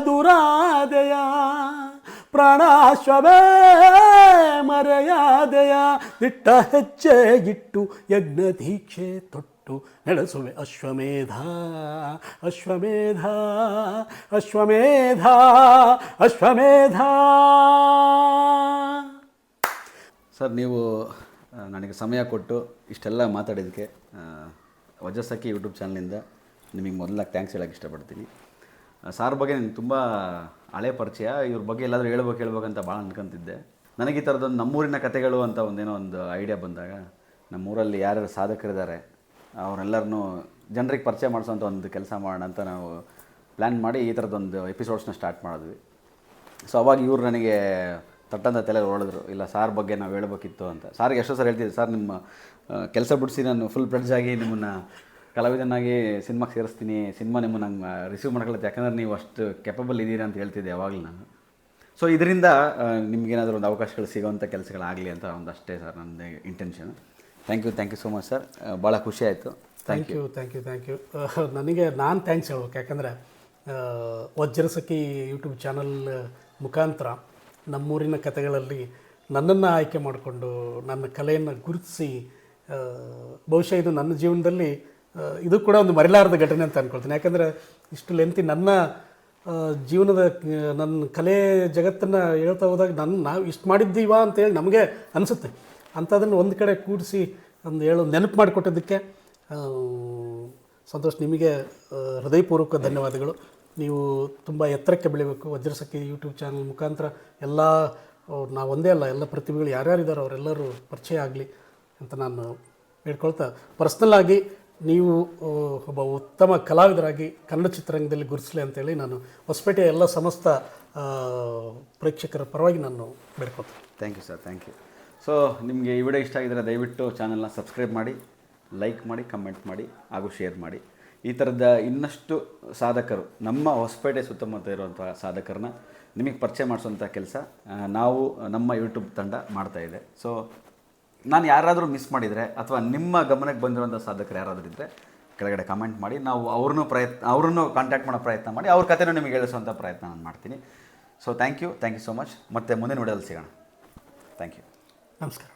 ದುರಾದಯ, ಪ್ರಾಣಾಶ್ವವೇ ಮರೆಯಾದಯ. ದಿಟ್ಟ ಹೆಜ್ಜೆ ಇಟ್ಟು ಯಜ್ಞ ದೀಕ್ಷೆ ತೊಟ್ಟು ನಡೆಸುವೆ ಅಶ್ವಮೇಧ, ಅಶ್ವಮೇಧ, ಅಶ್ವಮೇಧ, ಅಶ್ವಮೇಧ. ಸರ್, ನೀವು ನನಗೆ ಸಮಯ ಕೊಟ್ಟು ಇಷ್ಟೆಲ್ಲ ಮಾತಾಡಿದ್ದಕ್ಕೆ ವಜ್ರಸಖಿ ಯೂಟ್ಯೂಬ್ ಚಾನಲಿಂದ ನಿಮಗೆ ಮೊದಲಾಗಿ ಥ್ಯಾಂಕ್ಸ್ ಹೇಳೋಕ್ಕೆ ಇಷ್ಟಪಡ್ತೀನಿ. ಸಾರ್ ಬಗ್ಗೆ ನನಗೆ ತುಂಬ ಹಳೆ ಪರಿಚಯ, ಇವ್ರ ಬಗ್ಗೆ ಎಲ್ಲಾದರೂ ಹೇಳ್ಬೇಕಂತ ಭಾಳ ಅನ್ಕೊಂತಿದ್ದೆ. ನನಗೆ ಈ ಥರದೊಂದು ನಮ್ಮೂರಿನ ಕಥೆಗಳು ಅಂತ ಒಂದೇನೋ ಒಂದು ಐಡಿಯಾ ಬಂದಾಗ, ನಮ್ಮೂರಲ್ಲಿ ಯಾರ್ಯಾರು ಸಾಧಕರಿದ್ದಾರೆ ಅವರೆಲ್ಲರನ್ನೂ ಜನರಿಗೆ ಪರಿಚಯ ಮಾಡಿಸೋಂಥ ಒಂದು ಕೆಲಸ ಮಾಡೋಣ ಅಂತ ನಾವು ಪ್ಲ್ಯಾನ್ ಮಾಡಿ ಈ ಥರದೊಂದು ಎಪಿಸೋಡ್ಸ್ನ ಸ್ಟಾರ್ಟ್ ಮಾಡಿದ್ವಿ. ಸೊ ಅವಾಗ ಇವ್ರು ನನಗೆ ತಟ್ಟಂತ ತಲೆ ಹೊಡೆದ್ರು, ಇಲ್ಲ ಸಾರ್ ಬಗ್ಗೆ ನಾವು ಹೇಳ್ಬೇಕಿತ್ತು ಅಂತ. ಸಾರಿಗೆ ಎಷ್ಟೋ ಸರ್ ಹೇಳ್ತಿದ್ದೆ, ಸರ್ ನಿಮ್ಮ ಕೆಲಸ ಬಿಡಿಸಿ ನಾನು ಫುಲ್ ಪ್ಲೆಡ್ಜ್ ಆಗಿ ನಿಮ್ಮನ್ನು ಕಲಾವಿದನಾಗಿ ಸಿನಿಮಾಗೆ ಸೇರಿಸ್ತೀನಿ, ಸಿನಿಮಾ ನಿಮ್ಮನ್ನು ನಂಗೆ ರಿಸೀವ್ ಮಾಡ್ಕೊಳುತ್ತೆ, ಯಾಕಂದರೆ ನೀವು ಅಷ್ಟು ಕೆಪಬಲ್ ಇದ್ದೀರಾ ಅಂತ ಹೇಳ್ತಿದ್ದೆ ಯಾವಾಗಲೂ ನಾನು. ಸೊ ಇದರಿಂದ ನಿಮಗೇನಾದರೂ ಒಂದು ಅವಕಾಶಗಳು ಸಿಗೋವಂಥ ಕೆಲಸಗಳಾಗಲಿ ಅಂತ ಒಂದಷ್ಟೇ ಸರ್ ನನ್ನ intention. Thank you so much sir, ಭಾಳ ಖುಷಿ ಆಯಿತು. Thank you. ನನಗೆ ನಾನು ಥ್ಯಾಂಕ್ಸ್ ಹೇಳ್ಬೇಕು, ಯಾಕಂದರೆ ವಜ್ರಸಖಿ ಯೂಟ್ಯೂಬ್ ಚಾನಲ್ ಮುಖಾಂತರ ನಮ್ಮೂರಿನ ಕಥೆಗಳಲ್ಲಿ ನನ್ನನ್ನು ಆಯ್ಕೆ ಮಾಡಿಕೊಂಡು ನನ್ನ ಕಲೆಯನ್ನು ಗುರುತಿಸಿ, ಬಹುಶಃ ಇದು ನನ್ನ ಜೀವನದಲ್ಲಿ ಇದು ಕೂಡ ಒಂದು ಮರೆಯಲಾರದ ಘಟನೆ ಅಂತ ಅಂದ್ಕೊಳ್ತೀನಿ. ಯಾಕಂದರೆ ಇಷ್ಟು ಲೆಂತಿ ನನ್ನ ಜೀವನದ ನನ್ನ ಕಲೆ ಜಗತ್ತನ್ನು ಹೇಳ್ತಾ ಹೋದಾಗ ನಾವು ಇಷ್ಟು ಮಾಡಿದ್ದೀವಾ ಅಂತೇಳಿ ನಮಗೆ ಅನಿಸುತ್ತೆ. ಅಂಥದನ್ನು ಒಂದು ಕಡೆ ಕೂಡಿಸಿ ಒಂದು ನೆನಪು ಮಾಡಿಕೊಟ್ಟಿದ್ದಕ್ಕೆ ಸಂತೋಷ್. ನಿಮಗೆ ಹೃದಯಪೂರ್ವಕ ಧನ್ಯವಾದಗಳು. ನೀವು ತುಂಬ ಎತ್ತರಕ್ಕೆ ಬೆಳಿಬೇಕು. ವಜ್ರಸಖಿ ಯೂಟ್ಯೂಬ್ ಚಾನಲ್ ಮುಖಾಂತರ ಎಲ್ಲ ನಾವು ಒಂದೇ ಅಲ್ಲ, ಎಲ್ಲ ಪ್ರತಿಭೆಗಳು ಯಾರ್ಯಾರಿದ್ದಾರೋ ಅವರೆಲ್ಲರೂ ಪರಿಚಯ ಆಗಲಿ ಅಂತ ನಾನು ಹೇಳ್ಕೊಳ್ತಾ, ಪರ್ಸ್ನಲ್ಲಾಗಿ ನೀವು ಒಬ್ಬ ಉತ್ತಮ ಕಲಾವಿದರಾಗಿ ಕನ್ನಡ ಚಿತ್ರರಂಗದಲ್ಲಿ ಗುರುತಿಸಲಿ ಅಂತೇಳಿ ನಾನು ಹೊಸಪೇಟೆಯ ಎಲ್ಲ ಸಮಸ್ತ ಪ್ರೇಕ್ಷಕರ ಪರವಾಗಿ ನಾನು ಬೇಡ್ಕೊಳ್ತೀನಿ. Thank you sir, thank you. So ನಿಮಗೆ ಈ ವಿಡಿಯೋ ಇಷ್ಟ ಆಗಿದ್ದರೆ ದಯವಿಟ್ಟು ಚಾನಲ್ನ ಸಬ್ಸ್ಕ್ರೈಬ್ ಮಾಡಿ, ಲೈಕ್ ಮಾಡಿ, ಕಮೆಂಟ್ ಮಾಡಿ ಹಾಗೂ ಶೇರ್ ಮಾಡಿ. ಈ ಥರದ ಇನ್ನಷ್ಟು ಸಾಧಕರು, ನಮ್ಮ ಹೊಸಪೇಟೆ ಸುತ್ತಮುತ್ತ ಇರುವಂಥ ಸಾಧಕರನ್ನ ನಿಮಗೆ ಪರಿಚಯ ಮಾಡಿಸುವಂಥ ಕೆಲಸ ನಾವು ನಮ್ಮ ಯೂಟ್ಯೂಬ್ ತಂಡ ಮಾಡ್ತಾಯಿದೆ. ಸೊ ನಾನು ಯಾರಾದರೂ ಮಿಸ್ ಮಾಡಿದರೆ ಅಥವಾ ನಿಮ್ಮ ಗಮನಕ್ಕೆ ಬಂದಿರುವಂಥ ಸಾಧಕರು ಯಾರಾದರೂ ಇದ್ದರೆ ಕೆಳಗಡೆ ಕಮೆಂಟ್ ಮಾಡಿ, ನಾವು ಅವ್ರನ್ನೂ ಕಾಂಟ್ಯಾಕ್ಟ್ ಮಾಡೋ ಪ್ರಯತ್ನ ಮಾಡಿ, ಅವ್ರ ಕಥೆನೂ ನಿಮಗೆ ಹೇಳಿಸುವಂಥ ಪ್ರಯತ್ನ ನಾನು ಮಾಡ್ತೀನಿ. So thank you so much. ಮತ್ತು ಮುಂದಿನ ವಿಡಿಯೋದಲ್ಲಿ ಸಿಗೋಣ. Thank you. ನಮಸ್ಕಾರ.